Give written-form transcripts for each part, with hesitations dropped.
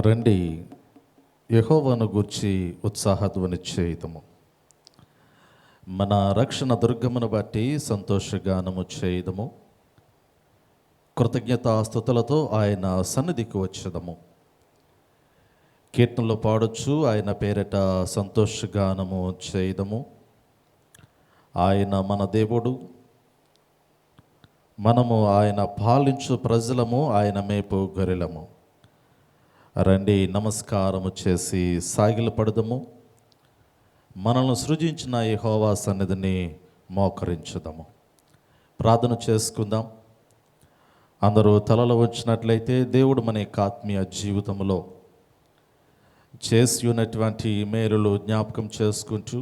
రండి, యెహోవాను గూర్చి ఉత్సాహధ్వని చేయుదము. మన రక్షణ దుర్గమును బట్టి సంతోషగానము చేయుదము. కృతజ్ఞతాస్తుతులతో ఆయన సన్నిధికి వచ్చేదము. కీర్తనలు పాడొచ్చు, ఆయన పేరిట సంతోషగానము చేయుదము. ఆయన మన దేవుడు, మనము ఆయన పాలించు ప్రజలము, ఆయన మేపు గొర్రెలము. రండి, నమస్కారము చేసి సాగిలపడదము. మనల్ని సృజించిన యెహోవా సన్నిధిని మోకరించుదాము. ప్రార్థన చేసుకుందాం. అందరూ తలలు వచ్చినట్లయితే దేవుడు మన యొక్క ఆత్మీయ జీవితంలో చేసి ఉన్నటువంటి మేలులు జ్ఞాపకం చేసుకుంటూ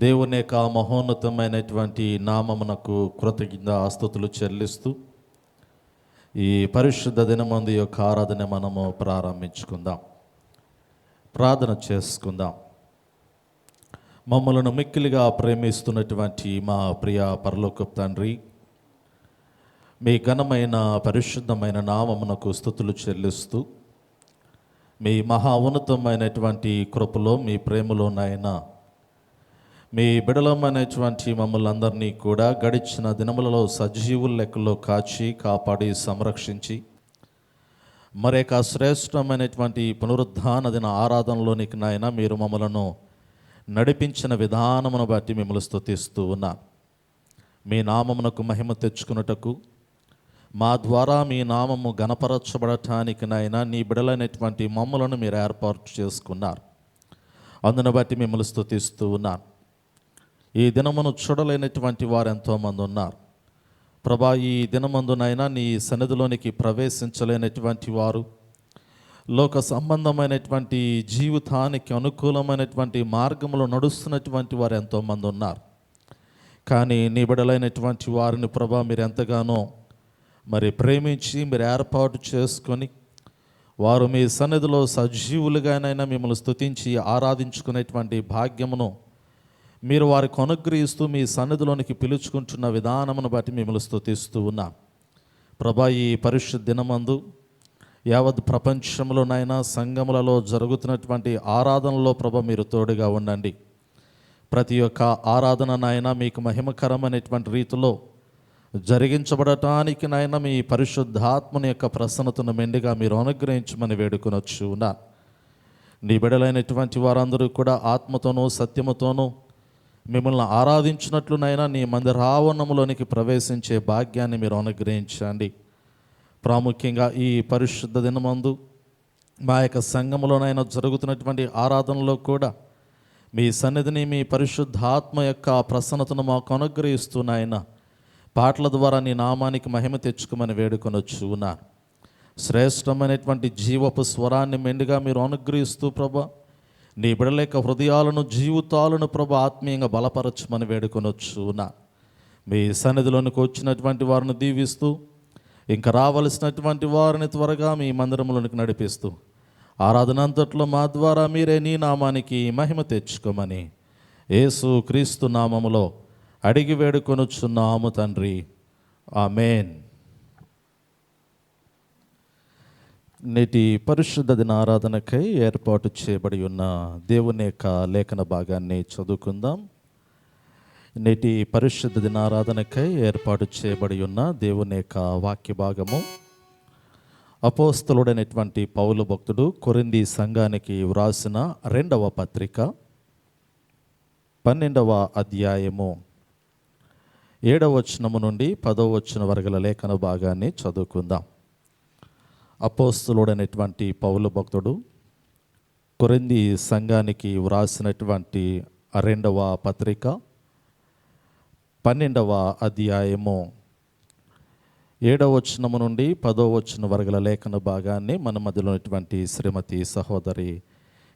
దేవుని యొక్క మహోన్నతమైనటువంటి నామమునకు కృతజ్ఞతాస్తుతులు చెల్లిస్తూ ఈ పరిశుద్ధ దినమందు యొక్క ఆరాధన మనము ప్రారంభించుకుందాం. ప్రార్థన చేసుకుందాం. మమ్మలను మిక్కిలిగా ప్రేమిస్తున్నటువంటి మా ప్రియ పరలోకపు తండ్రి, మీ ఘనమైన పరిశుద్ధమైన నామమునకు స్తుతులు చెల్లిస్తూ మీ మహా ఉన్నతమైనటువంటి కృపలో, మీ ప్రేమలోనైనా మీ బిడలమైనటువంటి మమ్మల్ని అందరినీ కూడా గడిచిన దినములలో సజీవుల లెక్కలో కాచి కాపాడి సంరక్షించి మరొక శ్రేష్టమైనటువంటి పునరుద్ధాన దిన ఆరాధనలోనికి నాయన మీరు మమ్మలను నడిపించిన విధానమును బట్టి మిమ్మల్ని స్తుతిస్తూ ఉన్నాను. మీ నామమునకు మహిమ తెచ్చుకున్నటకు, మా ద్వారా మీ నామము గణపరచబడటానికి నాయన నీ బిడలైనటువంటి మమ్మలను మీరు ఏర్పాటు చేసుకున్నారు. అందును బట్టి మిమ్మల్ని స్తుతిస్తూ ఉన్నాను. ఈ దినమును చూడలేనటువంటి వారు ఎంతోమంది ఉన్నారు ప్రభా. ఈ దినమందునైనా నీ సన్నిధిలోనికి ప్రవేశించలేనటువంటి వారు, లోక సంబంధమైనటువంటి జీవితానికి అనుకూలమైనటువంటి మార్గంలో నడుస్తున్నటువంటి వారు ఎంతోమంది ఉన్నారు. కానీ నీ బిడలైనటువంటి వారిని ప్రభా మీరు ఎంతగానో ప్రేమించి మీరు ఏర్పాటు చేసుకొని వారు మీ సన్నిధిలో సజీవులుగానైనా మిమ్మల్ని స్తుతించి ఆరాధించుకునేటువంటి భాగ్యమును మీరు వారికి అనుగ్రహిస్తూ మీ సన్నిధిలోనికి పిలుచుకుంటున్న విధానమును బట్టి మిమ్మల్ని స్తుతిస్తూ ఉన్నాం ప్రభా. ఈ పరిశుద్ధ దినమందు యావత్ ప్రపంచంలోనైనా సంఘములలో జరుగుతున్నటువంటి ఆరాధనలో ప్రభా మీరు తోడుగా ఉండండి. ప్రతి ఒక్క ఆరాధననైనా మీకు మహిమకరమైనటువంటి రీతిలో జరిగించబడటానికి నాయన మీ పరిశుద్ధాత్మని యొక్క ప్రసన్నతను మెండుగా మీరు అనుగ్రహించమని వేడుకొనొచ్చు ఉన్నా. నీ బిడలైనటువంటి వారందరూ కూడా ఆత్మతోనూ సత్యముతోనూ మిమ్మల్ని ఆరాధించినట్లునైనా నీ మందిరావరణములోనికి ప్రవేశించే భాగ్యాన్ని మీరు అనుగ్రహించండి. ప్రాముఖ్యంగా ఈ పరిశుద్ధ దినమందు మా యొక్క సంఘములోనైనా జరుగుతున్నటువంటి ఆరాధనలో కూడా మీ సన్నిధిని, మీ పరిశుద్ధాత్మ యొక్క ప్రసన్నతను మాకు అనుగ్రహిస్తున్నాయన పాటల ద్వారా నీ నామానికి మహిమ తెచ్చుకోమని వేడుకొనొచ్చు ఉన్నారు. శ్రేష్టమైనటువంటి జీవపు స్వరాన్ని మెండుగా మీరు అనుగ్రహిస్తూ ప్రభా నీ బిడల యొక్క హృదయాలను, జీవితాలను ప్రభా ఆత్మీయంగా బలపరచమని వేడుకొనొచ్చు ఉన్నా. మీ సన్నిధిలోనికి వచ్చినటువంటి వారిని దీవిస్తూ ఇంకా రావలసినటువంటి వారిని త్వరగా మీ మందిరంలోనికి నడిపిస్తూ ఆరాధన అంతట్లో మా ద్వారా మీరే నీ నామానికి మహిమ తెచ్చుకోమని యేసు క్రీస్తు నామములో అడిగి వేడుకొనుచున్నాము తండ్రి, ఆమేన్. నేటి పరిశుద్ధ దిన ఆరాధనకై ఏర్పాటు చేయబడి ఉన్న దేవుని యొక్క లేఖన భాగాన్ని చదువుకుందాం. నేటి పరిశుద్ధ దిన ఆరాధనకై ఏర్పాటు చేయబడి ఉన్న దేవుని యొక్క వాక్య భాగము అపోస్తలుడైనటువంటి పౌలు భక్తుడు కొరింథీ సంఘానికి వ్రాసిన 2వ పత్రిక 12వ అధ్యాయము 7వ వచనము నుండి 10వ వచనం వరకుల లేఖన భాగాన్ని చదువుకుందాం. అపోస్తలుడైనటువంటి పౌలు భక్తుడు కొరింథీ సంఘానికి వ్రాసినటువంటి 2వ పత్రిక 12వ అధ్యాయము 7వ వచనము నుండి 10వ వచనం వరకుల లేఖన భాగాన్ని మన మధ్యలో ఉన్నటువంటి శ్రీమతి సహోదరి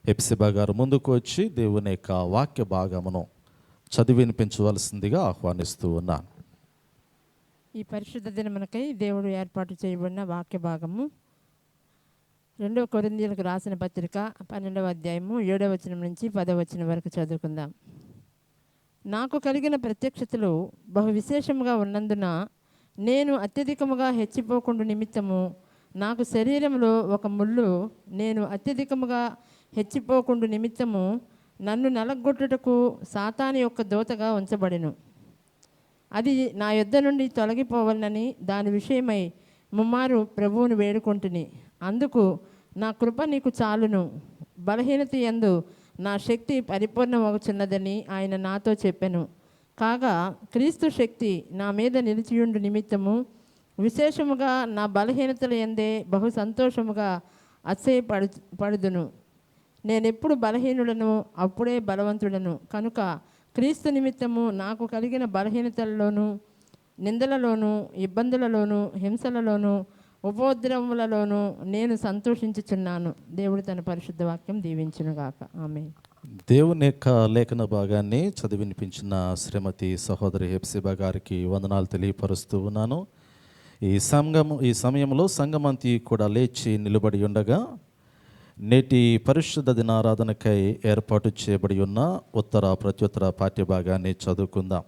హెప్సిబా గారు ముందుకు వచ్చి దేవుని యొక్క వాక్య భాగమును చదివి వినిపించవలసిందిగా ఆహ్వానిస్తూ ఉన్నాను. ఈ పరిశుద్ధ దినమునకై దేవుడు ఏర్పాటు చేయబడిన వాక్య భాగము 2 కొరింథీయులకు రాసిన పత్రిక 12వ అధ్యాయము 7వ వచనం నుంచి 10వ వచనం వరకు చదువుకుందాం. నాకు కలిగిన ప్రత్యక్షతలు బహు విశేషముగా ఉన్నందున నేను అత్యధికముగా హెచ్చిపోకుండా నిమిత్తము నాకు శరీరంలో ఒక ముళ్ళు, నేను అత్యధికముగా హెచ్చిపోకుండా నిమిత్తము నన్ను నలగొట్టుటకు సాతాను యొక్క దూతగా ఉంచబడెను. అది నా యొద్ద నుండి తొలగిపోవాలని దాని విషయమై ముమ్మారు ప్రభువును వేడుకొంటిని. అందుకు నా కృప నీకు చాలును, బలహీనత యందు నా శక్తి పరిపూర్ణమవుతున్నదని ఆయన నాతో చెప్పెను. కాగా క్రీస్తు శక్తి నా మీద నిలిచియుండు నిమిత్తము విశేషముగా నా బలహీనతల యందే బహు సంతోషముగా పడుదును. నేనెప్పుడు బలహీనుడను అప్పుడే బలవంతుడను. కనుక క్రీస్తు నిమిత్తము నాకు కలిగిన బలహీనతలలోను, నిందలలోను, ఇబ్బందులలోను, హింసలలోను, ఉపద్రవములలోను నేను సంతోషించుచున్నాను. దేవుడు తన పరిశుద్ధ వాక్యం దీవించునుగాక. ఆమేన్. దేవుని యొక్క లేఖన భాగాన్ని చదివి వినిపించిన శ్రీమతి సహోదరి హెప్సిబా గారికి వందనాలు తెలియపరుస్తూ ఉన్నాను. ఈ సమయంలో సంఘమంతి కూడా లేచి నిలబడి ఉండగా నేటి పరిశుద్ధ దినారాధనకై ఏర్పాటు చేయబడి ఉన్న ఉత్తర ప్రత్యుత్తర పాఠ్యభాగాన్ని చదువుకుందాం.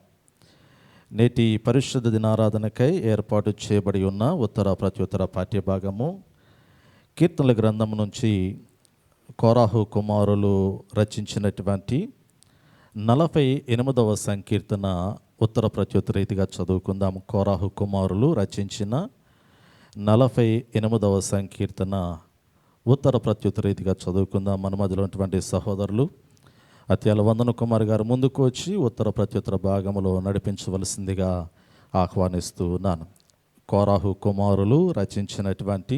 నేటి పరిశుద్ధ దినారాధనకై ఏర్పాటు చేయబడి ఉన్న ఉత్తర ప్రత్యుత్తర పాఠ్యభాగము కీర్తనల గ్రంథం నుంచి కోరాహు కుమారులు రచించినటువంటి 48వ సంకీర్తన ఉత్తర ప్రత్యుత్తర రీతిగా చదువుకుందాం. కోరాహు కుమారులు రచించిన 48వ సంకీర్తన ఉత్తర ప్రత్యుత్తర రీతిగా చదువుకుందాం. మన మధ్యలో ఉన్నటువంటి సహోదరులు అత్యాల వందన కుమార్ గారు ముందుకు వచ్చి ఉత్తర ప్రత్యుత్తర భాగంలో నడిపించవలసిందిగా ఆహ్వానిస్తూ ఉన్నాను. కోరాహు కుమారులు రచించినటువంటి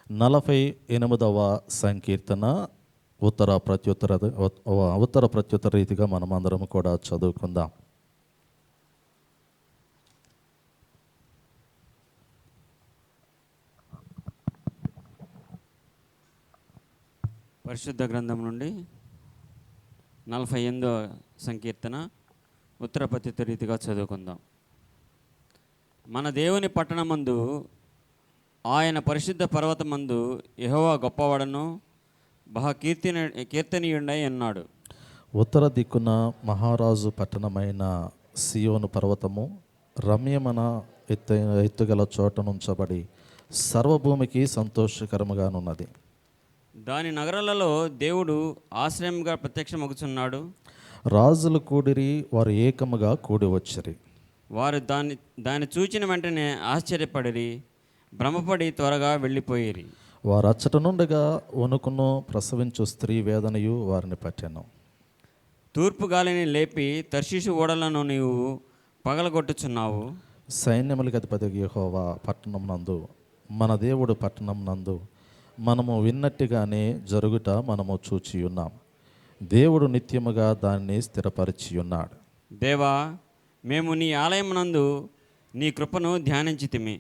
48వ సంకీర్తన ఉత్తర ప్రత్యుత్తర రీతిగా మనమందరం కూడా చదువుకుందాం. పరిశుద్ధ గ్రంథం నుండి 48వ సంకీర్తన ఉత్తర ప్రత్యుత్తర రీతిగా చదువుకుందాం. మన దేవుని పట్టణమందు ఆయన పరిశుద్ధ పర్వతమందు యెహోవా గొప్పవాడను బహు కీర్తనీయుడై ఉన్నాడు. ఉత్తర దిక్కున మహారాజు పట్టణమైన సియోను పర్వతము రమ్యమైన ఎత్తుగల చోట నుంచబడి సర్వభూమికి సంతోషకరముగానున్నది. దాని నగరాలలో దేవుడు ఆశ్రయంగా ప్రత్యక్షమగుచున్నాడు. రాజులు కూడిరి, వారు ఏకముగా కూడి వచ్చిరి. వారు దాన్ని చూచిన వెంటనే ఆశ్చర్యపడిరి, భ్రమపడి త్వరగా వెళ్ళిపోయిరి. వారు అచ్చట నుండగా వణుకును, ప్రసవించు స్త్రీ వేదనయు వారిని పట్టెను. తూర్పు గాలిని లేపి తర్షీషు ఓడలను నీవు పగలగొట్టుచున్నావు. సైన్యములకు అధిపతి యెహోవా పట్టణం నందు, మన దేవుడు పట్టణం నందు మనము విన్నట్టుగానే జరుగుట మనము చూచి ఉన్నాం. దేవుడు నిత్యముగా దాన్ని స్థిరపరిచి ఉన్నాడు. దేవా, మేము నీ ఆలయమునందు నీ కృపను ధ్యానించితిమి.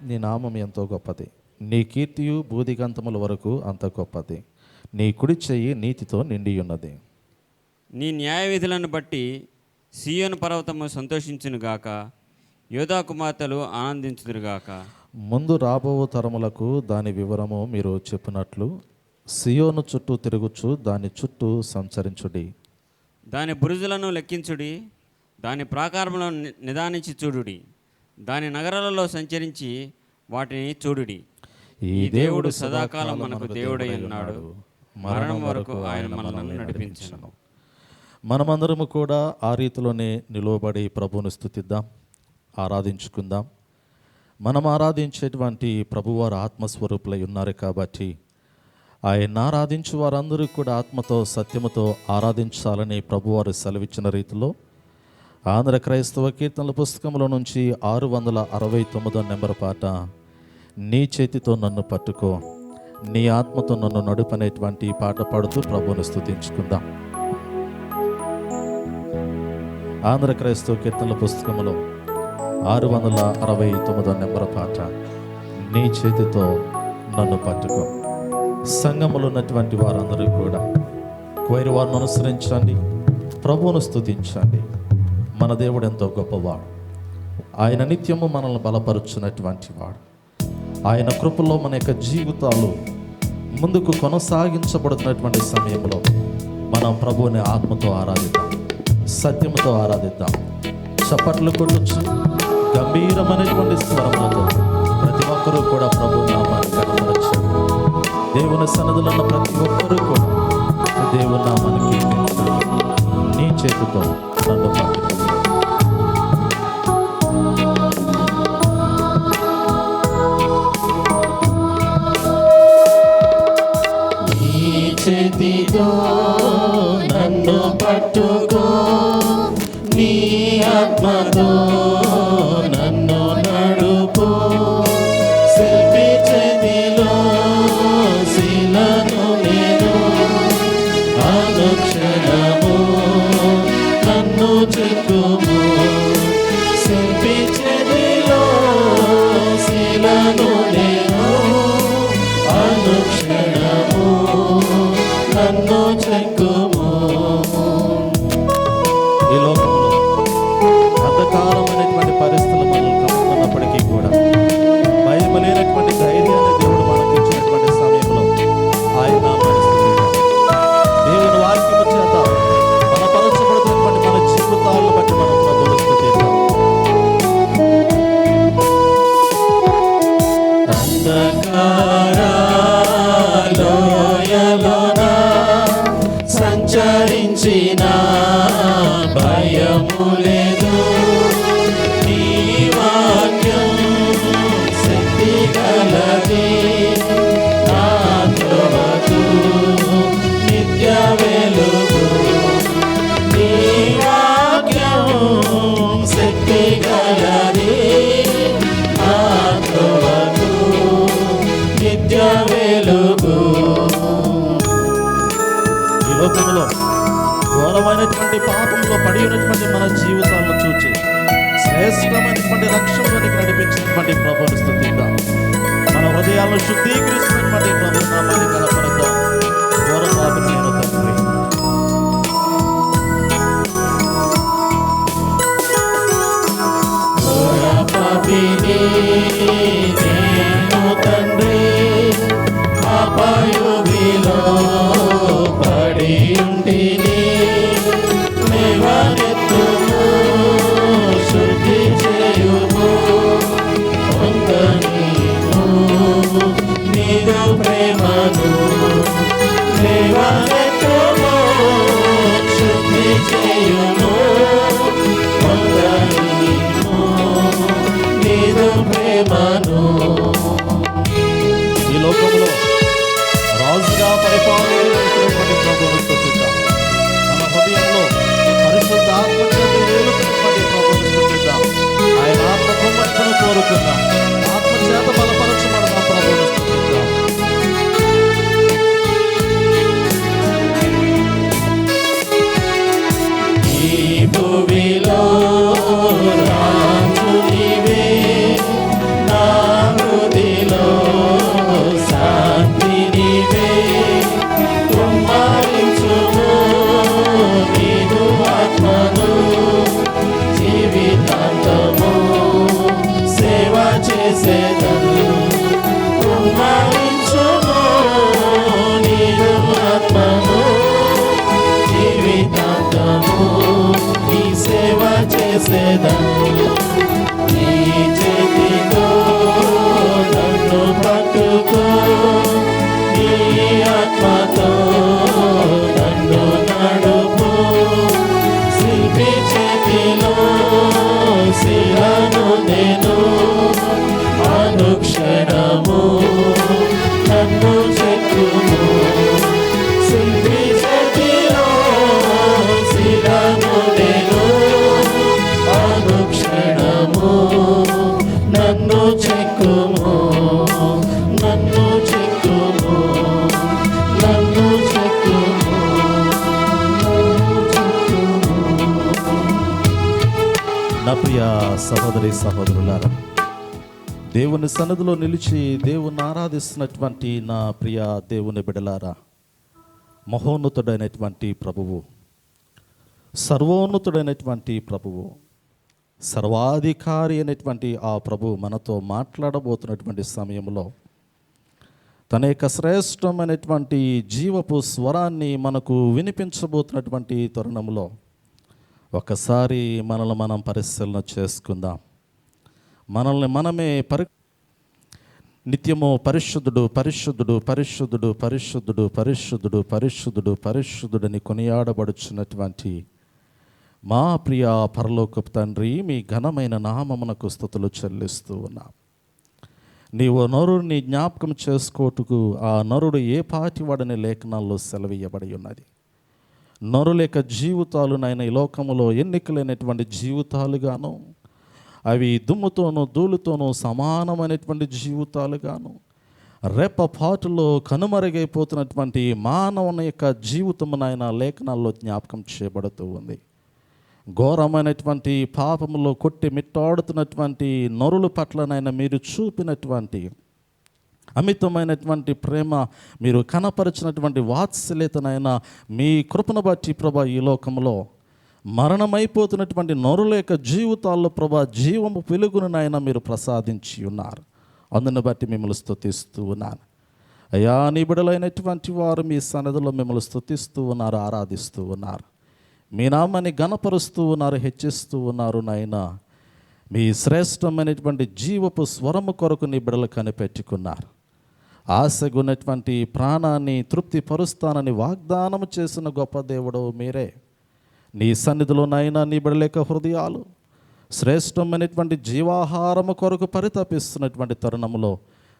నీ నామం ఎంతో గొప్పది, నీ కీర్తియు భూదిగంతముల వరకు అంత గొప్పది. నీ కుడి చెయ్యి నీతితో నిండి ఉన్నది. నీ న్యాయ విధులను బట్టి సీయోను పర్వతము సంతోషించునుగాక, యోధా కుమార్తెలు ఆనందించుదురుగాక. ముందు రాబో తరములకు దాని వివరము మీరు చెప్పినట్లు సియోను చుట్టూ తిరుగుచు దాని చుట్టూ సంచరించుడి. దాని బురుజులను లెక్కించుడి, దాని ప్రాకారములను నిదానించి చూడుడి, దాని నగరాలలో సంచరించి వాటిని చూడుడి. ఈ దేవుడు సదాకాలం మనకు దేవుడై ఉన్నాడు, మరణం వరకు ఆయన మనల్ని నడిపించును. మనమందరము కూడా ఆ రీతిలోనే నిలువబడి ప్రభువును స్తుతిద్దాం, ఆరాధించుకుందాం. మనం ఆరాధించేటువంటి ప్రభువారు ఆత్మస్వరూపులై ఉన్నారు కాబట్టి ఆయన ఆరాధించు వారందరూ కూడా ఆత్మతో సత్యముతో ఆరాధించాలని ప్రభువారు సెలవిచ్చిన రీతిలో ఆంధ్ర క్రైస్తవ కీర్తనల పుస్తకంలో నుంచి 669 నెంబర్ పాట, నీ చేతితో నన్ను పట్టుకో, నీ ఆత్మతో నన్ను నడుపనేటువంటి పాట పాడుతూ ప్రభువును స్తుతించుకుందాం. ఆంధ్ర క్రైస్తవ కీర్తనల పుస్తకంలో 669 నెంబర్ పాట, నీ చేతితో నన్ను పట్టుకో. సంఘములో ఉన్నటువంటి వారందరూ కూడా క్వైర్ వారిని అనుసరించండి, ప్రభువును స్తుతించండి. మన దేవుడు ఎంతో గొప్పవాడు, ఆయన నిత్యము మనల్ని బలపరుచున్నటువంటి వాడు. ఆయన కృపలో మన యొక్క జీవితాలు ముందుకు కొనసాగించబడుతున్నటువంటి సమయంలో మనం ప్రభువుని ఆత్మతో ఆరాధిద్దాం, సత్యముతో ఆరాధిద్దాం. చప్పట్లు కొట్టొచ్చు, గంభీరమైనటువంటి స్వరములతో ప్రతి దేవుని సన్నిధిలో ఉన్న ప్రతి ఒక్కరూ కూడా దేవుని నామానికి నీ చేతితో నన్ను పట్టుకో. చేతితో నన్ను పట్టుకో, నీ ఆత్మతో నన్ను నడుపు. శిల్పి చేతిలో శిలను నేను, అనుక్షణము నన్ను చెక్కుము. శిల్పి చేతిలో శిలను నేను, అనుక్షణము నన్ను చెక్కుము. ఈ లోకంలో అంధకారమైనటువంటి పరిస్థితులు మనల్ని కమ్ముతున్నప్పటికీ కూడా భయం లేనటువంటి ధైర్యాన్ని దేవుడు మనకు ఇచ్చినటువంటి సమయంలో ఆయన నామాన్ని స్తుతిద్దాం. దేవుని వాక్యము చేత బలపరచబడుతున్నటువంటి మన జీవితాలను బట్టి మనం ప్రభువును స్తుతిద్దాం. అంధకారలోయలోన సంచరించిన భయము లేదు, నీ వాక్యం శక్తి గలది. నా త్రోవకు నిత్య వెలుగు, నీ వాక్యం శక్తి గలది. నా త్రోవకు నిత్య వెలుగు. ఈ లోకంలో ఘోరమైనటువంటి పాపంలో పడి ఉన్నటువంటి మన జీవితాలను చూచి శ్రేష్టమైనటువంటి లక్ష్యంలోనికి నడిపించినటువంటి ప్రభువుని స్తుతిద్దాం. మన హృదయాలను శుద్ధీకరిస్తున్నటువంటి ప్రభు నామాన్ని కనపడతాం. ఘోర పాపమైన తండ్రి, ఘోర పాపిని నేను తండ్రి, అపయోగిలో పడి ఉంటిని. లేవనెత్తుము, శుద్ధి చేయుము, పొందనీను నీదు ప్రేమను. లేవనెత్తుము, శుద్ధి చేయుము, పొందనీను నీదు ప్రేమను. ఈ లోకంలో రాజుగా పరిపాలించినటువంటి ప్రభువుని స్తుతిద్దాం. మన హృదయంలో పరిశుద్ధ ఆత్మ చేత ఏలుతున్నటువంటి ప్రభువుని స్తుతిద్దాం. ఆయన ఆత్మ కుమ్మక్కను కోరుకుందాం. ఆత్మ చేత బలపరచబడదాం. ప్రభువుని స్తుతిద్దాం. ఈ భూమిలో రాజు నీవే, నా హృదిలో శాంతి నీవే. కుమ్మరించుము నీదు ఆత్మను, జీవితాంతము సేవ చేసేదను. కుమ్మరించుము నీదు ఆత్మను, జీవితాంతము నీ సేవ చేసేదను. నీ చేతితో నన్ను పట్టుకో, నీ ఆత్మతో నన్ను నడుపు. శిల్పి చేతిలో శిలను నేను, అనుక్షణము నన్ను చెక్కుము. శిల్పి చేతిలో శిలను నేను, అనుక్షణము నన్ను చెక్కుము. నన్ను చెక్కుము, నన్ను చెక్కుము, నన్ను చెక్కుము. నా ప్రియ సహోదరి సహోదరులారా, దేవుని సన్నిధిలో నిలిచి దేవుని ఆరాధిస్తున్నటువంటి నా ప్రియ దేవుని బిడలారా, మహోన్నతుడైనటువంటి ప్రభువు, సర్వోన్నతుడైనటువంటి ప్రభువు, సర్వాధికారి అయినటువంటి ఆ ప్రభువు మనతో మాట్లాడబోతున్నటువంటి సమయంలో తన యొక్క శ్రేష్టమైనటువంటి జీవపు స్వరాన్ని మనకు వినిపించబోతున్నటువంటి తరుణంలో ఒకసారి మనల్ని మనం పరిశీలన చేసుకుందాం. మనల్ని మనమే నిత్యము పరిశుద్ధుడు పరిశుద్ధుడు పరిశుద్ధుడు పరిశుద్ధుడు పరిశుద్ధుడు పరిశుద్ధుడు పరిశుద్ధుడని కొనియాడబడుచున్నటువంటి మా ప్రియ పరలోకపు తండ్రి, మీ ఘనమైన నామమునకు స్తుతులు చెల్లిస్తూ ఉన్నాం. నీవు నరుడిని జ్ఞాపకం చేసుకోటుకు ఆ నరుడు ఏ పాటివాడని లేఖనాల్లో సెలవీయబడి ఉన్నది. నరుల యొక్క జీవితాలు నాయన ఈ లోకములో ఎన్నికలైనటువంటి జీవితాలుగాను, అవి దుమ్ముతోనూ ధూళితోనూ సమానమైనటువంటి జీవితాలుగాను, రెప్పపాటులో కనుమరుగైపోతున్నటువంటి మానవుని యొక్క జీవితము నాయన లేఖనాల్లో జ్ఞాపకం చేయబడుతూ ఉంది. ఘోరమైనటువంటి పాపములో కొట్టి మిట్టాడుతున్నటువంటి నరుల పట్లనైనా మీరు చూపినటువంటి అమితమైనటువంటి ప్రేమ, మీరు కనపరిచినటువంటి వాత్సల్యతనైనా మీ కృపను బట్టి ప్రభా ఈ లోకంలో మరణమైపోతున్నటువంటి నరుల యొక్క జీవితాల్లో ప్రభా జీవము వెలుగునైనా మీరు ప్రసాదించి ఉన్నారు. అందుని బట్టి మిమ్మల్ని స్తుతిస్తూ ఉన్నాను అయ్యా. నీ బిడ్డలైనటువంటి వారు మీ సన్నిధిలో మిమ్మల్ని స్తుతిస్తూ ఉన్నారు, ఆరాధిస్తూ ఉన్నారు, మీ నామాన్ని గణపరుస్తూ ఉన్నారు, హెచ్చిస్తూ ఉన్నారు. నాయన మీ శ్రేష్టమైనటువంటి జీవపు స్వరము కొరకు నీ బిడ్డలు కనిపెట్టుకున్నారు. ఆశగున్నటువంటి ప్రాణాన్ని తృప్తిపరుస్తానని వాగ్దానం చేసిన గొప్ప దేవుడు మీరే. నీ సన్నిధిలో నాయన నీ బిడ్డల యొక్క హృదయాలు శ్రేష్టమైనటువంటి జీవాహారము కొరకు పరితపిస్తున్నటువంటి తరుణంలో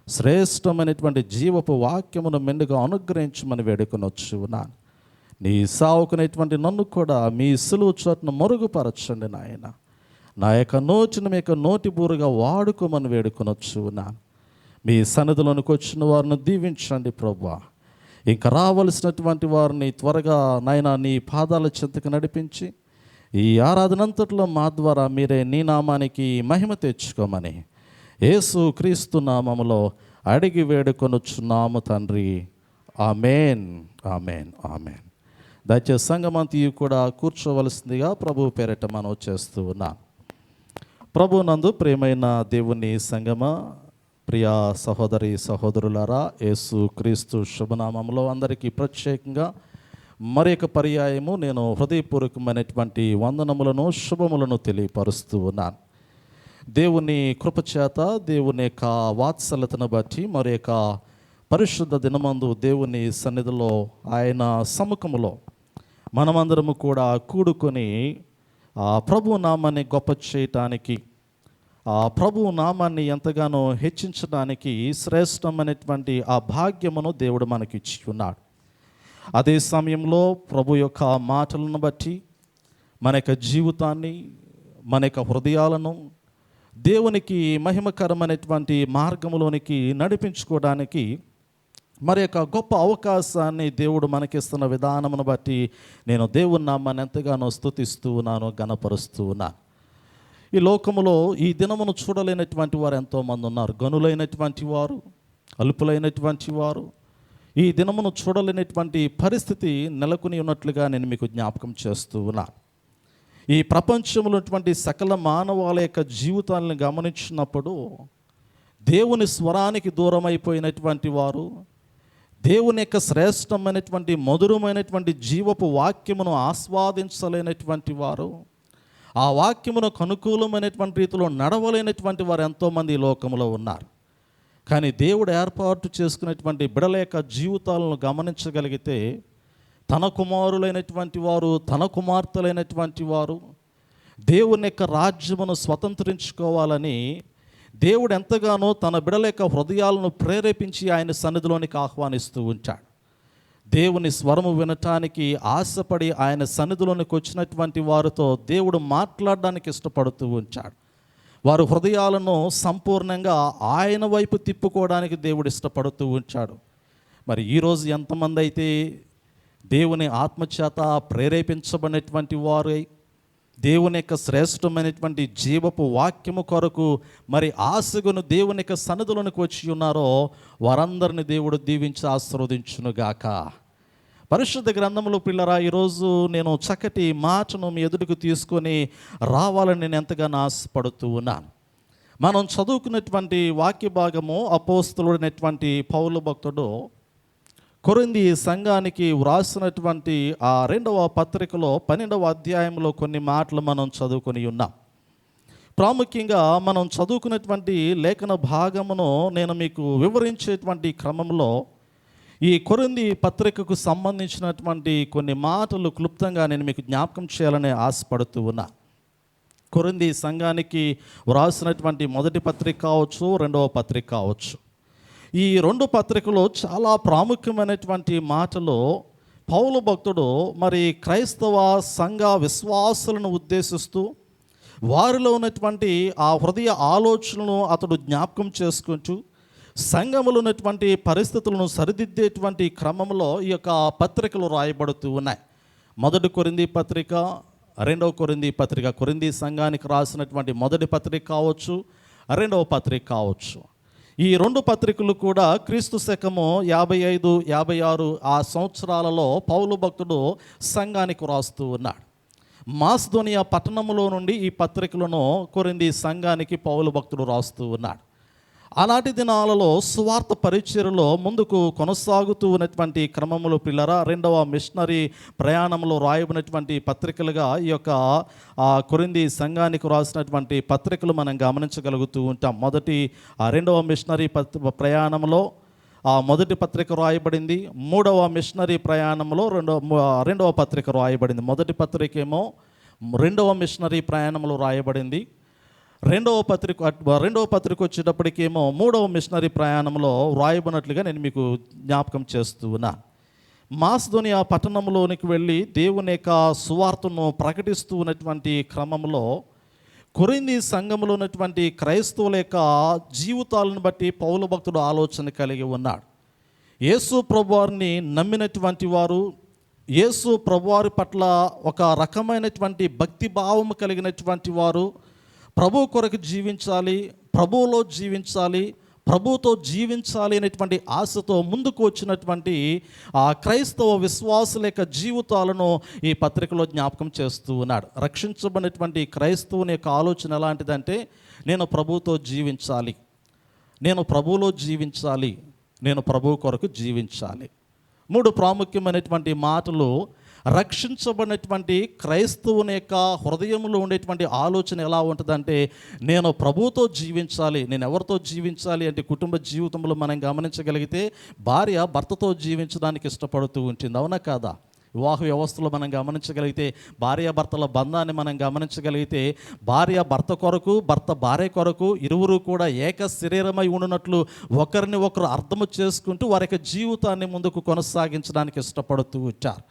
శ్రేష్టమైనటువంటి జీవపు వాక్యమును మెండుగా అనుగ్రహించమని వేడుకొనొచ్చు ఉన్నాను. నీ సావుకునేటువంటి నన్ను కూడా మీ సులువు చోటును మరుగుపరచండి నాయన. నా యొక్క నోటిని మీ యొక్క నోటి బూరుగా వాడుకోమని వేడుకొనొచ్చు ఉన్నాను. మీ సన్నిధిలోనికి వచ్చిన వారిని దీవించండి ప్రభువా. ఇంకా రావలసినటువంటి వారిని త్వరగా నాయన నీ పాదాల చెంతకు నడిపించి ఈ ఆరాధనంతట్లో మా ద్వారా మీరే నీ నామానికి మహిమ తెచ్చుకోమని యేసు క్రీస్తు నామములో అడిగి వేడుకొనొచ్చున్నాము తండ్రి. ఆమేన్, ఆమేన్, ఆమేన్. దయచేసి సంగమంతియు కూడా కూర్చోవలసిందిగా ప్రభు పేరిట మనం చేస్తూ ఉన్నాం. ప్రభు నందు ప్రియమైన దేవుని సంగమ, ప్రియా సహోదరి సహోదరులారా, యేసు క్రీస్తు శుభనామంలో అందరికీ ప్రత్యేకంగా మరి ఒక పర్యాయము నేను హృదయపూర్వకమైనటువంటి వందనములను శుభములను తెలియపరుస్తూ ఉన్నాను. దేవుని కృపచేత, దేవుని యొక్క వాత్సల్యతను బట్టి మరి యొక్క పరిశుద్ధ దినమందు దేవుని సన్నిధిలో ఆయన సముఖములో మనమందరము కూడా కూడుకొని ఆ ప్రభు నామాన్ని గొప్ప చేయటానికి, ఆ ప్రభు నామాన్ని ఎంతగానో హెచ్చించడానికి శ్రేష్టమైనటువంటి ఆ భాగ్యమును దేవుడు మనకి ఇచ్చి ఉన్నాడు. అదే సమయంలో ప్రభు యొక్క మాటలను బట్టి మన యొక్క జీవితాన్ని, మన యొక్క హృదయాలను దేవునికి మహిమకరమైనటువంటి మార్గంలోనికి నడిపించుకోవడానికి మరి యొక్క గొప్ప అవకాశాన్ని దేవుడు మనకిస్తున్న విధానమును బట్టి నేను దేవుని నామాన్ని ఎంతగానో స్తుతిస్తూ ఉన్నాను, గణపరుస్తూ ఉన్నాను. ఈ లోకములో ఈ దినమును చూడలేనటువంటి వారు ఎంతోమంది ఉన్నారు. గనులైనటువంటి వారు, అల్పులైనటువంటి వారు ఈ దినమును చూడలేనటువంటి పరిస్థితి నెలకొని ఉన్నట్లుగా నేను మీకు జ్ఞాపకం చేస్తూ ఉన్నాను. ఈ ప్రపంచంలో ఉన్నటువంటి సకల మానవాళి యొక్క జీవితాలను గమనించినప్పుడు దేవుని స్వరానికి దూరం అయిపోయినటువంటి వారు, దేవుని యొక్క శ్రేష్టమైనటువంటి మధురమైనటువంటి జీవపు వాక్యమును ఆస్వాదించలేనటువంటి వారు, ఆ వాక్యమునకు అనుకూలమైనటువంటి రీతిలో నడవలేనటువంటి వారు ఎంతోమంది ఈ లోకంలో ఉన్నారు. కానీ దేవుడు ఏర్పాటు చేసుకునేటువంటి బిడల యొక్క జీవితాలను గమనించగలిగితే తన కుమారులైనటువంటి వారు, తన కుమార్తెలైనటువంటి వారు దేవుని యొక్క రాజ్యమును స్వతంత్రించుకోవాలని దేవుడు ఎంతగానో తన బిడల యొక్క హృదయాలను ప్రేరేపించి ఆయన సన్నిధిలోనికి ఆహ్వానిస్తూ ఉంటాడు. దేవుని స్వరము వినటానికి ఆశపడి ఆయన సన్నిధిలోనికి వచ్చినటువంటి వారితో దేవుడు మాట్లాడడానికి ఇష్టపడుతూ ఉంటాడు. వారి హృదయాలను సంపూర్ణంగా ఆయన వైపు తిప్పుకోవడానికి దేవుడు ఇష్టపడుతూ ఉంటాడు. మరి ఈరోజు ఎంతమంది అయితే దేవుని ఆత్మచేత ప్రేరేపించబడినటువంటి వారు, దేవుని యొక్క శ్రేష్టమైనటువంటి జీవపు వాక్యము కొరకు మరి ఆశగును దేవుని యొక్క సన్నిధిలోనికి వచ్చి ఉన్నారో వారందరిని దేవుడు దీవించి ఆశీర్వదించునుగాక. పరిశుద్ధ గ్రంథంలో పిల్లరా, ఈరోజు నేను చక్కటి మాటను మీ ఎదుటికి తీసుకొని రావాలని నేను ఎంతగానో ఆశపడుతూ ఉన్నాను. మనం చదువుకున్నటువంటి వాక్య భాగము అపోస్తలుడైనటువంటి పౌలు భక్తుడు కొరింథీ సంఘానికి వ్రాసినటువంటి ఆ 2వ పత్రికలో 12వ అధ్యాయంలో కొన్ని మాటలు మనం చదువుకొని ఉన్నాం. ప్రాముఖ్యంగా మనం చదువుకున్నటువంటి లేఖన భాగమును నేను మీకు వివరించేటువంటి క్రమంలో ఈ కొరింథీ పత్రికకు సంబంధించినటువంటి కొన్ని మాటలు క్లుప్తంగా నేను మీకు జ్ఞాపకం చేయాలని ఆశపడుతూ ఉన్నా. కొరింథీ సంఘానికి వ్రాసినటువంటి మొదటి పత్రిక కావచ్చు, రెండవ పత్రిక కావచ్చు. ఈ రెండు పత్రికలో చాలా ప్రాముఖ్యమైనటువంటి మాటలు పౌలు భక్తుడు మరి క్రైస్తవ సంఘ విశ్వాసులను ఉద్దేశిస్తూ వారిలో ఉన్నటువంటి ఆ హృదయ ఆలోచనలను అతడు జ్ఞాపకం చేసుకుంటూ సంఘములో ఉన్నటువంటి పరిస్థితులను సరిదిద్దేటువంటి క్రమంలో ఈ యొక్క పత్రికలు రాయబడుతూ ఉన్నాయి. మొదటి కొరింథీ పత్రిక, రెండవ కొరింథీ పత్రిక, కొరింథీ సంఘానికి రాసినటువంటి మొదటి పత్రిక కావచ్చు, రెండవ పత్రిక కావచ్చు. ఈ రెండు పత్రికలు కూడా క్రీస్తు శకము 55, 56 ఆ సంవత్సరాలలో పౌలు భక్తుడు సంఘానికి రాస్తూ ఉన్నాడు. మాసిదోనియా పట్టణంలో నుండి ఈ పత్రికలను కొరింథీ సంఘానికి పౌలు భక్తుడు రాస్తూ ఉన్నాడు. ఆనాటి దినాలలో సువార్త పరిచర్యలో ముందుకు కొనసాగుతూ ఉన్నటువంటి క్రమంలో పిల్లరా రెండవ మిషనరీ ప్రయాణంలో రాయబడినటువంటి పత్రికలుగా ఈ యొక్క కొరింథీ సంఘానికి రాసినటువంటి పత్రికలు మనం గమనించగలుగుతూ ఉంటాం. రెండవ మిషనరీ ప్రయాణంలో మొదటి పత్రిక రాయబడింది. మూడవ మిషనరీ ప్రయాణంలో రెండవ పత్రిక రాయబడింది. మొదటి పత్రిక ఏమో రెండవ మిషనరీ ప్రయాణంలో రాయబడింది. రెండవ పత్రిక వచ్చేటప్పటికేమో మూడవ మిషనరీ ప్రయాణంలో రాయబడినట్లుగా నేను మీకు జ్ఞాపకం చేస్తూ ఉన్నా. మాసిదోనియా పట్టణంలోనికి వెళ్ళి దేవుని యొక్క సువార్తను ప్రకటిస్తూ ఉన్నటువంటి క్రమంలో కొరింథీ సంఘములో ఉన్నటువంటి క్రైస్తవుల యొక్క జీవితాలను బట్టి పౌలు భక్తుడు ఆలోచన కలిగి ఉన్నాడు. యేసు ప్రభువారిని నమ్మినటువంటి వారు, యేసు ప్రభువారి పట్ల ఒక రకమైనటువంటి భక్తి భావము కలిగినటువంటి వారు ప్రభు కొరకు జీవించాలి, ప్రభువులో జీవించాలి, ప్రభువుతో జీవించాలి అనేటువంటి ఆశతో ముందుకు వచ్చినటువంటి ఆ క్రైస్తవ విశ్వాసుల యొక్క జీవితాలను ఈ పత్రికలో జ్ఞాపకం చేస్తూ ఉన్నాడు. రక్షించబడినటువంటి క్రైస్తవుని యొక్క ఆలోచన ఎలాంటిదంటే నేను ప్రభువుతో జీవించాలి, నేను ప్రభువులో జీవించాలి, నేను ప్రభువు కొరకు జీవించాలి. మూడు ప్రాముఖ్యమైనటువంటి మాటలు రక్షించబడినటువంటి క్రైస్తవుని యొక్క హృదయంలో ఉండేటువంటి ఆలోచన ఎలా ఉంటుందంటే నేను ప్రభువుతో జీవించాలి. నేను ఎవరితో జీవించాలి అంటే కుటుంబ జీవితంలో మనం గమనించగలిగితే భార్య భర్తతో జీవించడానికి ఇష్టపడుతూ ఉంటుంది, అవునా కాదా? వివాహ వ్యవస్థలో మనం గమనించగలిగితే భార్యాభర్తల బంధాన్ని మనం గమనించగలిగితే భార్య భర్త కొరకు, భర్త భార్య కొరకు ఇరువురు కూడా ఏక శరీరమై ఉండునట్లు ఒకరిని ఒకరు అర్థము చేసుకుంటూ వారి యొక్క జీవితాన్ని ముందుకు కొనసాగించడానికి ఇష్టపడుతూ ఉంటారు.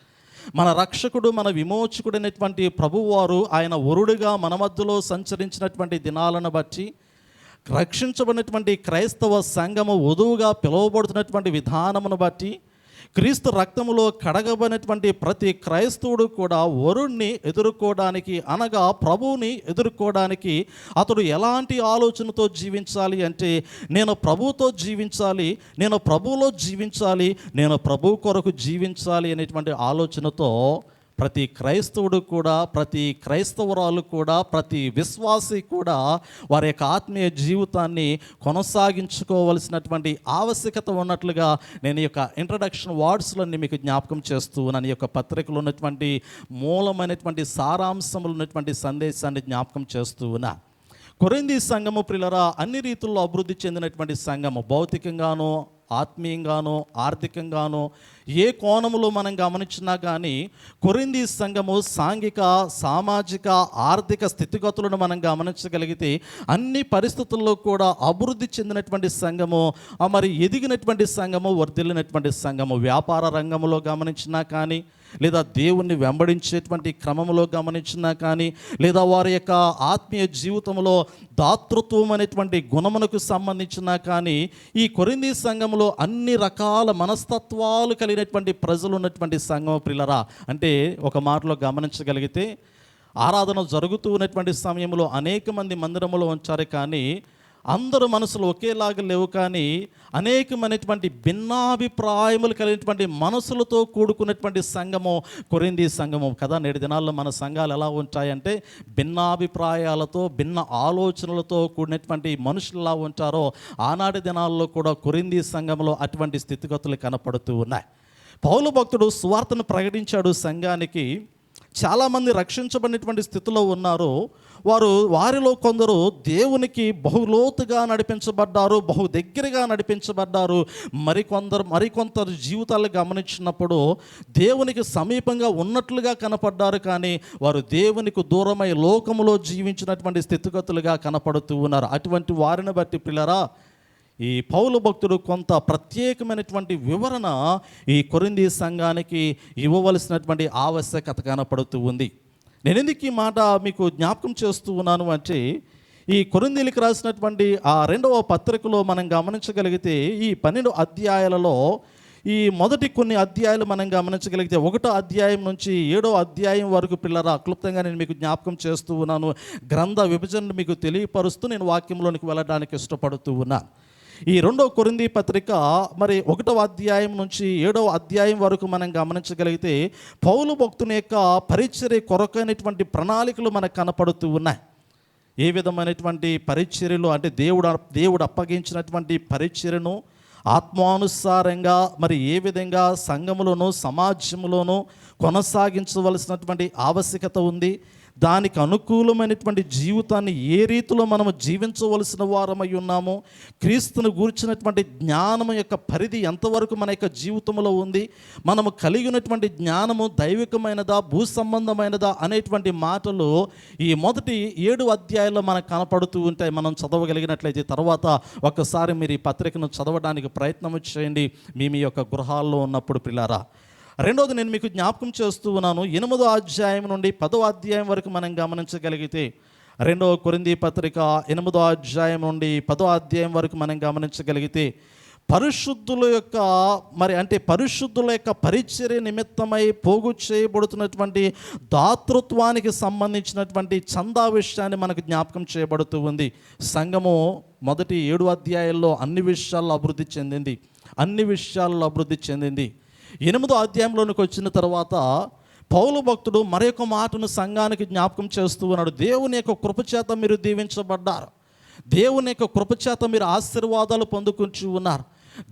మన రక్షకుడు, మన విమోచకుడైనటువంటి ప్రభువారు ఆయన వరుడుగా మన మధ్యలో సంచరించినటువంటి దినాలను బట్టి రక్షించబడినటువంటి క్రైస్తవ సంఘము వధువుగా పిలువబడుతున్నటువంటి విధానమును బట్టి క్రీస్తు రక్తములో కడగబడినటువంటి ప్రతి క్రైస్తవుడు కూడా వరుణ్ణి ఎదుర్కోవడానికి అనగా ప్రభువుని ఎదుర్కోవడానికి అతడు ఎలాంటి ఆలోచనతో జీవించాలి అంటే నేను ప్రభువుతో జీవించాలి, నేను ప్రభువులో జీవించాలి, నేను ప్రభువు కొరకు జీవించాలి అనేటువంటి ఆలోచనతో ప్రతి క్రైస్తవుడు కూడా, ప్రతి క్రైస్తవురాలు కూడా, ప్రతి విశ్వాసి కూడా వారి యొక్క ఆత్మీయ జీవితాన్ని కొనసాగించుకోవలసినటువంటి ఆవశ్యకత ఉన్నట్లుగా నేను ఈ యొక్క ఇంట్రడక్షన్ వర్డ్స్లోని మీకు జ్ఞాపకం చేస్తూ నన్ను ఈ యొక్క పత్రికలో ఉన్నటువంటి మూలమైనటువంటి సారాంశంలో ఉన్నటువంటి సందేశాన్ని జ్ఞాపకం చేస్తూ ఉన్నా. కొరింథీ సంఘము ప్రియులారా అన్ని రీతుల్లో అభివృద్ధి చెందినటువంటి సంఘము, భౌతికంగానో ఆత్మీయంగానో ఆర్థికంగానో ఏ కోణములో మనం గమనించినా కానీ కొరింథీ సంఘము సాంఘిక, సామాజిక, ఆర్థిక స్థితిగతులను మనం గమనించగలిగితే అన్ని పరిస్థితుల్లో కూడా అభివృద్ధి చెందినటువంటి సంఘము, మరి ఎదిగినటువంటి సంఘము, వర్ధిల్లినటువంటి సంఘము. వ్యాపార రంగంలో గమనించినా కానీ, లేదా దేవుణ్ణి వెంబడించేటువంటి క్రమంలో గమనించినా కానీ, లేదా వారి యొక్క ఆత్మీయ జీవితంలో దాతృత్వం అనేటువంటి గుణమునకు సంబంధించినా కానీ ఈ కొరింథీ సంఘంలో అన్ని రకాల మనస్తత్వాలు కలిగినటువంటి ప్రజలు ఉన్నటువంటి సంఘం ప్రియులారా. అంటే ఒక మాటలో గమనించగలిగితే ఆరాధన జరుగుతూ ఉన్నటువంటి సమయంలో అనేక మంది మందిరంలో ఉంచారు, కానీ అందరూ మనసులు ఒకేలాగా లేవు, కానీ అనేకమైనటువంటి భిన్నాభిప్రాయములు కలిగినటువంటి మనసులతో కూడుకున్నటువంటి సంఘము కొరింథీ సంఘము కదా. నేటి దినాల్లో మన సంఘాలు ఎలా ఉంటాయంటే భిన్నాభిప్రాయాలతో, భిన్న ఆలోచనలతో కూడినటువంటి మనుషులు ఎలా ఉంటారో ఆనాటి దినాల్లో కూడా కొరింథీ సంఘంలో అటువంటి స్థితిగతులు కనపడుతూ ఉన్నాయి. పౌలు భక్తుడు సువార్తను ప్రకటించాడు సంఘానికి. చాలామంది రక్షించబడినటువంటి స్థితిలో ఉన్నారు. వారిలో కొందరు దేవునికి బహులోతుగా నడిపించబడ్డారు, బహు దగ్గరగా నడిపించబడ్డారు. మరికొందరు జీవితాలు గమనించినప్పుడు దేవునికి సమీపంగా ఉన్నట్లుగా కనపడ్డారు, కానీ వారు దేవునికి దూరమై లోకములో జీవించినటువంటి స్థితిగతులుగా కనపడుతూ ఉన్నారు. అటువంటి వారిని బట్టి పిల్లరా, ఈ పౌలు భక్తుడు కొంత ప్రత్యేకమైనటువంటి వివరణ ఈ కొరింథీ సంఘానికి ఇవ్వవలసినటువంటి ఆవశ్యకత కనపడుతూ ఉంది. నేను ఎందుకు ఈ మాట మీకు జ్ఞాపకం చేస్తూ ఉన్నాను అంటే, ఈ కొరింథీలకు రాసినటువంటి ఆ 2వ పత్రికలో మనం గమనించగలిగితే ఈ 12 అధ్యాయాలలో ఈ మొదటి కొన్ని అధ్యాయాలు మనం గమనించగలిగితే 1వ అధ్యాయం నుంచి 7వ అధ్యాయం వరకు పిల్లరా క్లుప్తంగా నేను మీకు జ్ఞాపకం చేస్తూ ఉన్నాను. గ్రంథ విభజనను మీకు తెలియపరుస్తూ నేను వాక్యంలోనికి వెళ్ళడానికి ఇష్టపడుతూ ఉన్నాను. ఈ 2వ కొరింథీ పత్రిక మరి 1వ అధ్యాయం నుంచి 7వ అధ్యాయం వరకు మనం గమనించగలిగితే పౌలు భక్తుని యొక్క పరిచర్య కొరకైనటువంటి ప్రణాళికలు మనకు కనపడుతూ ఉన్నాయి. ఏ విధమైనటువంటి పరిచర్యలు అంటే దేవుడు అప్పగించినటువంటి పరిచర్యను ఆత్మానుసారంగా మరి ఏ విధంగా సంఘములోనూ సమాజంలోనూ కొనసాగించవలసినటువంటి ఆవశ్యకత ఉంది, దానికి అనుకూలమైనటువంటి జీవితాన్ని ఏ రీతిలో మనము జీవించవలసిన వారమై ఉన్నాము, క్రీస్తును గూర్చినటువంటి జ్ఞానము యొక్క పరిధి ఎంతవరకు మన యొక్క జీవితంలో ఉంది, మనము కలిగినటువంటి జ్ఞానము దైవికమైనదా భూ సంబంధమైనదా అనేటువంటి మాటలు ఈ మొదటి 7 అధ్యాయాల్లో మనకు కనపడుతూ ఉంటాయి. మనం చదవగలిగినట్లయితే తర్వాత ఒక్కసారి మీరు ఈ పత్రికను చదవడానికి ప్రయత్నం చేయండి మీ యొక్క గృహాల్లో ఉన్నప్పుడు పిల్లారా. రెండోది నేను మీకు జ్ఞాపకం చేస్తూ ఉన్నాను, 8వ అధ్యాయం నుండి 10వ అధ్యాయం వరకు మనం గమనించగలిగితే 2వ కొరింథీ పత్రిక 8వ అధ్యాయం నుండి 10వ అధ్యాయం వరకు మనం గమనించగలిగితే పరిశుద్ధుల యొక్క పరిచర్య నిమిత్తమై పోగు చేయబడుతున్నటువంటి దాతృత్వానికి సంబంధించినటువంటి చందా విషయాన్ని మనకు జ్ఞాపకం చేయబడుతూ ఉంది. సంఘము మొదటి 7 అధ్యాయాల్లో అన్ని విషయాల్లో అభివృద్ధి చెందింది. 8వ అధ్యాయంలోనికి వచ్చిన తర్వాత పౌలు భక్తుడు మరొక మాటను సంఘానికి జ్ఞాపకం చేస్తూ ఉన్నాడు. దేవుని యొక్క కృపచేత మీరు దీవించబడ్డారు, దేవుని యొక్క కృపచేత మీరు ఆశీర్వాదాలు పొందుకుంటూ ఉన్నారు,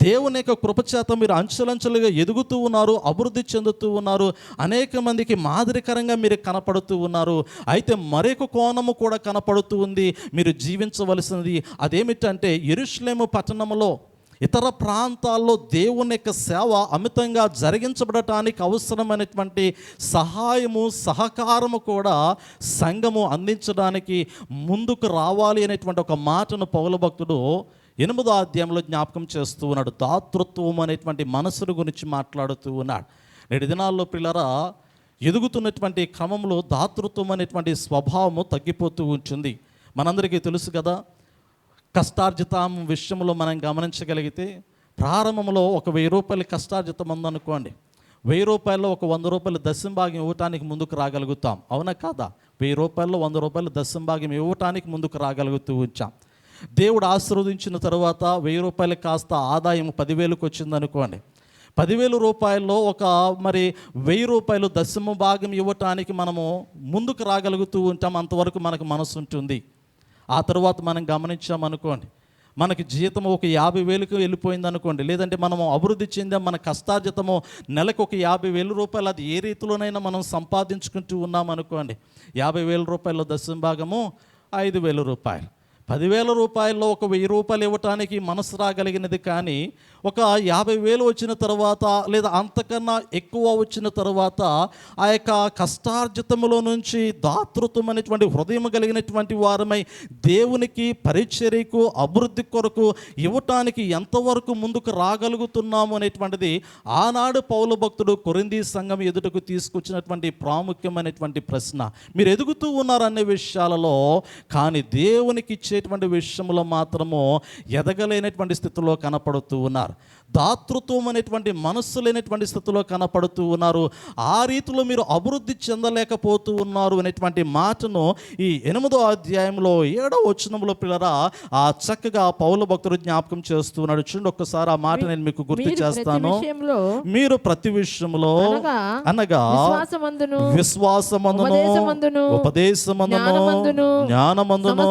దేవుని యొక్క కృపచేత మీరు అంచెలంచెలుగా ఎదుగుతూ ఉన్నారు, అభివృద్ధి చెందుతూ ఉన్నారు, అనేక మందికి మాదిరికరంగా మీరు కనపడుతూ ఉన్నారు. అయితే మరొక కోణము కూడా కనపడుతూ ఉంది మీరు జీవించవలసినది. అదేమిటంటే యెరూషలేము పట్టణంలో ఇతర ప్రాంతాల్లో దేవుని యొక్క సేవ అమితంగా జరిగించబడటానికి అవసరమైనటువంటి సహాయము సహకారము కూడా సంఘము అందించడానికి ముందుకు రావాలి అనేటువంటి ఒక మాటను పౌలు భక్తుడు 8వ అధ్యాయంలో జ్ఞాపకం చేస్తూ ఉన్నాడు. దాతృత్వం అనేటువంటి మనసును గురించి మాట్లాడుతూ ఉన్నాడు. నేటి దినాల్లో పిల్లరా ఎదుగుతున్నటువంటి క్రమంలో దాతృత్వం అనేటువంటి స్వభావము తగ్గిపోతూ ఉంటుంది. మనందరికీ తెలుసు కదా, కష్టార్జితం విషయంలో మనం గమనించగలిగితే ప్రారంభంలో ఒక 1000 రూపాయలు కష్టార్జితం ఉందనుకోండి, 1000 రూపాయల్లో ఒక 100 రూపాయలు దశంభాగ్యం ఇవ్వటానికి ముందుకు రాగలుగుతాం, అవునా కాదా? 1000 రూపాయల్లో 100 రూపాయలు దశంభాగ్యం ఇవ్వటానికి ముందుకు రాగలుగుతూ వచ్చాం. దేవుడు ఆశీర్వదించిన తర్వాత 1000 రూపాయలు కాస్త ఆదాయం 10,000కి వచ్చిందనుకోండి, 10,000 రూపాయల్లో ఒక 1000 రూపాయలు దశమ భాగం ఇవ్వటానికి మనము ముందుకు రాగలుగుతూ ఉంటాం. అంతవరకు మనకు మనసు ఉంటుంది. ఆ తర్వాత మనం గమనించామనుకోండి, మనకి జీతం ఒక 50,000కి వెళ్ళిపోయింది అనుకోండి, లేదంటే మనము అభివృద్ధి చెందాం, మన కష్టార్జితము నెలకు ఒక 50,000 రూపాయలు, అది ఏ రీతిలోనైనా మనం సంపాదించుకుంటూ ఉన్నాం అనుకోండి, 50,000 రూపాయల దశంభాగము 5,000 రూపాయలు. 10,000 రూపాయల్లో ఒక 1,000 రూపాయలు ఇవ్వటానికి మనసు రాగలిగినది, కానీ ఒక 50,000 వచ్చిన తర్వాత లేదా అంతకన్నా ఎక్కువ వచ్చిన తర్వాత ఆ యొక్క కష్టార్జితములో నుంచి దాతృత్వం అనేటువంటి హృదయం కలిగినటువంటి వారమై దేవునికి పరిచర్యకు అభివృద్ధి కొరకు ఇవ్వటానికి ఎంతవరకు ముందుకు రాగలుగుతున్నాము అనేటువంటిది ఆనాడు పౌలు భక్తుడు కొరింథీ సంఘం ఎదుటకు తీసుకొచ్చినటువంటి ప్రాముఖ్యమైనటువంటి ప్రశ్న. మీరు ఎదుగుతూ ఉన్నారనే విషయాలలో, కానీ దేవునికి ఇచ్చేటువంటి విషయంలో మాత్రము ఎదగలేనటువంటి స్థితిలో కనపడుతూ ఉన్నారు. దాతృత్వం అనేటువంటి మనస్సు లేనటువంటి స్థితిలో కనపడుతూ ఉన్నారు. ఆ రీతిలో మీరు అభివృద్ధి చెందలేకపోతూ ఉన్నారు అనేటువంటి మాటను ఈ 8వ అధ్యాయంలో 7వ వచనంలో పిల్లరా ఆ చక్కగా పౌలు భక్తుడు జ్ఞాపకం చేస్తున్నాడు. చూడండి ఒక్కసారి ఆ మాట నేను మీకు గుర్తు చేస్తాను. మీరు ప్రతి విషయంలో అనగా విశ్వాసమందును ఉపదేశమందును జ్ఞానమందును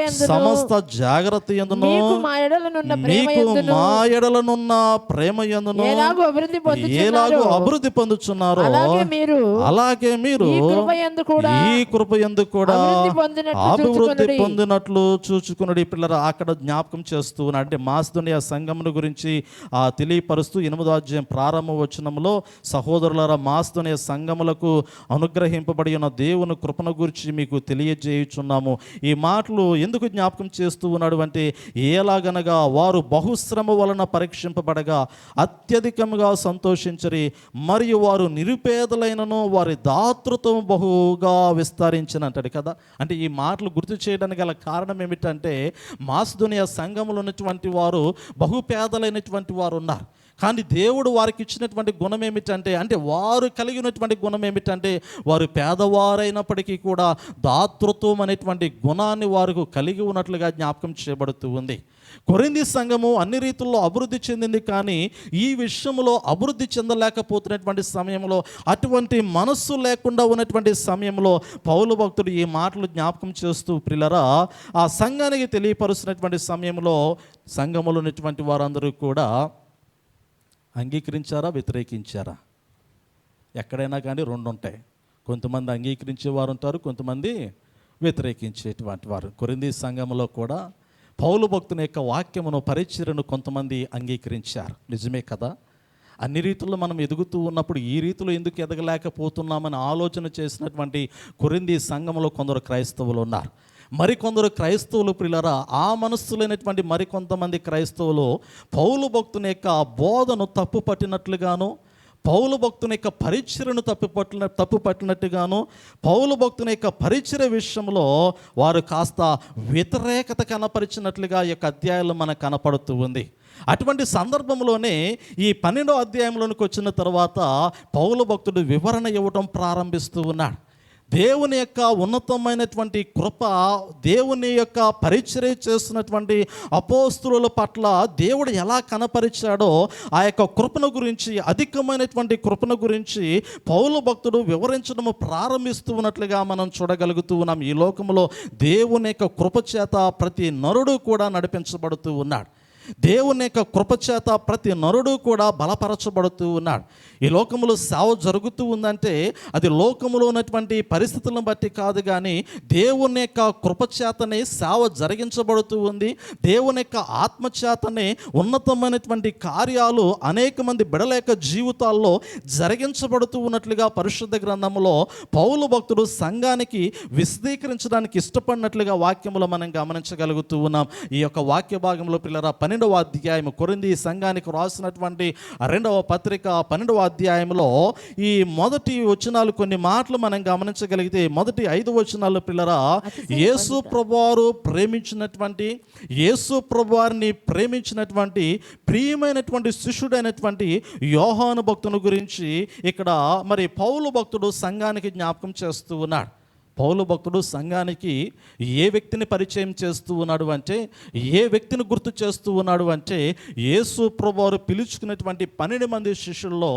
యందును సమస్త జాగ్రత్త యందును మీకు మా ఎడలనున్న ప్రేమ మీకు యందును మా ఎడలనున్న ప్రేమ యందును ఎలాగూ అభివృద్ధి ఎలాగూ పొందుచున్నారో అభివృద్ధి పొందుచున్నారో అలాగే మీరు ఈ కృప యందు కూడా అభివృద్ధి పొందినట్లు చూచుకున్నది. పిల్లల అక్కడ జ్ఞాపకం చేస్తూ ఉన్నాడు. అంటే మాసిదోనియా సంఘమును గురించి తెలియపరుస్తూ 8వ అధ్యాయం ప్రారంభ వచనంలో, సహోదరులారా, మాసిదోనియా సంఘములకు అనుగ్రహింపబడి ఉన్న దేవుని కృపను గురించి మీకు తెలియజేయుచున్నాము. ఈ మాటలు ఎందుకు జ్ఞాపకం చేస్తూ ఉన్నాడు అంటే, ఎలాగనగా వారు బహుశ్రమ వలన పరీక్షింపబడగా అత్యధికంగా సంతోషించరి, మరియు వారు నిరుపేదలైనను వారి దాతృత్వం బహుగా విస్తరించిన అంటాడు కదా. అంటే ఈ మాటలు గుర్తు చేయడానికి గల కారణం ఏమిటంటే, మాసిదోనియా సంఘములో ఉన్నటువంటి వారు బహుపేదలైనటువంటి వారు ఉన్నారు. కానీ దేవుడు వారికి ఇచ్చినటువంటి గుణం ఏమిటంటే, అంటే వారు కలిగి ఉన్నటువంటి గుణం ఏమిటంటే, వారు పేదవారైనప్పటికీ కూడా దాతృత్వం అనేటువంటి గుణాన్ని వారు కలిగి ఉన్నట్లుగా జ్ఞాపకం చేయబడుతూ ఉంది. కొరింథీ సంఘము అన్ని రీతుల్లో అభివృద్ధి చెందింది, కానీ ఈ విషయంలో అభివృద్ధి చెందలేకపోతున్నటువంటి సమయంలో, అటువంటి మనస్సు లేకుండా ఉన్నటువంటి సమయంలో పౌలు భక్తుడు ఈ మాటలు జ్ఞాపకం చేస్తూ ప్రియులారా ఆ సంఘానికి తెలియపరుస్తున్నటువంటి సమయంలో సంఘములో ఉన్నటువంటి వారందరూ కూడా అంగీకరించారా, వ్యతిరేకించారా? ఎక్కడైనా కానీ రెండు ఉంటాయి. కొంతమంది అంగీకరించే వారు ఉంటారు, కొంతమంది వ్యతిరేకించేటువంటి వారు. కొరింథీ సంఘములో కూడా పౌలు భక్తుని యొక్క వాక్యమును, పరిచర్యను కొంతమంది అంగీకరించారు. నిజమే కదా. అన్ని రీతుల్లో మనం ఎదుగుతూ ఉన్నప్పుడు ఈ రీతిలో ఎందుకు ఎదగలేకపోతున్నామని ఆలోచన చేసినటువంటి కొరింథీ సంఘములో కొందరు క్రైస్తవులు ఉన్నారు. మరికొందరు క్రైస్తవులు ప్రియులారా, ఆ మనస్సు లేనటువంటి మరికొంతమంది క్రైస్తవులు పౌలు భక్తుని యొక్క బోధను తప్పు పట్టినట్లుగాను, పౌలు భక్తుని యొక్క పరిచర్యను తప్పు పట్టినట్టుగాను, పౌలు భక్తుని యొక్క పరిచర్య విషయంలో వారు కాస్త వ్యతిరేకత కనపరిచినట్లుగా ఈ యొక్క అధ్యాయంలో మనకు కనపడుతూ ఉంది. అటువంటి సందర్భంలోనే ఈ 12వ అధ్యాయంలోనికి వచ్చిన తర్వాత పౌలు భక్తుడు వివరణ ఇవ్వడం ప్రారంభిస్తూ ఉన్నాడు. దేవుని యొక్క ఉన్నతమైనటువంటి కృప, దేవుని యొక్క పరిచర్య చేస్తున్నటువంటి అపోస్తుల పట్ల దేవుడు ఎలా కనపరిచాడో ఆ యొక్క కృపను గురించి, అధికమైనటువంటి కృపను గురించి పౌలు భక్తుడు వివరించడము ప్రారంభిస్తూ ఉన్నట్లుగా మనం చూడగలుగుతూ ఉన్నాం. ఈ లోకంలో దేవుని యొక్క కృప చేత ప్రతి నరుడు కూడా నడిపించబడుతూ ఉన్నాడు. దేవుని యొక్క కృపచేత ప్రతి నరుడు కూడా బలపరచబడుతూ ఉన్నాడు. ఈ లోకములో సేవ జరుగుతూ ఉందంటే అది లోకములో ఉన్నటువంటి పరిస్థితులను బట్టి కాదు, కానీ దేవుని యొక్క కృపచేతనే సేవ జరిగించబడుతూ ఉంది. దేవుని యొక్క ఆత్మచేతనే ఉన్నతమైనటువంటి కార్యాలు అనేక మంది బిడ్డల యొక్క జీవితాల్లో జరిగించబడుతూ ఉన్నట్లుగా పరిశుద్ధ గ్రంథంలో పౌలు భక్తుడు సంఘానికి విశదీకరించడానికి ఇష్టపడినట్లుగా వాక్యములో మనం గమనించగలుగుతూ ఉన్నాం. ఈ యొక్క వాక్య భాగంలో పిల్లరా 12వ అధ్యాయం, కొరింథీ సంఘానికి రాసినటువంటి 2వ పత్రిక 12వ అధ్యాయంలో ఈ మొదటి వచనాలు కొన్ని మాటలు మనం గమనించగలిగితే, మొదటి 5 వచనాలు పిల్లరా, యేసు ప్రభువారు ప్రేమించినటువంటి, యేసు ప్రభువారిని ప్రేమించినటువంటి ప్రియమైనటువంటి శిష్యుడైనటువంటి యోహాను భక్తుని గురించి ఇక్కడ మరి పౌలు భక్తుడు సంఘానికి జ్ఞాపకం చేస్తూ ఉన్నాడు. పౌలు భక్తుడు సంఘానికి ఏ వ్యక్తిని పరిచయం చేస్తూ ఉన్నాడు అంటే, ఏ వ్యక్తిని గుర్తు చేస్తూ ఉన్నాడు అంటే, యేసు ప్రభువారు పిలుచుకున్నటువంటి 12 మంది శిష్యుల్లో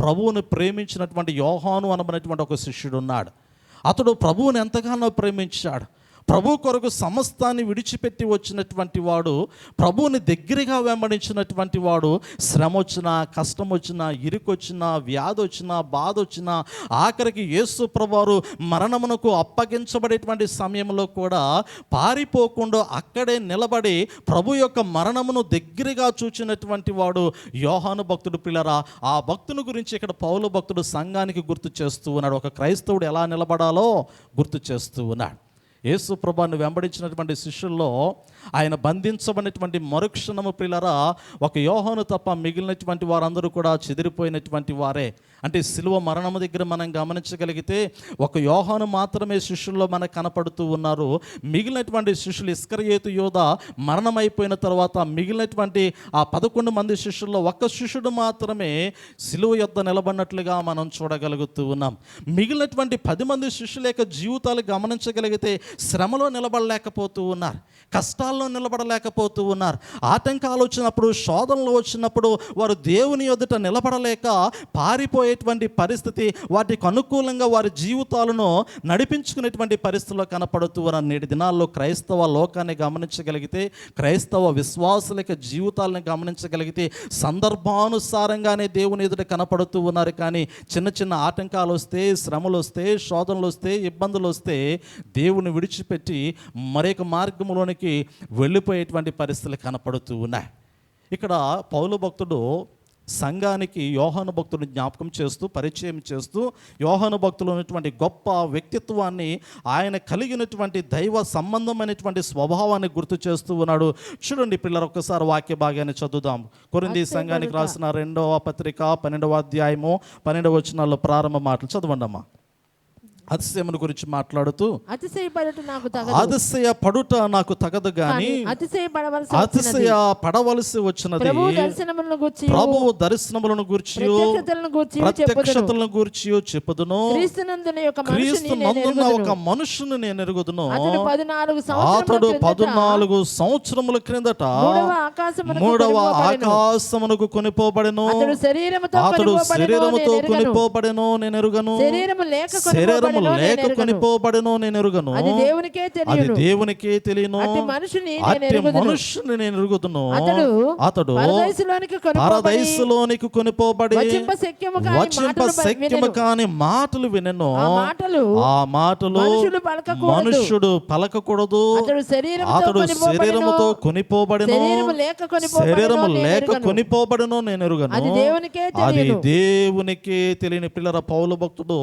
ప్రభువుని ప్రేమించినటువంటి యోహాను అనబడినటువంటి ఒక శిష్యుడు ఉన్నాడు. అతడు ప్రభువుని ఎంతగానో ప్రేమించాడు. ప్రభు కొరకు సమస్తాన్ని విడిచిపెట్టి వచ్చినటువంటి వాడు, ప్రభువుని దగ్గరగా వెంబడించినటువంటి వాడు, శ్రమ వచ్చినా, కష్టం వచ్చినా, ఇరుకొచ్చినా, వ్యాధి వచ్చినా, బాధ వచ్చినా, ఆఖరికి యేసు ప్రభువారు మరణమునకు అప్పగించబడేటువంటి సమయంలో కూడా పారిపోకుండా అక్కడే నిలబడి ప్రభు యొక్క మరణమును దగ్గరగా చూచినటువంటి వాడు యోహాను భక్తుడు. పిల్లరా, ఆ భక్తుని గురించి ఇక్కడ పౌలు భక్తుడు సంఘానికి గుర్తు చేస్తూ ఉన్నాడు. ఒక క్రైస్తవుడు ఎలా నిలబడాలో గుర్తు చేస్తూ ఉన్నాడు. యేసు ప్రభువుని వెంబడించినటువంటి శిష్యుల్లో ఆయన బంధించబడినటువంటి మరుక్షణము ప్రియులారా, ఒక యోహాను తప్ప మిగిలినటువంటి వారందరూ కూడా చెదిరిపోయినటువంటి వారే. అంటే సిలువ మరణము దగ్గర మనం గమనించగలిగితే ఒక యోహాను మాత్రమే శిష్యుల్లో మనకు కనపడుతూ ఉన్నారు. మిగిలినటువంటి శిష్యులు, ఇస్కరియోతు యోధ మరణమైపోయిన తర్వాత మిగిలినటువంటి ఆ 11 మంది శిష్యుల్లో ఒక్క శిష్యుడు మాత్రమే సిలువ యొద్ద నిలబడినట్లుగా మనం చూడగలుగుతూ ఉన్నాం. మిగిలినటువంటి 10 మంది శిష్యుల యొక్క జీవితాలు గమనించగలిగితే శ్రమలో నిలబడలేకపోతూ ఉన్నారు, కష్టాల్లో ఆటంకాల్లో నిలబడలేకపోతూ ఉన్నారు. ఆటంకాలు వచ్చినప్పుడు, శోధనలు వచ్చినప్పుడు వారు దేవుని ఎదుట నిలబడలేక పారిపోయేటువంటి పరిస్థితి, వాటికి అనుకూలంగా వారి జీవితాలను నడిపించుకునేటువంటి పరిస్థితుల్లో కనపడుతూ ఉన్నారు. నేటి దినాల్లో క్రైస్తవ లోకాన్ని గమనించగలిగితే, క్రైస్తవ విశ్వాసుల యొక్క జీవితాలను గమనించగలిగితే సందర్భానుసారంగానే దేవుని ఎదుట కనపడుతూ ఉన్నారు. కానీ చిన్న చిన్న ఆటంకాలు వస్తే, శ్రమలు వస్తే, శోధనలు వస్తే, ఇబ్బందులు వస్తే దేవుని విడిచిపెట్టి మరొక మార్గంలోనికి వెళ్ళిపోయేటువంటి పరిస్థితులు కనపడుతూ ఉన్నాయి. ఇక్కడ పౌలు భక్తుడు సంఘానికి యోహాను భక్తుని జ్ఞాపకం చేస్తూ, పరిచయం చేస్తూ, యోహాను భక్తులు ఉన్నటువంటి గొప్ప వ్యక్తిత్వాన్ని, ఆయన కలిగినటువంటి దైవ సంబంధమైనటువంటి స్వభావాన్ని గుర్తు చేస్తూ ఉన్నాడు. చూడండి పిల్లలు, ఒక్కసారి వాక్య భాగాన్ని చదువుదాం. కొరింథీ సంఘానికి రాసిన 2వ పత్రిక 12వ అధ్యాయము 12వ వచనాల్లో ప్రారంభ మాటలు చదవండి అమ్మా. అతిశయమును గురించి మాట్లాడుతూ, అతిశయ పడుట నాకు తగదు గాని అతిశయ పడవలసి వచ్చినది ప్రభువు దర్శనములను గూర్చి ప్రత్యక్షతలను గూర్చి చెప్పుదును. క్రీస్తునందున్న ఒక మనుషుని నేను ఎరుగుదును. అతడు 14 సంవత్సరముల క్రిందట 3వ ఆకాశమునకు కొనిపోబడెను. అతడు శరీరముతో కొనిపోబడెను నేను ఎరుగను. శరీరము లేక కొనిపోబడెను నేను ఎరుగను. అది దేవునికే తెలియను. అట్టి మనుషుని నేను ఎరుగుదును. అతడు పరదైసులోనికి కొనిపోబడి వచింప శక్యము కాని మాటలు వినెను. ఆ మాటలు మనుష్యుడు పలకకూడదు. అతడు శరీరముతో కొనిపోబడెను. శరీరము లేక కొనిపోబడెను నేను ఎరుగను. అది దేవునికే తెలియని పిల్లల పౌలు భక్తుడు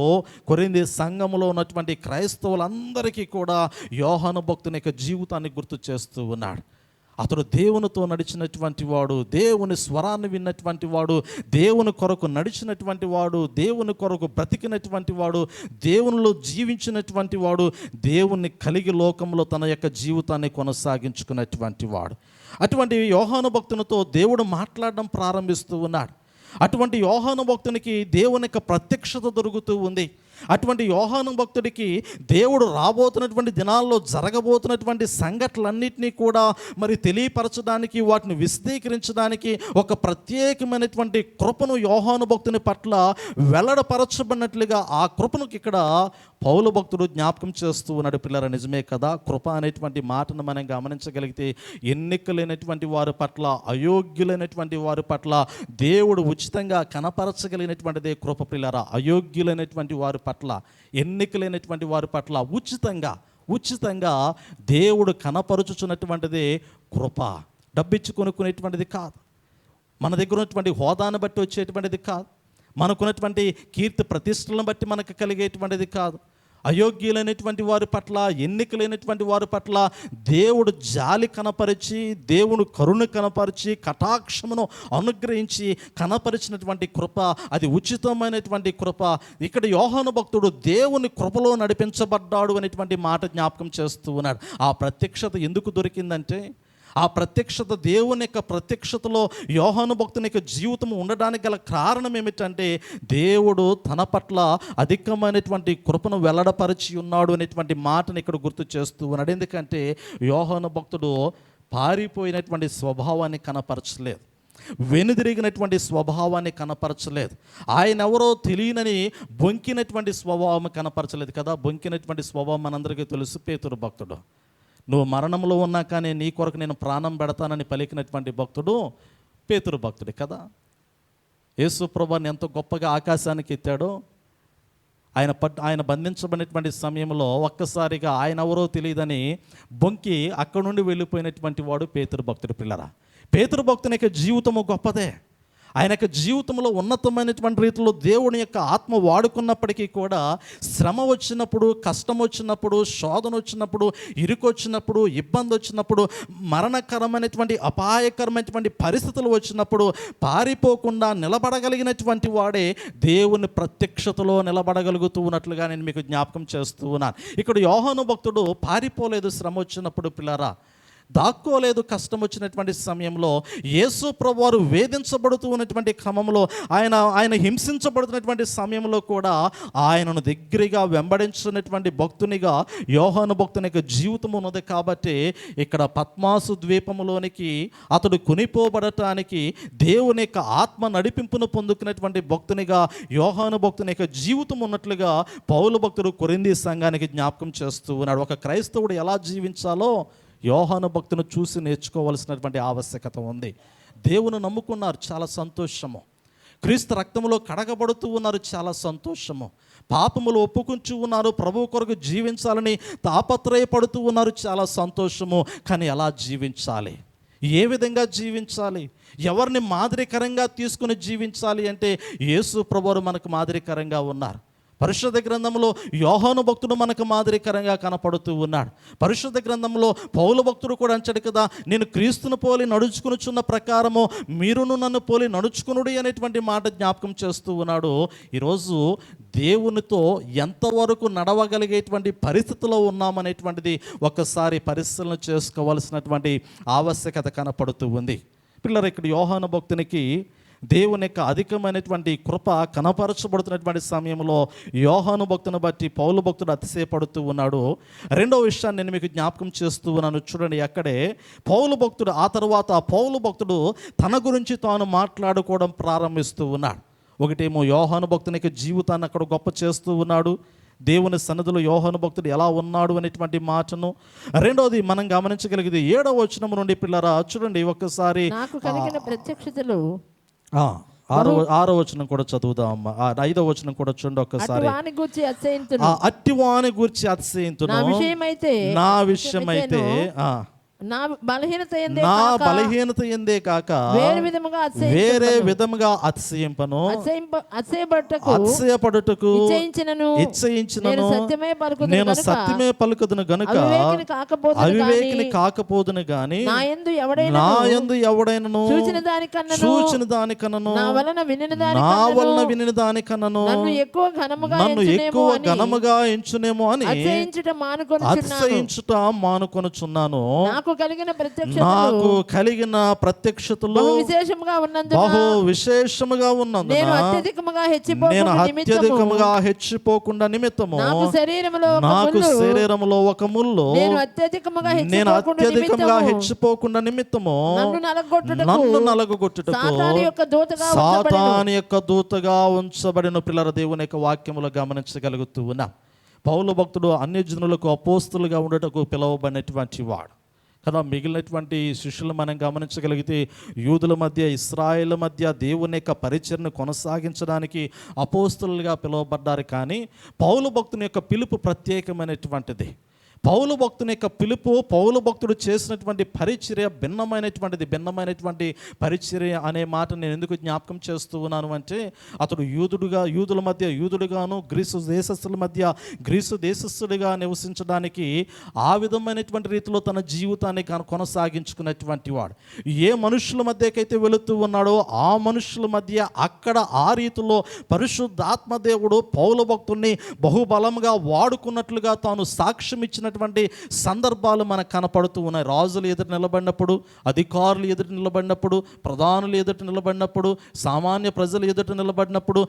కొరింథీ సంఘంలో ఉన్నటువంటి క్రైస్తవులందరికీ కూడా యోహాను భక్తుని యొక్క జీవితాన్ని గుర్తు చేస్తూ ఉన్నాడు. అతడు దేవునితో నడిచినటువంటి వాడు, దేవుని స్వరాన్ని విన్నటువంటి వాడు, దేవుని కొరకు నడిచినటువంటి వాడు, దేవుని కొరకు బ్రతికినటువంటి వాడు, దేవునిలో జీవించినటువంటి వాడు, దేవుణ్ణి కలిగి లోకంలో తన యొక్క జీవితాన్ని కొనసాగించుకున్నటువంటి వాడు. అటువంటి యోహాను భక్తునితో దేవుడు మాట్లాడడం ప్రారంభిస్తూ ఉన్నాడు. అటువంటి యోహాను భక్తునికి దేవుని యొక్క ప్రత్యక్షత దొరుకుతూ ఉంది. అటువంటి యోహాను భక్తుడికి దేవుడు రాబోతున్నటువంటి దినాల్లో జరగబోతున్నటువంటి సంఘటనలన్నింటినీ కూడా మరి తెలియపరచడానికి, వాటిని విశదీకరించడానికి ఒక ప్రత్యేకమైనటువంటి కృపను యోహాను భక్తుని పట్ల వెల్లడపరచబడినట్లుగా ఆ కృపను ఇక్కడ పౌలు భక్తుడు జ్ఞాపకం చేస్తూ ఉన్నాడు. పిల్లల, నిజమే కదా, కృప అనేటువంటి మాటను మనం గమనించగలిగితే ఎన్నికలైనటువంటి వారి పట్ల, అయోగ్యులైనటువంటి వారి పట్ల దేవుడు ఉచితంగా కనపరచగలిగినటువంటిదే కృప. పిల్లరా, అయోగ్యులైనటువంటి వారి పట్ల, ఎన్నికలైనటువంటి వారి పట్ల ఉచితంగా దేవుడు కనపరుచుచున్నటువంటిదే కృప. డబ్బిచ్చి కొనుక్కునేటువంటిది కాదు, మన దగ్గర ఉన్నటువంటి హోదాను బట్టి వచ్చేటువంటిది కాదు, మనకున్నటువంటి కీర్తి ప్రతిష్టలను బట్టి మనకు కలిగేటువంటిది కాదు. అయోగ్యులైనటువంటి వారి పట్ల, ఎన్నికలైనటువంటి వారి పట్ల దేవుడు జాలి కనపరిచి, దేవుడు కరుణ కనపరిచి, కటాక్షమును అనుగ్రహించి కనపరిచినటువంటి కృప, అది ఉచితమైనటువంటి కృప. ఇక్కడ యోహాను భక్తుడు దేవుని కృపలో నడిపించబడ్డాడు అనేటువంటి మాట జ్ఞాపకం చేస్తూ ఉన్నాడు. ఆ ప్రత్యక్షత ఎందుకు దొరికిందంటే, ఆ ప్రత్యక్షత, దేవుని యొక్క ప్రత్యక్షతలో యోహాను భక్తుని యొక్క జీవితం ఉండడానికి గల కారణం ఏమిటంటే, దేవుడు తన పట్ల అధికమైనటువంటి కృపను వెల్లడపరిచి ఉన్నాడు అనేటువంటి మాటను ఇక్కడ గుర్తు చేస్తూ ఉన్నాడు. ఎందుకంటే యోహాను భక్తుడు పారిపోయినటువంటి స్వభావాన్ని కనపరచలేదు, వెనుదిరిగినటువంటి స్వభావాన్ని కనపరచలేదు, ఆయన ఎవరో తెలియనని బొంకినటువంటి స్వభావం కనపరచలేదు కదా. బొంకినటువంటి స్వభావం మనందరికీ తెలుసు. పేతురు భక్తుడు, నువ్వు మరణంలో ఉన్నా కానీ నీ కొరకు నేను ప్రాణం పెడతానని పలికినటువంటి భక్తుడు పేతురు భక్తుడే కదా. యేసు ప్రభువుని ఎంతో గొప్పగా ఆకాశానికి ఎత్తాడో, ఆయన బంధించబడినటువంటి సమయంలో ఒక్కసారిగా ఆయన ఎవరో తెలియదని బొంకి అక్కడి నుండి వెళ్ళిపోయినటువంటి వాడు పేతురు భక్తుడు. పిల్లరా, పేతురు భక్తుని యొక్క జీవితము గొప్పదే. ఆయన యొక్క జీవితంలో ఉన్నతమైనటువంటి రీతిలో దేవుని యొక్క ఆత్మ వాడుకున్నప్పటికీ కూడా శ్రమ వచ్చినప్పుడు, కష్టం వచ్చినప్పుడు, శోధన వచ్చినప్పుడు, ఇరుకు వచ్చినప్పుడు, ఇబ్బంది వచ్చినప్పుడు, మరణకరమైనటువంటి అపాయకరమైనటువంటి పరిస్థితులు వచ్చినప్పుడు పారిపోకుండా నిలబడగలిగినటువంటి వాడే దేవుని ప్రత్యక్షతలో నిలబడగలుగుతూ ఉన్నట్లుగా నేను మీకు జ్ఞాపకం చేస్తూ ఉన్నాను. ఇక్కడ యోహాను భక్తుడు పారిపోలేదు శ్రమ వచ్చినప్పుడు. పిల్లరా, దాక్కోలేదు. కష్టం వచ్చినటువంటి సమయంలో యేసు ప్రభువారు వేధించబడుతూ ఉన్నటువంటి క్రమంలో, ఆయన హింసించబడుతున్నటువంటి సమయంలో కూడా ఆయనను దగ్గరగా వెంబడించినటువంటి భక్తునిగా యోహాను భక్తుని యొక్క జీవితం ఉన్నది. కాబట్టి ఇక్కడ పద్మాసు ద్వీపంలోనికి అతడు కొనిపోబడటానికి దేవుని యొక్క ఆత్మ నడిపింపును పొందుకున్నటువంటి భక్తునిగా యోహాను భక్తుని యొక్క జీవితం ఉన్నట్లుగా పౌలు భక్తుడు కొరింథీ సంఘానికి జ్ఞాపకం చేస్తూ ఉన్నాడు. ఒక క్రైస్తవుడు ఎలా జీవించాలో యోహాను భక్తును చూసి నేర్చుకోవాల్సినటువంటి ఆవశ్యకత ఉంది. దేవుని నమ్ముకున్నారు, చాలా సంతోషము. క్రీస్తు రక్తంలో కడగబడుతూ ఉన్నారు, చాలా సంతోషము. పాపములు ఒప్పుకుంటూ ఉన్నారు, ప్రభువు కొరకు జీవించాలని తాపత్రయపడుతూ ఉన్నారు, చాలా సంతోషము. కానీ ఎలా జీవించాలి, ఏ విధంగా జీవించాలి, ఎవరిని మాదిరికరంగా తీసుకుని జీవించాలి అంటే యేసు ప్రభువు మనకు మాదిరికరంగా ఉన్నారు. పరిశుద్ధ గ్రంథంలో యోహాను భక్తుడు మనకు మాదిరికరంగా కనపడుతూ ఉన్నాడు. పరిశుద్ధ గ్రంథంలో పౌలు భక్తుడు కూడా అంటాడు కదా, నేను క్రీస్తును పోలి నడుచుకునుచున్న ప్రకారము మీరును నన్ను పోలి నడుచుకునుడి అనేటువంటి మాట జ్ఞాపకం చేస్తూ ఉన్నాడు. ఈరోజు దేవునితో ఎంతవరకు నడవగలిగేటువంటి పరిస్థితిలో ఉన్నామనేటువంటిది ఒక్కసారి పరిశీలన చేసుకోవాల్సినటువంటి ఆవశ్యకత కనపడుతూ ఉంది. పిల్లలు, ఇక్కడ యోహాను భక్తునికి దేవుని యొక్క అధికమైనటువంటి కృప కనపరచబడుతున్నటువంటి సమయంలో యోహాను భక్తుని బట్టి పౌలు భక్తుడు అతిశయపడుతూ ఉన్నాడు. రెండో విషయాన్ని నేను మీకు జ్ఞాపకం చేస్తూ ఉన్నాను. చూడండి, అక్కడే పౌలు భక్తుడు ఆ తర్వాత పౌలు భక్తుడు తన గురించి తాను మాట్లాడుకోవడం ప్రారంభిస్తూ ఉన్నాడు. ఒకటేమో యోహాను భక్తుని యొక్క జీవితాన్ని అక్కడ గొప్ప చేస్తూ ఉన్నాడు, దేవుని సన్నిధిలో యోహాను భక్తుడు ఎలా ఉన్నాడు అనేటువంటి మాటను. రెండోది మనం గమనించగలిగేది 7వ వచనం నుండి. పిల్లరా చూడండి ఒక్కసారి, నాకు కలిగిన ప్రత్యక్షతలు 6వ వచనం కూడా చదువుదాం అమ్మా. 5వ వచనం కూడా చూడండి ఒక్కసారి. అట్టివాని గూర్చి అతిశయింతును, నా విషయమైతే నా బలహీనత ఎందే కాక వేరే విధముగా అతిశయింపను, అతిశయపడుటకు ఇచ్చయించినను, నేను సత్యమే పలుకుదును గనుక అవివేకిని కాకపోదును గాని నా యందు ఎవడైనను చూచిన దానికన్నను నా వలన వినిన దానికన్నను నన్ను ఎక్కువ ఘనముగా ఎంచునేమో అని అతిశయించుట మానుకొనుచున్నాను. నాకు కలిగిన ప్రత్యక్షతలు బహు విశేషముగా ఉన్నందున నేను అత్యధికముగా హెచ్చిపోకుండా నిమిత్తము నాకు శరీరములో ఒక ముళ్ళు నేను అత్యధికముగా హెచ్చిపోకుండా నిమిత్తము నన్ను నలగొట్టుటకు సాతాను యొక్క దూతగా ఉంచబడిన. పిల్లల దేవుని యొక్క వాక్యములో గమనించగలుగుతూ ఉన్నా. పౌలు భక్తుడు అన్యజనులకు అపోస్తులుగా ఉండటకు పిలువబడినటువంటి వాడు కదా. మిగిలినటువంటి శిష్యులు మనం గమనించగలిగితే యూదుల మధ్య ఇశ్రాయేల్ మధ్య దేవుని యొక్క పరిచర్ను కొనసాగించడానికి అపోస్తులుగా పిలువబడ్డారు. కానీ పౌలు భక్తుని యొక్క పిలుపు ప్రత్యేకమైనటువంటిది. పౌలు భక్తుని యొక్క పిలుపు, పౌలు భక్తుడు చేసినటువంటి పరిచర్య భిన్నమైనటువంటి పరిచర్య అనే మాట నేను ఎందుకు జ్ఞాపకం చేస్తూ ఉన్నాను అంటే, అతడు యూదుల మధ్య యూదుడుగాను, గ్రీసు దేశస్థుడిగా నివసించడానికి ఆ విధమైనటువంటి రీతిలో తన జీవితాన్ని కొనసాగించుకున్నటువంటి వాడు. ఏ మనుషుల మధ్యకైతే వెళుతూ ఉన్నాడో ఆ మనుషుల మధ్య అక్కడ ఆ రీతిలో పరిశుద్ధాత్మ దేవుడు పౌలు భక్తుడిని బహుబలంగా వాడుకున్నట్లుగా తాను సాక్ష్యం ఇచ్చినటువంటి సందర్భాలు మనకు కనపడుతూ ఉన్నాయి. రాజులు ఎదుట నిలబడినప్పుడు, అధికారులు ఎదుట నిలబడినప్పుడు, ప్రధానులు ఎదుట నిలబడినప్పుడు, సామాన్య ప్రజలు ఎదుట నిలబడినప్పుడు,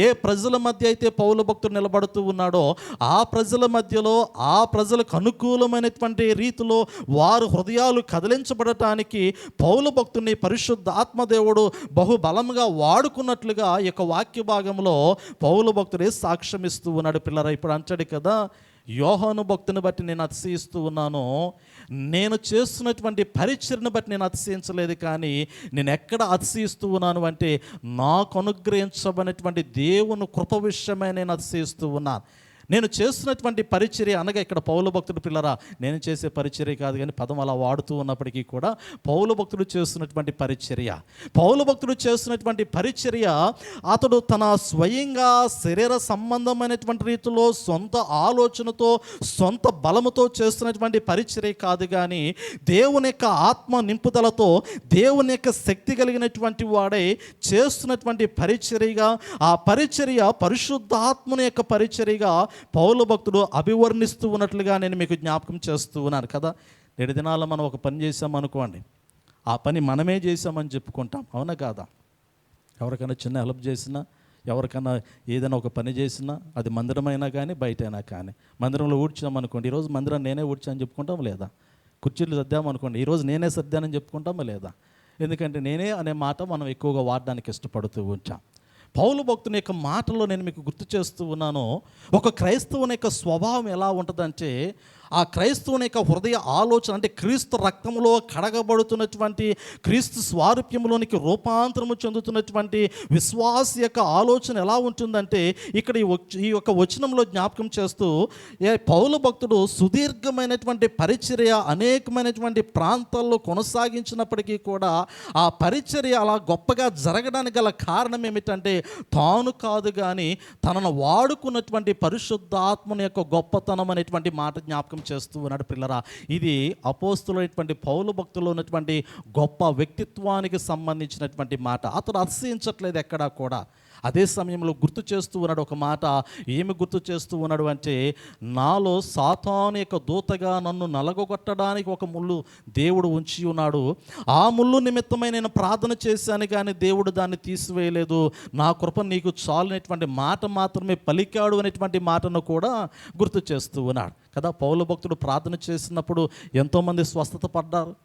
ఏ ప్రజల మధ్య అయితే పౌలు భక్తుడు నిలబడుతూ ఉన్నాడో ఆ ప్రజల మధ్యలో ఆ ప్రజలకు అనుకూలమైనటువంటి రీతిలో వారు హృదయాలు కదిలించబడటానికి పౌలు భక్తుని పరిశుద్ధ ఆత్మదేవుడు బహుబలంగా వాడుకున్నట్లుగా ఈ యొక్క వాక్య భాగంలో పౌలు భక్తుడే సాక్ష్యం ఇస్తూ ఉన్నాడు. పిల్లరా, ఇప్పుడు అంటాడు కదా, యోహాను భక్తుని బట్టి నేను అతిశయిస్తూ ఉన్నాను, నేను చేస్తున్నటువంటి పరిచర్ను బట్టి నేను అతిశయించలేదు. కానీ నేను ఎక్కడ అతిశయిస్తూ ఉన్నాను అంటే నాకు అనుగ్రహించబడినటువంటి దేవుని కృప విషయమై నేను అతిశయిస్తూ ఉన్నాను. నేను చేస్తున్నటువంటి పరిచర్య అనగా ఇక్కడ పౌలు భక్తుడు, పిల్లరా నేను చేసే పరిచర్య కాదు కానీ పదం అలా వాడుతూ ఉన్నప్పటికీ కూడా పౌలు భక్తుడు చేస్తున్నటువంటి పరిచర్య అతడు తన స్వయంగా శరీర సంబంధమైనటువంటి రీతిలో సొంత ఆలోచనతో సొంత బలముతో చేస్తున్నటువంటి పరిచర్య కాదు, కానీ దేవుని యొక్క ఆత్మ నింపుదలతో దేవుని యొక్క శక్తి కలిగినటువంటి వాడే చేస్తున్నటువంటి పరిచర్యగా, ఆ పరిచర్య పరిశుద్ధాత్మని యొక్క పరిచర్యగా పౌలు భక్తుడు అభివర్ణిస్తూ ఉన్నట్లుగా నేను మీకు జ్ఞాపకం చేస్తూ ఉన్నాను కదా. నేటి దినాల్లో మనం ఒక పని చేసామనుకోండి, ఆ పని మనమే చేసామని చెప్పుకుంటాం, అవునా కాదా? ఎవరికైనా చిన్న హెల్ప్ చేసినా, ఎవరికైనా ఏదైనా ఒక పని చేసినా, అది మందిరమైనా కానీ బయటైనా కానీ, మందిరంలో ఊడ్చామనుకోండి, ఈరోజు మందిరం నేనే ఊడ్చాను చెప్పుకుంటాం లేదా? కుర్చీలు సర్దామనుకోండి, ఈరోజు నేనే సర్దానని చెప్పుకుంటామా లేదా? ఎందుకంటే నేనే అనే మాట మనం ఎక్కువగా వాడడానికి ఇష్టపడుతూ ఉంటాం. పౌలు భక్తుని యొక్క మాటలో నేను మీకు గుర్తు చేస్తూ ఉన్నాను, ఒక క్రైస్తవుని యొక్క స్వభావం ఎలా ఉంటుందంటే, ఆ క్రైస్తవుని యొక్క హృదయ ఆలోచన అంటే క్రీస్తు రక్తంలో కడగబడుతున్నటువంటి, క్రీస్తు స్వారూప్యంలోనికి రూపాంతరము చెందుతున్నటువంటి విశ్వాస యొక్క ఆలోచన ఎలా ఉంటుందంటే, ఇక్కడ ఈ యొక్క వచనంలో జ్ఞాపకం చేస్తూ పౌలు భక్తుడు సుదీర్ఘమైనటువంటి పరిచర్య అనేకమైనటువంటి ప్రాంతాల్లో కొనసాగించినప్పటికీ కూడా ఆ పరిచర్య అలా గొప్పగా జరగడానికి గల కారణం ఏమిటంటే, తాను కాదు కానీ తనను వాడుకున్నటువంటి పరిశుద్ధాత్మని యొక్క గొప్పతనం అనేటువంటి మాట జ్ఞాపకం చేస్తూ ఉన్నాడు పిల్లరా. ఇది అపోస్తులైనటువంటి పౌలు భక్తుల్లో ఉన్నటువంటి గొప్ప వ్యక్తిత్వానికి సంబంధించినటువంటి మాట. అతడు అతిశయించట్లేదు ఎక్కడా కూడా. అదే సమయంలో గుర్తు చేస్తూ ఉన్నాడు ఒక మాట. ఏమి గుర్తు చేస్తూ ఉన్నాడు అంటే, నాలో సాతాను యొక్క దూతగా నన్ను నలగొట్టడానికి ఒక ముళ్ళు దేవుడు ఉంచి ఉన్నాడు. ఆ ముళ్ళు నిమిత్తమై నేను ప్రార్థన చేశాను కానీ దేవుడు దాన్ని తీసివేయలేదు. నా కృప నీకు చాలినటువంటి మాట మాత్రమే పలికాడు అనేటువంటి మాటను కూడా గుర్తు చేస్తూ ఉన్నాడు కదా. పౌలు భక్తుడు ప్రార్థన చేసినప్పుడు ఎంతోమంది స్వస్థత పడ్డారు,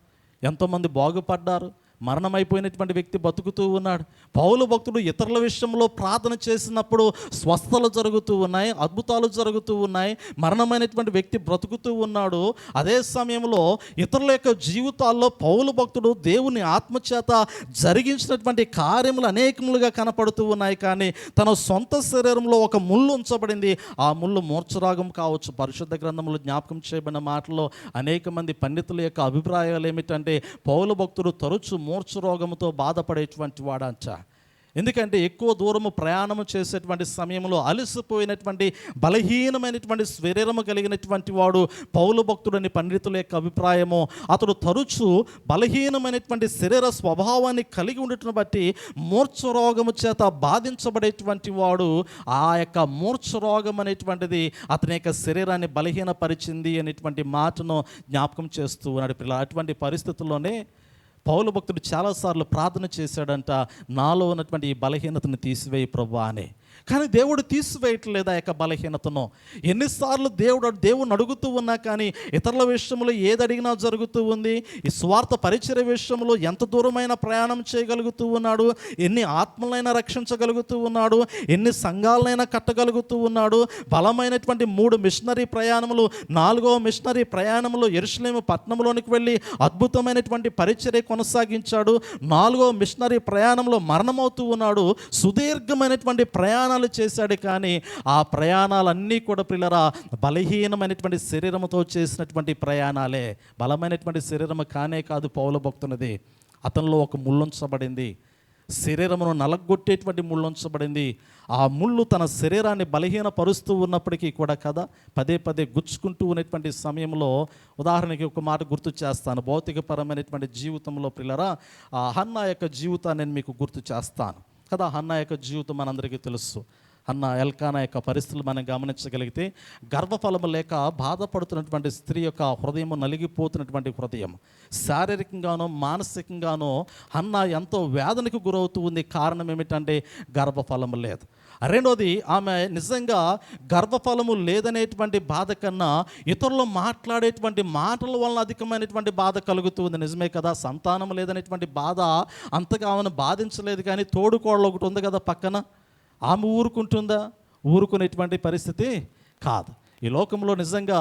ఎంతోమంది బాగుపడ్డారు. మరణమైపోయినటువంటి వ్యక్తి బతుకుతూ ఉన్నాడు. పౌలు భక్తుడు ఇతరుల విషయంలో ప్రార్థన చేసినప్పుడు స్వస్థతలు జరుగుతూ ఉన్నాయి, అద్భుతాలు జరుగుతూ ఉన్నాయి, మరణమైనటువంటి వ్యక్తి బ్రతుకుతూ ఉన్నాడు. అదే సమయంలో ఇతరుల యొక్క జీవితాల్లో పౌలు భక్తుడు దేవుని ఆత్మచేత జరిగించినటువంటి కార్యములు అనేకములుగా కనపడుతూ ఉన్నాయి. కానీ తన సొంత శరీరంలో ఒక ముళ్ళు ఉంచబడింది. ఆ ముళ్ళు మూర్ఛరోగం కావచ్చు. పరిశుద్ధ గ్రంథంలో జ్ఞాపకం చేయబడిన మాటల్లో అనేక మంది పండితుల యొక్క అభిప్రాయాలు ఏమిటంటే, పౌలు భక్తుడు తరచు మూర్ఛరోగంతో బాధపడేటువంటి వాడంట. ఎందుకంటే ఎక్కువ దూరము ప్రయాణము చేసేటువంటి సమయంలో అలసిపోయినటువంటి బలహీనమైనటువంటి శరీరము కలిగినటువంటి వాడు పౌలు భక్తుడని పండితుల యొక్క అభిప్రాయము. అతడు తరచు బలహీనమైనటువంటి శరీర స్వభావాన్ని కలిగి ఉండటం బట్టి మూర్ఛరోగము చేత బాధించబడేటువంటి వాడు. ఆ యొక్క మూర్ఛరోగం అనేటువంటిది అతని యొక్క శరీరాన్ని బలహీనపరిచింది అనేటువంటి మాటను జ్ఞాపకం చేస్తూ ఉన్నాడు పిల్లలు. అటువంటి పరిస్థితుల్లోనే పౌలు భక్తుడు చాలాసార్లు ప్రార్థన చేశాడంట, నాలో ఉన్నటువంటి ఈ బలహీనతను తీసివేయి ప్రభువా అని. కానీ దేవుడు తీసివేయట్లేదు ఆ యొక్క బలహీనతను. ఎన్నిసార్లు దేవుని అడుగుతూ ఉన్నా కానీ ఇతరుల విషయంలో ఏది అడిగినా జరుగుతూ ఉంది. ఈ స్వార్థ పరిచర్య విషయంలో ఎంత దూరమైన ప్రయాణం చేయగలుగుతూ ఉన్నాడు, ఎన్ని ఆత్మలైనా రక్షించగలుగుతూ ఉన్నాడు, ఎన్ని సంఘాలనైనా కట్టగలుగుతూ ఉన్నాడు. బలమైనటువంటి 3 మిషనరీ ప్రయాణములు, 4వ మిషనరీ ప్రయాణంలో యెరూషలేము పట్టణంలోనికి వెళ్ళి అద్భుతమైనటువంటి పరిచర్య కొనసాగించాడు. 4వ మిషనరీ ప్రయాణంలో మరణమవుతూ ఉన్నాడు. సుదీర్ఘమైనటువంటి ప్రయాణాలు చేశాడు. కానీ ఆ ప్రయాణాలన్నీ కూడా పిల్లరా బలహీనమైనటువంటి శరీరంతో చేసినటువంటి ప్రయాణాలే. బలమైనటువంటి శరీరము కానే కాదు పౌలు భక్తునిది. అతనిలో ఒక ముళ్ళుంచబడింది, శరీరమును నలగొట్టేటువంటి ముళ్ళుంచబడింది. ఆ ముళ్ళు తన శరీరాన్ని బలహీనపరుస్తూ ఉన్నప్పటికీ కూడా కదా పదే పదే గుచ్చుకుంటూ ఉన్నటువంటి సమయంలో, ఉదాహరణకి ఒక మాట గుర్తు చేస్తాను. భౌతికపరమైనటువంటి జీవితంలో పిల్లరా హన్నా యొక్క జీవితాన్ని నేను మీకు గుర్తు చేస్తాను కదా. హన్నా యొక్క జీవితం మనందరికీ తెలుసు. అన్న ఎల్కానా యొక్క పరిస్థితులు మనం గమనించగలిగితే, గర్భఫలము లేక బాధపడుతున్నటువంటి స్త్రీ యొక్క హృదయం నలిగిపోతున్నటువంటి హృదయం, శారీరకంగానో మానసికంగానో హన్నా ఎంతో వేదనకు గురవుతూ ఉంది. కారణం ఏమిటంటే గర్భఫలము లేదు. రెండోది, ఆమె నిజంగా గర్భఫలము లేదనేటువంటి బాధ కన్నా ఇతరులు మాట్లాడేటువంటి మాటల వలన అధికమైనటువంటి బాధ కలుగుతూ ఉంది. నిజమే కదా, సంతానం లేదనేటువంటి బాధ అంతగా ఆమెను బాధించలేదు. కానీ తోడుకోడలు ఒకటి ఉంది కదా పక్కన, ఆమె ఊరుకుంటుందా? ఊరుకునేటువంటి పరిస్థితి కాదు. ఈ లోకంలో నిజంగా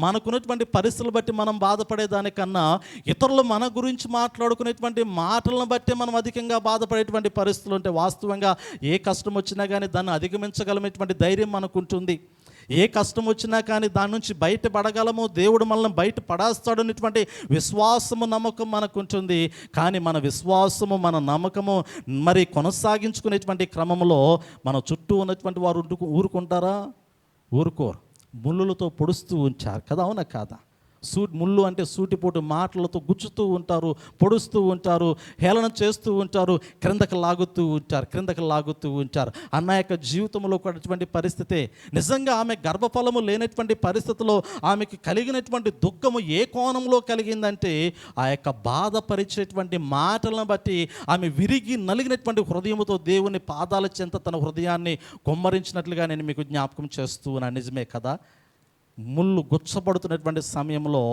మనకున్నటువంటి పరిస్థితులు బట్టి మనం బాధపడేదానికన్నా ఇతరులు మన గురించి మాట్లాడుకునేటువంటి మాటలను బట్టి మనం అధికంగా బాధపడేటువంటి పరిస్థితులు ఉంటే, వాస్తవంగా ఏ కష్టం వచ్చినా కానీ దాన్ని అధిగమించగలమేటువంటి ధైర్యం మనకు ఉంటుంది. ఏ కష్టం వచ్చినా కానీ దాని నుంచి బయటపడగలము, దేవుడు మనల్ని బయట పడేస్తాడు అనేటువంటి విశ్వాసము, నమ్మకం మనకు ఉంటుంది. కానీ మన విశ్వాసము, మన నమ్మకము మరి కొనసాగించుకునేటువంటి క్రమంలో మన చుట్టూ ఉన్నటువంటి వారు ఊరుకుంటారా? ఊరుకోరు. ముళ్ళులతో పొడుస్తూ ఉంచారు కదా, అవునా కాదా? ముళ్ళు అంటే సూటిపోటు మాటలతో గుచ్చుతూ ఉంటారు, పొడుస్తూ ఉంటారు, హేళన చేస్తూ ఉంటారు, క్రిందకి లాగుతూ ఉంటారు. అన్న యొక్క జీవితంలో కూడా అటువంటి పరిస్థితే. నిజంగా ఆమె గర్భఫలము లేనటువంటి పరిస్థితిలో ఆమెకి కలిగినటువంటి దుఃఖము ఏ కోణంలో కలిగిందంటే ఆ యొక్క బాధపరిచేటువంటి మాటలను బట్టి ఆమె విరిగి నలిగినటువంటి హృదయముతో దేవుని పాదాల చెంత తన హృదయాన్ని కుమ్మరించినట్లుగా నేను మీకు జ్ఞాపకం చేస్తూ ఉన్నాను. నిజమే కదా? ముళ్ళు గుచ్చబడుతున్నటువంటి సమయంలో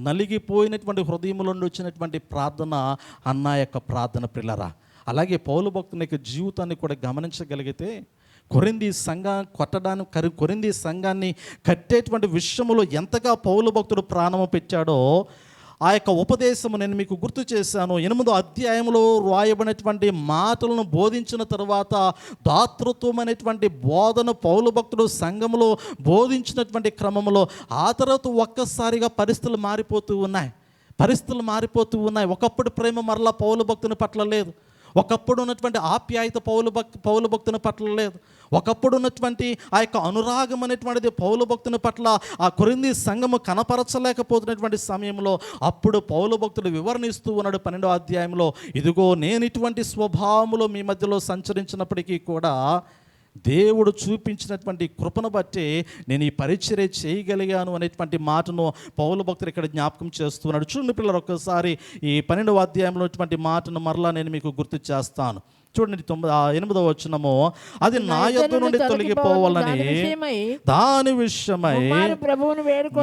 నలిగిపోయినటువంటి హృదయంలో నుండి వచ్చినటువంటి ప్రార్థన అన్న యొక్క ప్రార్థన పిల్లరా. అలాగే పౌలు భక్తుని యొక్క జీవితాన్ని కూడా గమనించగలిగితే కొరింథీ సంఘాన్ని కట్టేటువంటి విషయంలో ఎంతగా పౌలు భక్తుడు ప్రాణము పెట్టాడో ఆ యొక్క ఉపదేశము నేను మీకు గుర్తు చేశాను. 8వ అధ్యాయంలో రాయబడినటువంటి మాటలను బోధించిన తర్వాత దాతృత్వం అనేటువంటి బోధన పౌలు భక్తుడు సంఘంలో బోధించినటువంటి క్రమంలో ఆ తర్వాత ఒక్కసారిగా పరిస్థితులు మారిపోతూ ఉన్నాయి. ఒకప్పుడు ప్రేమ మరలా పౌలు భక్తుని పట్ల లేదు. ఒకప్పుడు ఉన్నటువంటి ఆప్యాయత పౌలు భక్తుని పట్ల లేదు. ఒకప్పుడు ఉన్నటువంటి ఆ యొక్క అనురాగం అనేటువంటిది పౌలు భక్తుని పట్ల ఆ కొరింథీ సంఘము కనపరచలేకపోతున్నటువంటి సమయంలో అప్పుడు పౌలు భక్తుడు వివరణిస్తూ ఉన్నాడు 12వ అధ్యాయంలో, ఇదిగో నేను ఇటువంటి స్వభావములో మీ మధ్యలో సంచరించినప్పటికీ కూడా దేవుడు చూపించినటువంటి కృపను బట్టి నేను ఈ పరిచర్య చేయగలిగాను అనేటువంటి మాటను పౌలు భక్తుడు ఇక్కడ జ్ఞాపకం చేస్తున్నాడు. చూడండి పిల్లలు, ఒక్కసారి ఈ 12వ అధ్యాయంలో ఉన్నటువంటి మాటను మరలా నేను మీకు గుర్తు చేస్తాను. చూడండి 8వ వచనము, అది నా యొద్ద నుండి తొలగిపోవాలని దాని విషయమై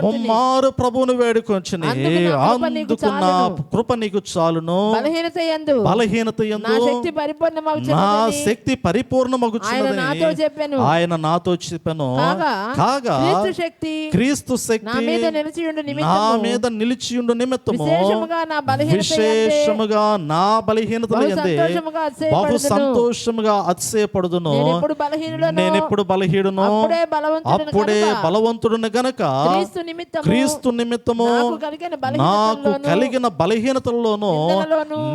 ముమ్మారు ప్రభువును వేడుకొంచుని, అందుకు నా కృప నీకు చాలును, బలహీనత యందు నా శక్తి పరిపూర్ణమగుచున్నదని ఆయన నాతో చెప్పాను. కాగా క్రీస్తు శక్తి నా మీద నిలిచియుండు నిమిత్తము విశేషముగా నా బలహీనతల యందే బహు సంతోషముగా అతిశయపడుదును. నేను ఎప్పుడు బలహీనును అప్పుడే బలవంతుడును గనక క్రీస్తు నిమిత్తము నాకు కలిగిన బలహీనతల్లోనూ,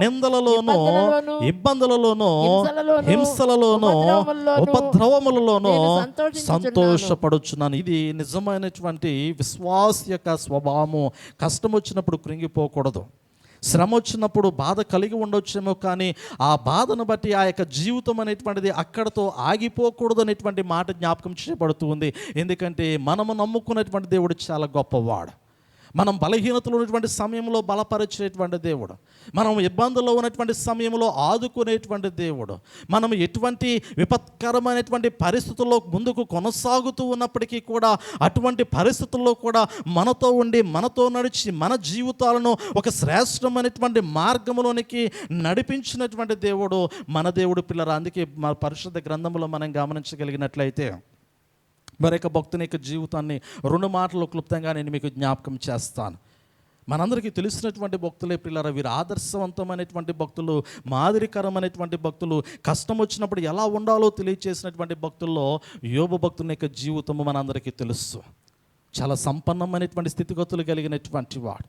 నిందలలోనూ, ఇబ్బందులలోనూ, హింసలలోనూ, ఉపద్రవములలోనూ సంతోషపడుచున్నాను. ఇది నిజమైనటువంటి విశ్వాస యొక్క స్వభావము. కష్టం వచ్చినప్పుడు కృంగిపోకూడదు. శ్రమ వచ్చినప్పుడు బాధ కలిగి ఉండొచ్చేమో, కానీ ఆ బాధను బట్టి ఆ యొక్క జీవితం అనేటువంటిది అక్కడతో ఆగిపోకూడదు అనేటువంటి మాట జ్ఞాపకం చేయబడుతూ ఉంది. ఎందుకంటే మనము నమ్ముకున్నటువంటి దేవుడు చాలా గొప్పవాడు. మనం బలహీనతలో ఉన్నటువంటి సమయంలో బలపరిచేటువంటి దేవుడు, మనం ఇబ్బందుల్లో ఉన్నటువంటి సమయంలో ఆదుకునేటువంటి దేవుడు, మనం ఎటువంటి విపత్కరమైనటువంటి పరిస్థితుల్లో ముందుకు కొనసాగుతూ ఉన్నప్పటికీ కూడా అటువంటి పరిస్థితుల్లో కూడా మనతో ఉండి మనతో నడిచి మన జీవితాలను ఒక శ్రేష్టమైనటువంటి మార్గంలోనికి నడిపించినటువంటి దేవుడు మన దేవుడు పిల్లరా. అందుకే మన పరిశుద్ధ గ్రంథంలో మనం గమనించగలిగినట్లయితే మరొక భక్తుని యొక్క జీవితాన్ని 2 మాటలు క్లుప్తంగా నేను మీకు జ్ఞాపకం చేస్తాను. మనందరికీ తెలిసినటువంటి భక్తులే పిల్లరా. వీరు ఆదర్శవంతమైనటువంటి భక్తులు, మాదిరికరమైనటువంటి భక్తులు, కష్టం వచ్చినప్పుడు ఎలా ఉండాలో తెలియచేసినటువంటి భక్తుల్లో యోబు భక్తుని యొక్క జీవితము మనందరికీ తెలుసు. చాలా సంపన్నమైనటువంటి స్థితిగతులు కలిగినటువంటి వాడు,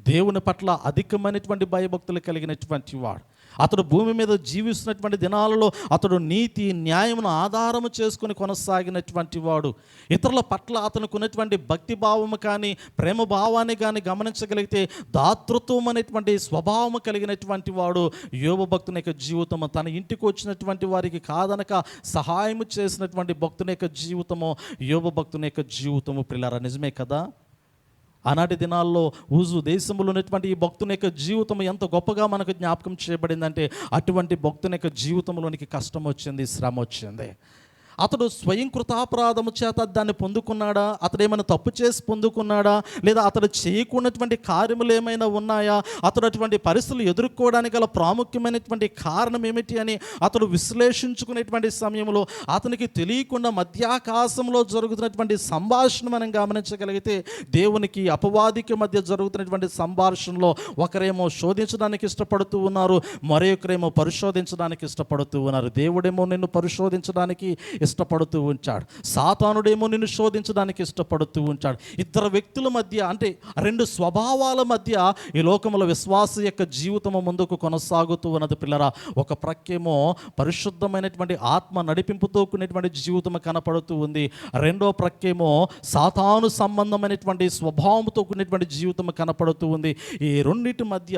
దేవుని పట్ల అధికమైనటువంటి భయభక్తులు కలిగినటువంటి వాడు. అతడు భూమి మీద జీవిస్తున్నటువంటి దినాలలో అతడు నీతి న్యాయమును ఆధారము చేసుకుని కొనసాగినటువంటి వాడు. ఇతరుల పట్ల అతనికి ఉన్నటువంటి భక్తి భావము కానీ ప్రేమ భావాన్ని కానీ గమనించగలిగితే దాతృత్వం అనేటువంటి స్వభావము కలిగినటువంటి వాడు యోబు భక్తుని యొక్క జీవితము. తన ఇంటికి వచ్చినటువంటి వారికి కాదనక సహాయము చేసినటువంటి భక్తుని యొక్క జీవితము యోబు భక్తుని యొక్క జీవితము పిల్లరా. నిజమే కదా? ఆనాటి దినాల్లో ఊజు దేశంలో ఉన్నటువంటి ఈ భక్తుని యొక్క జీవితం ఎంత గొప్పగా మనకు జ్ఞాపకం చేయబడిందంటే అటువంటి భక్తుని యొక్క జీవితంలోనికి కష్టం వచ్చింది, శ్రమ వచ్చింది. అతడు స్వయం కృతాపరాధము చేత దాన్ని పొందుకున్నాడా? అతడు ఏమైనా తప్పు చేసి పొందుకున్నాడా? లేదా అతడు చేయకున్నటువంటి కార్యములు ఏమైనా ఉన్నాయా? అతడు అటువంటి పరిస్థితులు ఎదుర్కోవడానికి గల ప్రాముఖ్యమైనటువంటి కారణం ఏమిటి అని అతడు విశ్లేషించుకునేటువంటి సమయంలో అతనికి తెలియకుండా మధ్యాకాశంలో జరుగుతున్నటువంటి సంభాషణ మనం గమనించగలిగితే దేవునికి అపవాదికి మధ్య జరుగుతున్నటువంటి సంభాషణలో ఒకరేమో శోధించడానికి ఇష్టపడుతూ ఉన్నారు, మరొకరేమో పరిశోధించడానికి ఇష్టపడుతూ ఉన్నారు. దేవుడేమో నిన్ను పరిశోధించడానికి ఇష్టపడుతూ ఉంచాడు. సాతానుడేమో నిన్ను శోధించడానికి ఇష్టపడుతూ ఉంచాడు. ఇద్దరు వ్యక్తుల మధ్య, అంటే రెండు స్వభావాల మధ్య ఈ లోకంలో విశ్వాస యొక్క జీవితము ముందుకు కొనసాగుతూ ఉన్నది పిల్లరా. ఒక ప్రక్కేమో పరిశుద్ధమైనటువంటి ఆత్మ నడిపింపుతో కూడినటువంటి జీవితం కనపడుతూ ఉంది. రెండో ప్రక్కేమో సాతాను సంబంధమైనటువంటి స్వభావంతో కూడినటువంటి జీవితం కనపడుతూ ఉంది. ఈ రెండింటి మధ్య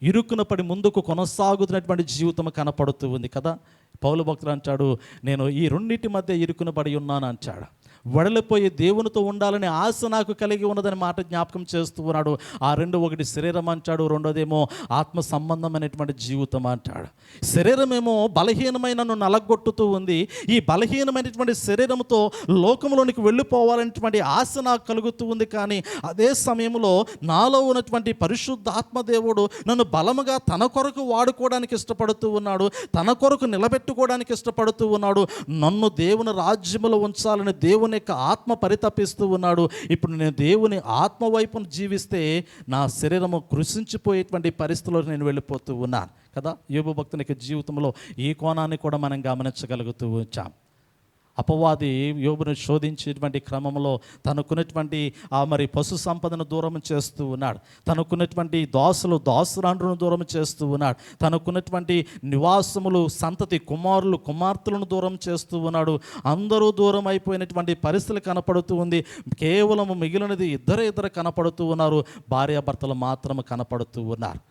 ఇరుకున పడి ముందుకు కొనసాగుతున్నటువంటి జీవితం కనపడుతూ ఉంది కదా. పౌలు భక్తుడు అంటాడు, నేను ఈ రెండింటి మధ్య ఇరుకున పడి ఉన్నాను అంటాడు. వడలిపోయి దేవునితో ఉండాలని ఆశ నాకు కలిగి ఉన్నదని మాట జ్ఞాపకం చేస్తూ ఉన్నాడు. ఆ రెండు, ఒకటి శరీరం అంటాడు, రెండోదేమో ఆత్మ సంబంధమైనటువంటి జీవితం అంటాడు. శరీరమేమో బలహీనమైన నన్ను నలగొట్టుతూ ఉంది. ఈ బలహీనమైనటువంటి శరీరంతో లోకంలోనికి వెళ్ళిపోవాలనేటువంటి ఆశ నాకు కలుగుతూ ఉంది. కానీ అదే సమయంలో నాలో ఉన్నటువంటి పరిశుద్ధ ఆత్మదేవుడు నన్ను బలముగా తన కొరకు వాడుకోవడానికి ఇష్టపడుతూ ఉన్నాడు, తన కొరకు నిలబెట్టుకోవడానికి ఇష్టపడుతూ ఉన్నాడు. నన్ను దేవుని రాజ్యములో ఉంచాలని దేవుని యొక్క ఆత్మ పరితపిస్తూ ఉన్నాడు. ఇప్పుడు నేను దేవుని ఆత్మ వైపును జీవిస్తే నా శరీరము కృషించిపోయేటువంటి పరిస్థితుల్లో నేను వెళ్ళిపోతూ ఉన్నాను కదా. యోబు భక్తుని యొక్క జీవితంలో ఈ కోణాన్ని కూడా మనం గమనించగలుగుతూ వచ్చాం. అపవాది యోబును శోధించేటువంటి క్రమంలో తనకున్నటువంటి మరి పశు సంపదను దూరం చేస్తూ ఉన్నాడు, తనకున్నటువంటి దాసురాండ్రును దూరం చేస్తూ ఉన్నాడు, తనకున్నటువంటి నివాసములు, సంతతి, కుమారులు, కుమార్తెలను దూరం చేస్తూ ఉన్నాడు. అందరూ దూరం అయిపోయినటువంటి పరిస్థితులు కనపడుతూ ఉంది. కేవలం మిగిలినది ఇద్దరు కనపడుతూ ఉన్నారు. భార్యాభర్తలు మాత్రమే కనపడుతూ ఉన్నారు.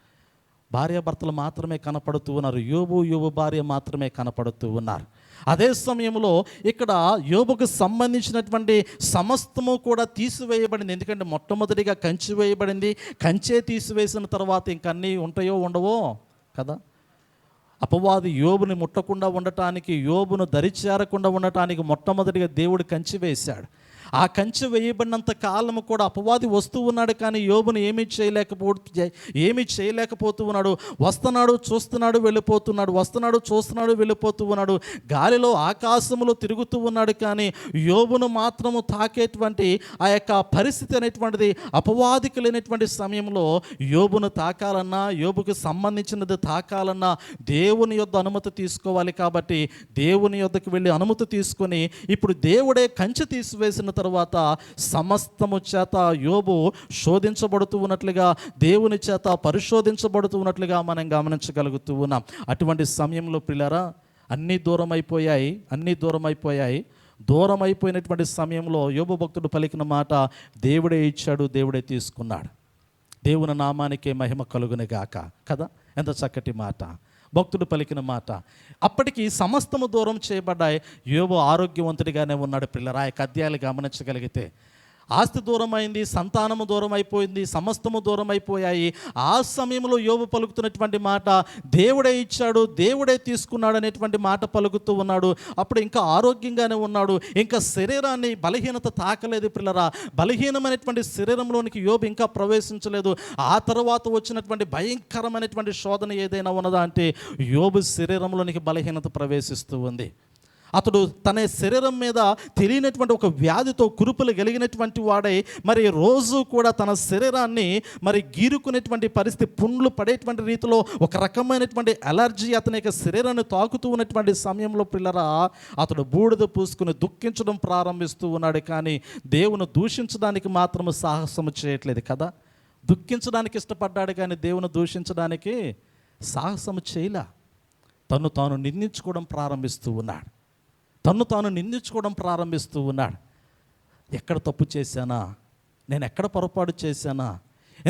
భార్యాభర్తలు మాత్రమే కనపడుతూ ఉన్నారు. యోబు భార్య మాత్రమే కనపడుతూ ఉన్నారు. అదే సమయంలో ఇక్కడ యోబుకు సంబంధించినటువంటి సమస్తము కూడా తీసివేయబడింది. ఎందుకంటే మొట్టమొదటిగా కంచె వేయబడింది. కంచె తీసివేసిన తర్వాత ఇంకన్నీ ఉంటాయో ఉండవో కదా. అపవాది యోబుని ముట్టకుండా ఉండటానికి, యోబును దరిచేరకుండా ఉండటానికి మొట్టమొదటిగా దేవుడు కంచె వేశాడు. ఆ కంచె వేయబడినంత కాలము కూడా అపవాది వస్తూ ఉన్నాడు, కానీ యోబును ఏమీ చేయలేకపోతూ ఉన్నాడు. వస్తున్నాడు, చూస్తున్నాడు, వెళ్ళిపోతున్నాడు, వస్తున్నాడు, చూస్తున్నాడు, వెళ్ళిపోతూ ఉన్నాడు. గాలిలో, ఆకాశములో తిరుగుతూ ఉన్నాడు, కానీ యోబును మాత్రము తాకేటువంటి ఆ యొక్క పరిస్థితి అనేటువంటిది అపవాదికి లేనటువంటి సమయంలో యోబును తాకాలన్నా, యోబుకు సంబంధించినది తాకాలన్నా దేవుని యొద్ద అనుమతి తీసుకోవాలి. కాబట్టి దేవుని యొద్దకు వెళ్ళి అనుమతి తీసుకొని ఇప్పుడు దేవుడే కంచె తీసివేసిన తర్వాత సమస్తము చేత యోబు శోధించబడుతూ ఉన్నట్లుగా, దేవుని చేత పరిశోధించబడుతూ ఉన్నట్లుగా మనం గమనించగలుగుతూ ఉన్నాం. అటువంటి సమయంలో పిల్లరా అన్నీ దూరం అయిపోయాయి. దూరం అయిపోయినటువంటి సమయంలో యోబు భక్తుడు పలికిన మాట, దేవుడే ఇచ్చాడు, దేవుడే తీసుకున్నాడు. దేవుని నామానికే మహిమ కలుగునుగాక కదా. ఎంత చక్కటి మాట భక్తుడు పలికిన మాట. అప్పటికి సమస్తము దూరం చేయబడ్డాయి. యోబు ఆరోగ్యవంతుడిగానే ఉన్నాడు. పిల్లరా ఆ యొక్క అధ్యాయాలు గమనించగలిగితే ఆస్తి దూరం అయింది, సంతానము దూరం అయిపోయింది, సమస్తము దూరం అయిపోయాయి. ఆ సమయంలో యోబు పలుకుతున్నటువంటి మాట, దేవుడే ఇచ్చాడు, దేవుడే తీసుకున్నాడు అనేటువంటి మాట పలుకుతూ ఉన్నాడు. అప్పుడు ఇంకా ఆరోగ్యంగానే ఉన్నాడు. ఇంకా శరీరాన్ని బలహీనత తాకలేదు. పిల్లరా బలహీనమైనటువంటి శరీరంలోనికి యోబు ఇంకా ప్రవేశించలేదు. ఆ తర్వాత వచ్చినటువంటి భయంకరమైనటువంటి శోధన ఏదైనా ఉన్నదా అంటే యోబు శరీరంలోనికి బలహీనత ప్రవేశిస్తూ ఉంది. అతడు తన శరీరం మీద తెలియనటువంటి ఒక వ్యాధితో కురుపులు కలిగినటువంటి వాడై మరి రోజు కూడా తన శరీరాన్ని మరి గీరుకునేటువంటి పరిస్థితి, పుండ్లు పడేటువంటి రీతిలో ఒక రకమైనటువంటి అలర్జీ అతని యొక్క శరీరాన్ని తాకుతూ ఉన్నటువంటి సమయంలో పిల్లరా అతడు బూడిద పూసుకుని దుఃఖించడం ప్రారంభిస్తూ ఉన్నాడు. కానీ దేవుని దూషించడానికి మాత్రం సాహసము చేయట్లేదు కదా. దుఃఖించడానికి ఇష్టపడ్డాడు, కానీ దేవుని దూషించడానికి సాహసము చేయలే. తను తాను నిందించుకోవడం ప్రారంభిస్తూ ఉన్నాడు. ఎక్కడ తప్పు చేశానా, నేను ఎక్కడ పొరపాటు చేశానా,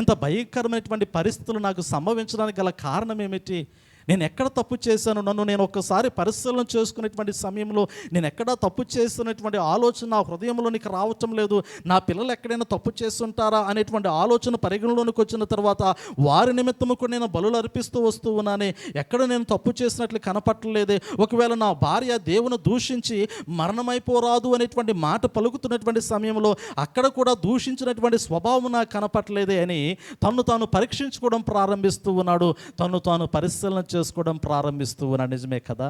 ఎంత భయంకరమైనటువంటి పరిస్థితులు నాకు సంభవించడానికి గల కారణం ఏమిటి, నేను ఎక్కడ తప్పు చేశాను, నన్ను నేను ఒక్కసారి పరిశీలన చేసుకునేటువంటి సమయంలో నేను ఎక్కడ తప్పు చేస్తున్నటువంటి ఆలోచన నా హృదయంలోనికి రావటం లేదు. నా పిల్లలు ఎక్కడైనా తప్పు చేస్తుంటారా అనేటువంటి ఆలోచన పరిగణలోనికి వచ్చిన తర్వాత వారి నిమిత్తము కూడా నేను బలులు అర్పిస్తూ వస్తూ ఉన్నానే, ఎక్కడ నేను తప్పు చేసినట్లు కనపట్టలేదే. ఒకవేళ నా భార్య దేవుని దూషించి మరణమైపోరాదు అనేటువంటి మాట పలుకుతున్నటువంటి సమయంలో అక్కడ కూడా దూషించినటువంటి స్వభావం నాకు కనపట్టలేదే అని తను తాను పరీక్షించుకోవడం ప్రారంభిస్తూ ఉన్నాడు. తను తాను పరిశీలన చేసుకోవడం ప్రారంభిస్తూ ఉన్నాడు. నిజమే కదా,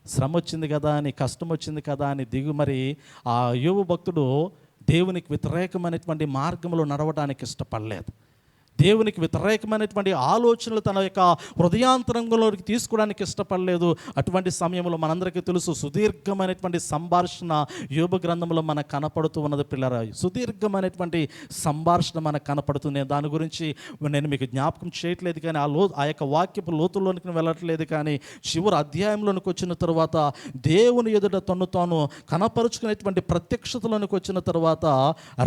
శ్రమ వచ్చింది కదా అని, కష్టం వచ్చింది కదా అని మరి ఆ యోబు భక్తుడు దేవునికి వ్యతిరేకమైనటువంటి మార్గంలో నడవడానికి ఇష్టపడలేదు. దేవునికి వ్యతిరేకమైనటువంటి ఆలోచనలు తన యొక్క హృదయాంతరంగంలోకి తీసుకోవడానికి ఇష్టపడలేదు. అటువంటి సమయంలో మనందరికీ తెలుసు, సుదీర్ఘమైనటువంటి సంభాషణ యోబు గ్రంథంలో మనకు కనపడుతూ ఉన్నది పిల్లరా. సుదీర్ఘమైనటువంటి సంభాషణ మనకు కనపడుతుంది. నేను దాని గురించి నేను మీకు జ్ఞాపకం చేయట్లేదు, కానీ ఆ యొక్క వాక్యపు లోతుల్లోనికి వెళ్ళట్లేదు. కానీ చివరి అధ్యాయంలోనికి వచ్చిన తర్వాత దేవుని ఎదుట తను తాను కనపరుచుకునేటువంటి ప్రత్యక్షతలోనికి వచ్చిన తర్వాత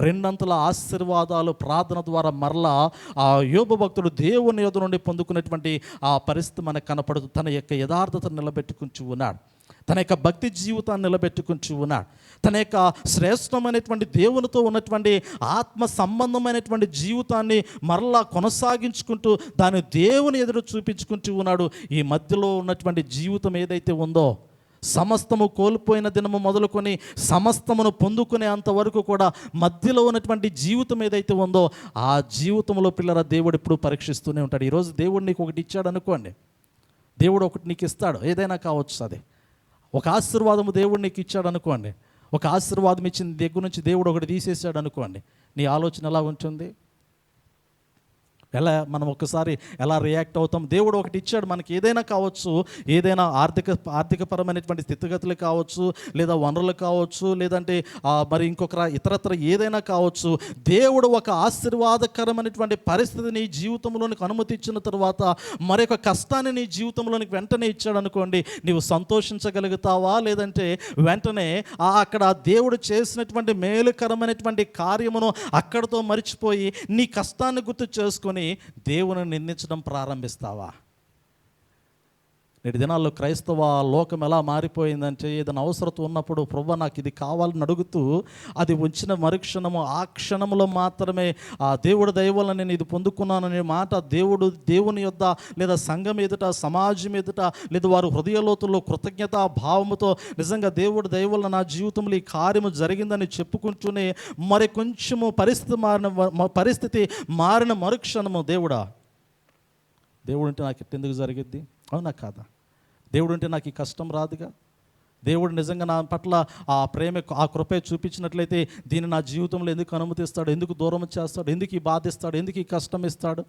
రెండంతల ఆశీర్వాదాలు ప్రార్థన ద్వారా మరలా ఆ యోబు భక్తుడు దేవుని ఎదురు నుండి పొందుకునేటువంటి ఆ పరిస్థితి మనకు కనపడుతూ తన యొక్క యథార్థతను నిలబెట్టుకుంటూ ఉన్నాడు. తన యొక్క భక్తి జీవితాన్ని నిలబెట్టుకుంటూ ఉన్నాడు. తన యొక్క శ్రేష్టమైనటువంటి దేవునితో ఉన్నటువంటి ఆత్మ సంబంధమైనటువంటి జీవితాన్ని మరలా కొనసాగించుకుంటూ దాన్ని దేవుని ఎదురు చూపించుకుంటూ ఉన్నాడు. ఈ మధ్యలో ఉన్నటువంటి జీవితం ఏదైతే ఉందో, సమస్తము కోల్పోయిన దినము మొదలుకొని సమస్తమును పొందుకునే అంతవరకు కూడా మధ్యలో ఉన్నటువంటి జీవితం ఏదైతే ఉందో, ఆ జీవితంలో పిల్లల దేవుడు ఎప్పుడు పరీక్షిస్తూనే ఉంటాడు. ఈరోజు దేవుడు నీకు ఒకటి ఇచ్చాడు అనుకోండి, దేవుడు ఒకటి నీకు ఇస్తాడు, ఏదైనా కావచ్చు. అది ఒక ఆశీర్వాదము దేవుడు నీకు ఇచ్చాడు అనుకోండి, ఒక ఆశీర్వాదం ఇచ్చిన దగ్గర నుంచి దేవుడు ఒకటి తీసేసాడు అనుకోండి, నీ ఆలోచన ఎలా ఉంటుంది? మనం ఒక్కసారి ఎలా రియాక్ట్ అవుతాం? దేవుడు ఒకటి ఇచ్చాడు మనకి, ఏదైనా కావచ్చు, ఏదైనా ఆర్థికపరమైనటువంటి స్థితిగతులు కావచ్చు, లేదా వనరులు కావచ్చు, లేదంటే మరి ఇంకొక ఇతరత్ర ఏదైనా కావచ్చు. దేవుడు ఒక ఆశీర్వాదకరమైనటువంటి పరిస్థితి నీ జీవితంలోనికి అనుమతి ఇచ్చిన తర్వాత మరొక కష్టాన్ని నీ జీవితంలోనికి వెంటనే ఇచ్చాడు అనుకోండి, నీవు సంతోషించగలుగుతావా? లేదంటే వెంటనే అక్కడ దేవుడు చేసినటువంటి మేలుకరమైనటువంటి కార్యమును అక్కడితో మరిచిపోయి నీ కష్టాన్ని గుర్తు చేసుకొని దేవుని నిందించడం ప్రారంభిస్తావా? నేటి దినాల్లో క్రైస్తవ లోకం ఎలా మారిపోయిందంటే, ఏదైనా అవసరత ఉన్నప్పుడు ప్రభువా నాకు ఇది కావాలని అడుగుతూ అది ఉంచిన మరుక్షణము ఆ క్షణంలో మాత్రమే ఆ దేవుడి దయ వల్ల నేను ఇది పొందుకున్నాననే మాట దేవుని యొద్ద లేదా సంఘం ఎదుట, సమాజం ఎదుట, లేదా వారి హృదయలోతుల్లో కృతజ్ఞతా భావముతో నిజంగా దేవుడి దయ వల్ల నా జీవితంలో ఈ కార్యము జరిగిందని చెప్పుకుంటూనే మరి కొంచెము పరిస్థితి మారిన మరుక్షణము దేవుడు అంటే నాకు ఎందుకు జరిగిద్ది? అవునా కాదా? దేవుడు అంటే నాకు ఈ కష్టం రాదుగా? దేవుడు నిజంగా నా పట్ల ఆ ప్రేమ, ఆ కృపే చూపించినట్లయితే దీన్ని నా జీవితంలో ఎందుకు అనుమతిస్తాడు? ఎందుకు దూరం చేస్తాడు? ఎందుకు ఈ బాధిస్తాడు? ఎందుకు ఈ కష్టం ఇస్తాడు?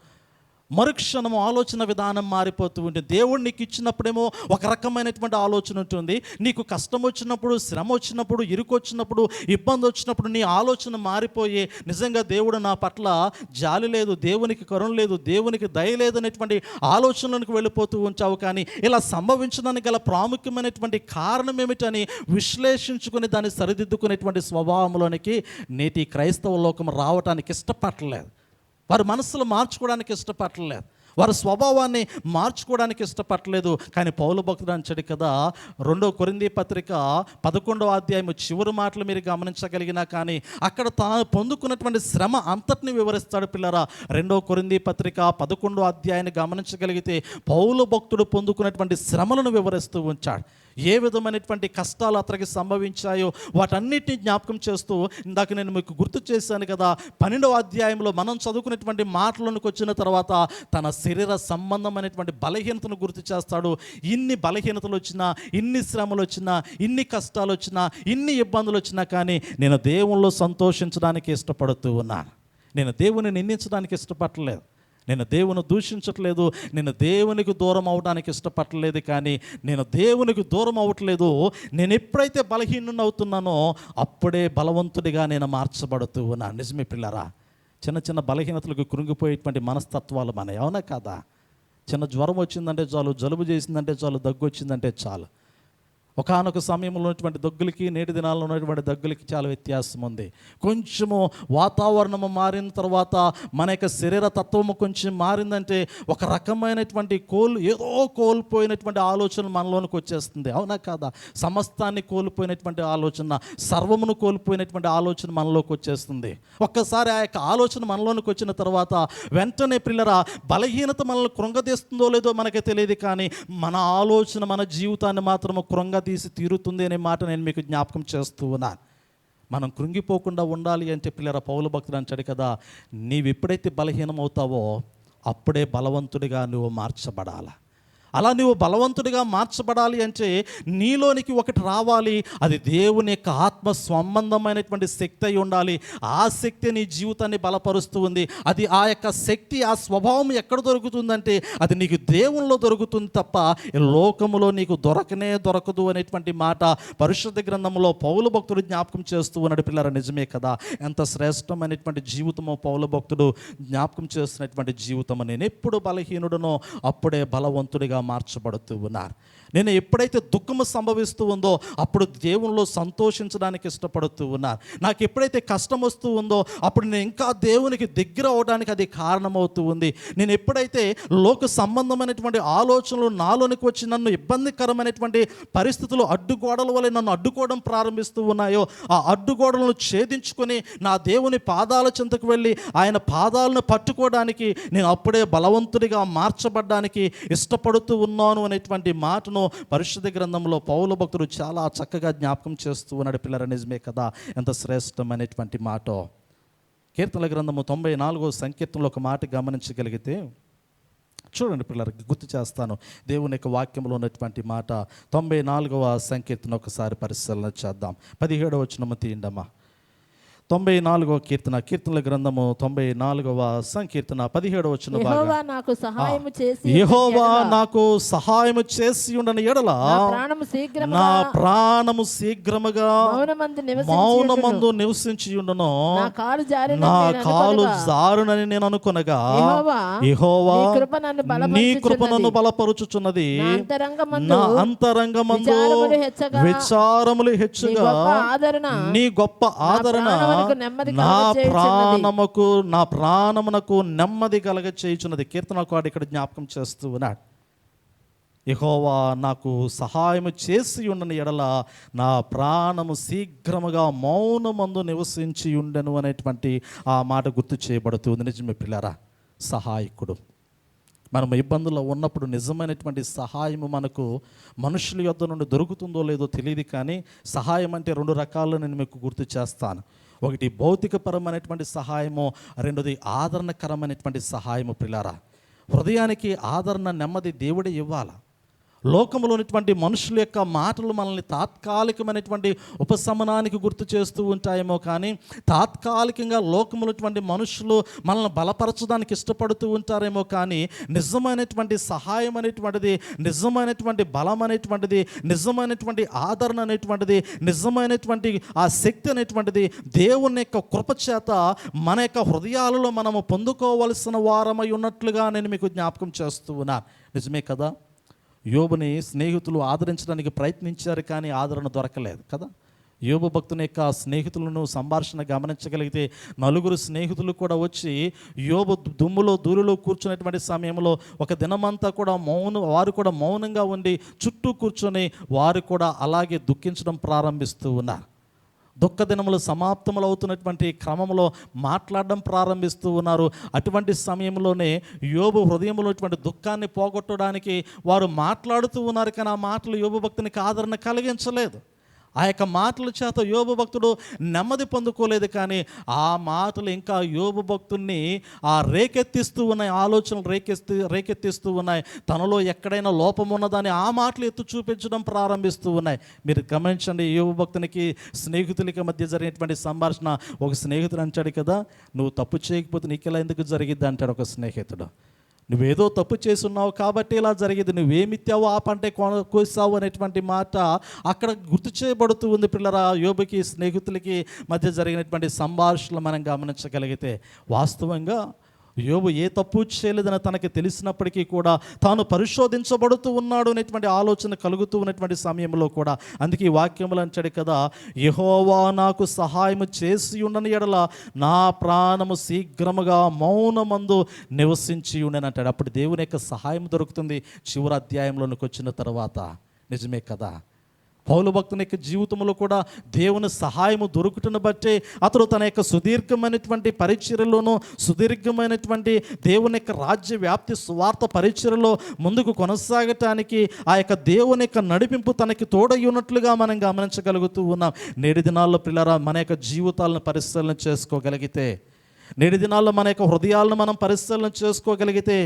మరుక్షణము ఆలోచన విధానం మారిపోతూ ఉంటుంది. దేవుడు నీకు ఇచ్చినప్పుడేమో ఒక రకమైనటువంటి ఆలోచన ఉంటుంది. నీకు కష్టం వచ్చినప్పుడు, శ్రమ వచ్చినప్పుడు, ఇరుకు వచ్చినప్పుడు, ఇబ్బంది వచ్చినప్పుడు నీ ఆలోచన మారిపోయి నిజంగా దేవుడు నా పట్ల జాలి లేదు, దేవునికి కరుణ లేదు, దేవునికి దయ లేదనేటువంటి ఆలోచనలకు వెళ్ళిపోతూ ఉంచావు. కానీ ఇలా సంభవించడానికి గల ప్రాముఖ్యమైనటువంటి కారణం ఏమిటని విశ్లేషించుకుని దాన్ని సరిదిద్దుకునేటువంటి స్వభావంలోనికి నేటి క్రైస్తవ లోకం రావటానికి ఇష్టపడలేదు. వారి మనసులు మార్చుకోవడానికి ఇష్టపడలేదు, వారి స్వభావాన్ని మార్చుకోవడానికి ఇష్టపడలేదు. కానీ పౌలు భక్తుడు అంటాడు కదా, 2 కొరింథీ పత్రిక 11వ అధ్యాయం చివరి మాటలు మీరు గమనించగలిగినా కానీ అక్కడ తాను పొందుకున్నటువంటి శ్రమ అంతటిని వివరిస్తాడు పిల్లరా. 2 కొరింథీ పత్రిక 11వ అధ్యాయాన్ని గమనించగలిగితే పౌలు భక్తుడు పొందుకున్నటువంటి శ్రమలను వివరిస్తూ ఉంచాడు. ఏ విధమైనటువంటి కష్టాలు అతనికి సంభవించాయో వాటన్నిటిని జ్ఞాపకం చేస్తూ, ఇందాక నేను మీకు గుర్తు చేశాను కదా, 12వ అధ్యాయంలో మనం చదువుకునేటువంటి మాటలకు వచ్చిన తర్వాత తన శరీర సంబంధమైనటువంటి బలహీనతను గుర్తు చేస్తాడు. ఇన్ని బలహీనతలు వచ్చినా, ఇన్ని శ్రమలు వచ్చినా, ఇన్ని కష్టాలు వచ్చినా, ఇన్ని ఇబ్బందులు వచ్చినా కానీ నేను దేవునిలో సంతోషించడానికి ఇష్టపడుతూ ఉన్నాను. నేను దేవుని నిందించడానికి ఇష్టపడలేదు, నేను దేవుని దూషించట్లేదు, నేను దేవునికి దూరం అవడానికి ఇష్టపడలేదు. కానీ నేను దేవునికి దూరం అవ్వట్లేదు, నేను ఎప్పుడైతే బలహీనుని అవుతున్నానో అప్పుడే బలవంతుడిగా నేను మార్చబడుతూ ఉన్నాను. నిజమే పిల్లరా, చిన్న చిన్న బలహీనతలకు కృంగిపోయేటువంటి మనస్తత్వాలు మన, అవునా కాదా? చిన్న జ్వరం వచ్చిందంటే చాలు, జలుబు చేసిందంటే చాలు, దగ్గు వచ్చిందంటే చాలు. ఒకానొక సమయంలో ఉన్నటువంటి దగ్గులకి నేటి దినాల్లో ఉన్నటువంటి దగ్గులకి చాలా వ్యత్యాసం ఉంది. కొంచెము వాతావరణము మారిన తర్వాత మన యొక్క శరీర తత్వము కొంచెం మారిందంటే ఒక రకమైనటువంటి ఏదో కోల్పోయినటువంటి ఆలోచన మనలోనికి వచ్చేస్తుంది, అవునా కాదా? సమస్తాన్ని కోల్పోయినటువంటి ఆలోచన, సర్వమును కోల్పోయినటువంటి ఆలోచన మనలోకి వచ్చేస్తుంది. ఒక్కసారి ఆ యొక్క ఆలోచన మనలోనికి వచ్చిన తర్వాత వెంటనే పిల్లరా బలహీనత మనల్ని కృంగదీస్తుందో లేదో మనకే తెలియదు, కానీ మన ఆలోచన మన జీవితాన్ని మాత్రము తీసి తీరుతుంది అనే మాట నేను మీకు జ్ఞాపకం చేస్తూ ఉన్నాను. మనం కృంగిపోకుండా ఉండాలి అంటే పిల్లల పౌలు భక్తుడు అంటాడు కదా, నీవు ఎప్పుడైతే బలహీనం అవుతావో అప్పుడే బలవంతుడిగా నువ్వు మార్చబడాలి. అలా నువ్వు బలవంతుడిగా మార్చబడాలి అంటే నీలోనికి ఒకటి రావాలి. అది దేవుని యొక్క ఆత్మ సంబంధమైనటువంటి శక్తి అయి ఉండాలి. ఆ శక్తి నీ జీవితాన్ని బలపరుస్తూ ఉంది. అది ఆ యొక్క శక్తి, ఆ స్వభావం ఎక్కడ దొరుకుతుందంటే అది నీకు దేవునిలో దొరుకుతుంది తప్ప ఈ లోకములో నీకు దొరకదు అనేటువంటి మాట పరిశుద్ధ గ్రంథంలో పౌలు భక్తుడు జ్ఞాపకం చేస్తూ ఉన్నాడు. పిల్లరా, నిజమే కదా? ఎంత శ్రేష్టమైనటువంటి జీవితమో పౌలు భక్తుడు జ్ఞాపకం చేస్తున్నటువంటి జీవితం. నేను ఎప్పుడు బలహీనుడనో అప్పుడే బలవంతుడిగా మార్చబడుతూ ఉన్నారు. నేను ఎప్పుడైతే దుఃఖము సంభవిస్తూ ఉందో అప్పుడు దేవునిలో సంతోషించడానికి ఇష్టపడుతూ ఉన్నారు. నాకు ఎప్పుడైతే కష్టం వస్తూ ఉందో అప్పుడు నేను ఇంకా దేవునికి దగ్గర అవడానికి అది కారణమవుతూ ఉంది. నేను ఎప్పుడైతే లోక సంబంధమైనటువంటి ఆలోచనలు నాలోనికి వచ్చి నన్ను ఇబ్బందికరమైనటువంటి పరిస్థితులు అడ్డుగోడల వల్ల నన్ను అడ్డుకోవడం ప్రారంభిస్తూ ఉన్నాయో ఆ అడ్డుగోడలను ఛేదించుకొని నా దేవుని పాదాల చెంతకు వెళ్ళి ఆయన పాదాలను పట్టుకోవడానికి నేను అప్పుడే బలవంతుడిగా మార్చబడ్డానికి ఇష్టపడుతూ ఉన్నాను అనేటువంటి మాటను పరిశుద్ధ గ్రంథంలో పౌలు భక్తుడు చాలా చక్కగా జ్ఞాపకం చేస్తూ ఉన్నాడు. పిల్లల, నిజమే కదా? ఎంత శ్రేష్టమైనటువంటి మాట. కీర్తనల గ్రంథము 94వ సంకీర్తనలో ఒక మాట గమనించగలిగితే చూడండి పిల్లలు, గుర్తు చేస్తాను దేవుని యొక్క వాక్యంలో ఉన్నటువంటి మాట. 94వ సంకీర్తన ఒకసారి పరిశీలన చేద్దాం. 17వ వచనము తీయండమ్మా. 94వ కీర్తన, కీర్తనల గ్రంథము 94వ సంకీర్తన 17వ వచనం. యెహోవా నాకు సహాయము చేసి యెహోవా నాకు సహాయము చేసి ఉండని ఎడల నా ప్రాణము శీఘ్రముగా మౌనమందు నివసించి ఉండును. నా కాలు జారునని నేను అనుకొనగా యెహోవా నీ కృప నన్ను బలపరుచుచున్నది. నా అంతరంగమందు విచారములు హెచ్చుగా నీ గొప్ప ఆదరణ నా ప్రాణమునకు నెమ్మది కలగ చేయుచున్నది. కీర్తనకారుడు ఇక్కడ జ్ఞాపకం చేస్తూ ఉన్నాడు. యెహోవా నాకు సహాయము చేసి ఉండని ఎడల నా ప్రాణము శీఘ్రముగా మౌనమందు నివసించి ఉండెను అనేటువంటి ఆ మాట గుర్తు చేయబడుతుంది. నిజమే పిల్లరా, సహాయకుడు. మనం ఇబ్బందుల్లో ఉన్నప్పుడు నిజమైనటువంటి సహాయము మనకు మనుషుల యొద్ద నుండి దొరుకుతుందో లేదో తెలియదు, కానీ సహాయం అంటే 2 రకాలు నేను మీకు గుర్తు చేస్తాను. ఒకటి భౌతికపరమైనటువంటి సహాయము, రెండోది ఆదరణకరమైనటువంటి సహాయము. పిల్లారా, హృదయానికి ఆదరణ, నెమ్మది దేవుడే ఇవ్వాలి. లోకంలో ఉన్నటువంటి మనుషుల యొక్క మాటలు మనల్ని తాత్కాలికమైనటువంటి ఉపశమనానికి గుర్తు చేస్తూ ఉంటాయేమో, కానీ తాత్కాలికంగా లోకంలో ఉన్నటువంటి మనుషులు మనల్ని బలపరచడానికి ఇష్టపడుతూ ఉంటారేమో, కానీ నిజమైనటువంటి సహాయం అనేటువంటిది, నిజమైనటువంటి బలం అనేటువంటిది, నిజమైనటువంటి ఆదరణ అనేటువంటిది, నిజమైనటువంటి ఆ శక్తి అనేటువంటిది దేవుని యొక్క కృపచేత మన యొక్క హృదయాలలో మనము పొందుకోవలసిన వారమై ఉన్నట్లుగా నేను మీకు జ్ఞాపకం చేస్తూ ఉన్నాను. నిజమే కదా? యోబుని స్నేహితులు ఆదరించడానికి ప్రయత్నించారు, కానీ ఆదరణ దొరకలేదు కదా. యోబు భక్తుని యొక్క స్నేహితులను సంభాషణ గమనించగలిగితే 4 స్నేహితులు కూడా వచ్చి యోబు దుమ్ములో ధూళిలో కూర్చునేటువంటి సమయంలో ఒక దినమంతా కూడా వారు కూడా మౌనంగా ఉండి చుట్టూ కూర్చొని వారు కూడా అలాగే దుఃఖించడం ప్రారంభిస్తూ ఉన్నారు. దుఃఖ దినములు సమాప్తములు అవుతున్నటువంటి క్రమంలో మాట్లాడడం ప్రారంభిస్తూ ఉన్నారు. అటువంటి సమయంలోనే యోబు హృదయంలో ఉన్నటువంటి దుఃఖాన్ని పోగొట్టడానికి వారు మాట్లాడుతూ ఉన్నారు, కానీ ఆ మాటలు యోబు భక్తునికి ఆదరణ కలిగించలేదు. ఆ యొక్క మాటల చేత యోబు భక్తుడు నెమ్మది పొందుకోలేదు, కానీ ఆ మాటలు ఇంకా యోబు భక్తుడిని రేకెత్తిస్తూ ఉన్నాయి, ఆలోచనలు రేకెత్తిస్తూ ఉన్నాయి. తనలో ఎక్కడైనా లోపం ఉన్నదాన్ని ఆ మాటలు ఎత్తు చూపించడం ప్రారంభిస్తూ ఉన్నాయి. మీరు గమనించండి, యోబు భక్తునికి స్నేహితులకి మధ్య జరిగినటువంటి సంభాషణ. ఒక స్నేహితుడు అంటాడు కదా, నువ్వు తప్పు చేయకపోతే నీకు ఇలా ఎందుకు జరిగిద్ది అంటాడు ఒక స్నేహితుడు. నువ్వేదో తప్పు చేస్తున్నావు కాబట్టి ఇలా జరిగింది, నువ్వేమిత్తావో ఆ పంటే కోసావు అనేటువంటి మాట అక్కడ గుర్తు చేయబడుతూ ఉంది. పిల్లరా, యోబుకి స్నేహితులకి మధ్య జరిగినటువంటి సంభాషణలు మనం గమనించగలిగితే వాస్తవంగా యోబు ఏ తప్పు చేయలేదని తనకి తెలిసినప్పటికీ కూడా తాను పరిశోధించబడుతూ ఉన్నాడు అనేటువంటి ఆలోచన కలుగుతూ ఉన్నటువంటి సమయంలో కూడా, అందుకే ఈ వాక్యములు అంటాడు కదా, యెహోవా నాకు సహాయము చేసి ఉండని ఎడల నా ప్రాణము శీఘ్రముగా మౌనమందు నివసించి ఉండని అంటాడు. అప్పుడు దేవుని యొక్క సహాయం దొరుకుతుంది చివరి అధ్యాయంలోనికి వచ్చిన తర్వాత. నిజమే కదా? పౌలు భక్తుని యొక్క జీవితంలో కూడా దేవుని సహాయము దొరుకుతున్న బట్టే అతడు తన యొక్క సుదీర్ఘమైనటువంటి పరిచర్యలోనూ, సుదీర్ఘమైనటువంటి దేవుని యొక్క రాజ్య వ్యాప్తి సువార్త పరిచర్యలో ముందుకు కొనసాగటానికి ఆ యొక్క దేవుని యొక్క నడిపింపు తనకి తోడై ఉన్నట్లుగా మనం గమనించగలుగుతూ ఉన్నాం. నేటి దినాల్లో పిల్లరా, మన యొక్క జీవితాలను పరిశీలన చేసుకోగలిగితే నేటి దినాల్లో మన యొక్క హృదయాలను మనం పరిశీలన చేసుకోగలిగితే,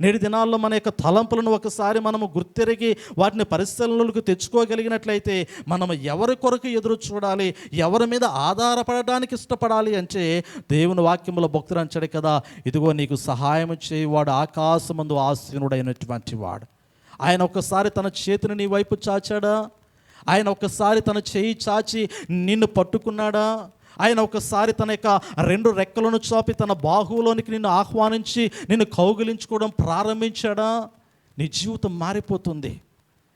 నేటి దినాల్లో మన యొక్క తలంపులను ఒకసారి మనము గుర్తెరిగి వాటిని పరిశీలనలకు తెచ్చుకోగలిగినట్లయితే, మనం ఎవరి కొరకు ఎదురు చూడాలి, ఎవరి మీద ఆధారపడడానికి ఇష్టపడాలి అంటే దేవుని వాక్యములో భక్తుడు అంటాడు కదా, ఇదిగో నీకు సహాయం చేయవాడు ఆకాశమందు ఆసీనుడైనటువంటి వాడు. ఆయన ఒక్కసారి తన చేతిని నీ వైపు చాచాడా? ఆయన ఒక్కసారి తన చేయి చాచి నిన్ను పట్టుకున్నాడా? ఆయన ఒకసారి తన యొక్క 2 రెక్కలను చాపి తన బాహువులోనికి నిన్ను ఆహ్వానించి నిన్ను కౌగిలించుకోవడం ప్రారంభించాడా? నీ జీవితం మారిపోతుంది,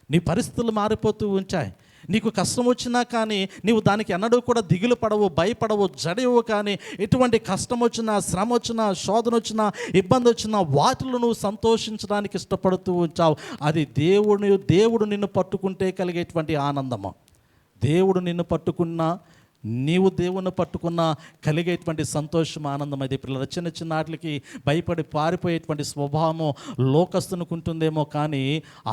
నీ పరిస్థితులు మారిపోతూ ఉంటాయి. నీకు కష్టం వచ్చినా కానీ నీవు దానికి ఎన్నడూ కూడా దిగులు పడవు, భయపడవు, జడవు. కానీ ఎటువంటి కష్టం వచ్చినా, శ్రమ వచ్చినా, శోధన వచ్చినా, ఇబ్బంది వచ్చినా వాటిలో నువ్వు సంతోషించడానికి ఇష్టపడుతూ ఉంటావు. అది దేవుడు నిన్ను పట్టుకుంటే కలిగేటువంటి ఆనందము. దేవుడు నిన్ను పట్టుకున్నా, నీవు దేవుణ్ణి పట్టుకున్న కలిగేటువంటి సంతోషం, ఆనందం. అది పిల్లల చిన్న చిన్న వాటికి భయపడి పారిపోయేటువంటి స్వభావము లోకస్తునికి ఉంటుందేమో, కానీ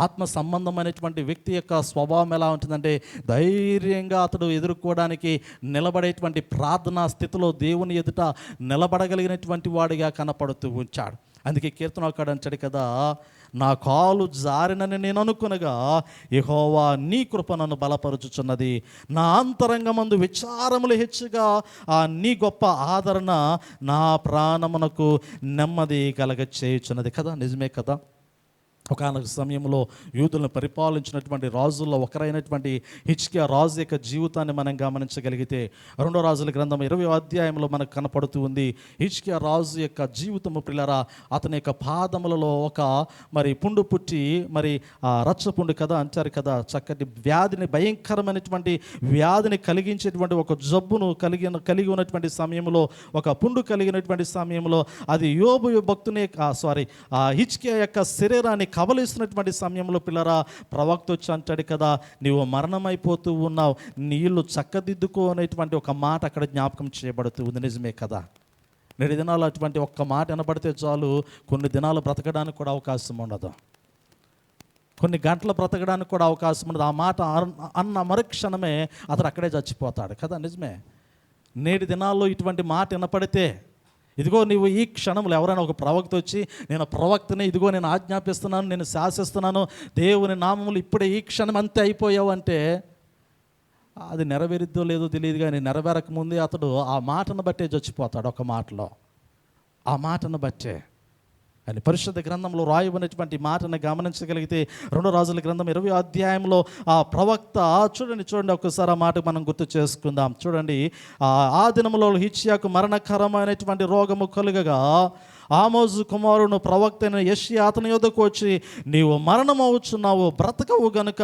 ఆత్మ సంబంధమైనటువంటి వ్యక్తి యొక్క స్వభావం ఎలా ఉంటుందంటే, ధైర్యంగా అతడు ఎదుర్కోవడానికి నిలబడేటువంటి ప్రార్థనా స్థితిలో దేవుని ఎదుట నిలబడగలిగినటువంటి వాడిగా కనపడుతూ ఉంచాడు. అందుకే కీర్తనకారుడు అంటాడు కదా, నా కాలు జారినని నేను అనుకునగా యెహోవా నీ కృప నన్ను బలపరుచుచున్నది, నా అంతరంగమందు విచారములు హెచ్చుగా నీ గొప్ప ఆదరణ నా ప్రాణమునకు నెమ్మది కలగచేయుచున్నది. కదా, నిజమే కదా. ఒకానొక సమయంలో యూదులను పరిపాలించినటువంటి రాజుల్లో ఒకరైనటువంటి హిజ్కియా రాజు యొక్క జీవితాన్ని మనం గమనించగలిగితే 2వ రాజుల గ్రంథం 20వ అధ్యాయంలో మనకు కనపడుతూ ఉంది. హిజ్కియా రాజు యొక్క జీవితము పిల్లరా, అతని యొక్క పాదములలో ఒక పుండు పుట్టి, రచ్చపుండు కదా అంటారు కదా, చక్కటి వ్యాధిని, భయంకరమైనటువంటి వ్యాధిని కలిగించేటువంటి ఒక జబ్బును కలిగి ఉన్నటువంటి సమయంలో, ఒక పుండు కలిగినటువంటి సమయంలో అది యోబు భక్తుని హిజ్కియా యొక్క శరీరాన్ని కబలిస్తున్నటువంటి సమయంలో పిల్లరా, ప్రవక్త వచ్చి అంటాడు కదా, నీవు మరణమైపోతూ ఉన్నావు, నీళ్ళు చక్కదిద్దుకో అనేటువంటి ఒక మాట అక్కడ జ్ఞాపకం చేయబడుతూ ఉంది. నిజమే కదా. 2 దినాలు అటువంటి ఒక్క మాట వినబడితే చాలు, కొన్ని దినాలు బ్రతకడానికి కూడా అవకాశం ఉండదు, కొన్ని గంటలు బ్రతకడానికి కూడా అవకాశం ఉండదు. ఆ మాట అన్న మరుక్షణమే అతడు అక్కడే చచ్చిపోతాడు కదా. నిజమే. నేటి దినాల్లో ఇటువంటి మాట వినపడితే, ఇదిగో నీవు ఈ క్షణంలో ఎవరైనా ఒక ప్రవక్త వచ్చి, నేను ప్రవక్తని, ఇదిగో నేను ఆజ్ఞాపిస్తున్నాను, నేను శాసిస్తున్నాను, దేవుని నామములు ఇప్పుడే ఈ క్షణం అంతే అయిపోయావు అంటే, అది నెరవేరిద్దో లేదో తెలియదు, కానీ నెరవేరక ముందే అతడు ఆ మాటను బట్టే చచ్చిపోతాడు. ఒక మాటలో, ఆ మాటను బట్టే. అని పరిశుద్ధ గ్రంథంలో రాయబడినటువంటి మాటను గమనించగలిగితే 2వ రాజుల గ్రంథం 20వ అధ్యాయంలో ఆ ప్రవక్త చూడండి ఒకసారి ఆ మాట మనం గుర్తు చేసుకుందాం. చూడండి, ఆ దినములో హిజ్కియాకు మరణకరమైనటువంటి రోగము కలుగగా ఆమోజు కుమారుడు ప్రవక్త అయిన యెషయా అతని యొద్దకు వచ్చి, నీవు మరణమవుచున్నావు, బ్రతకవు గనుక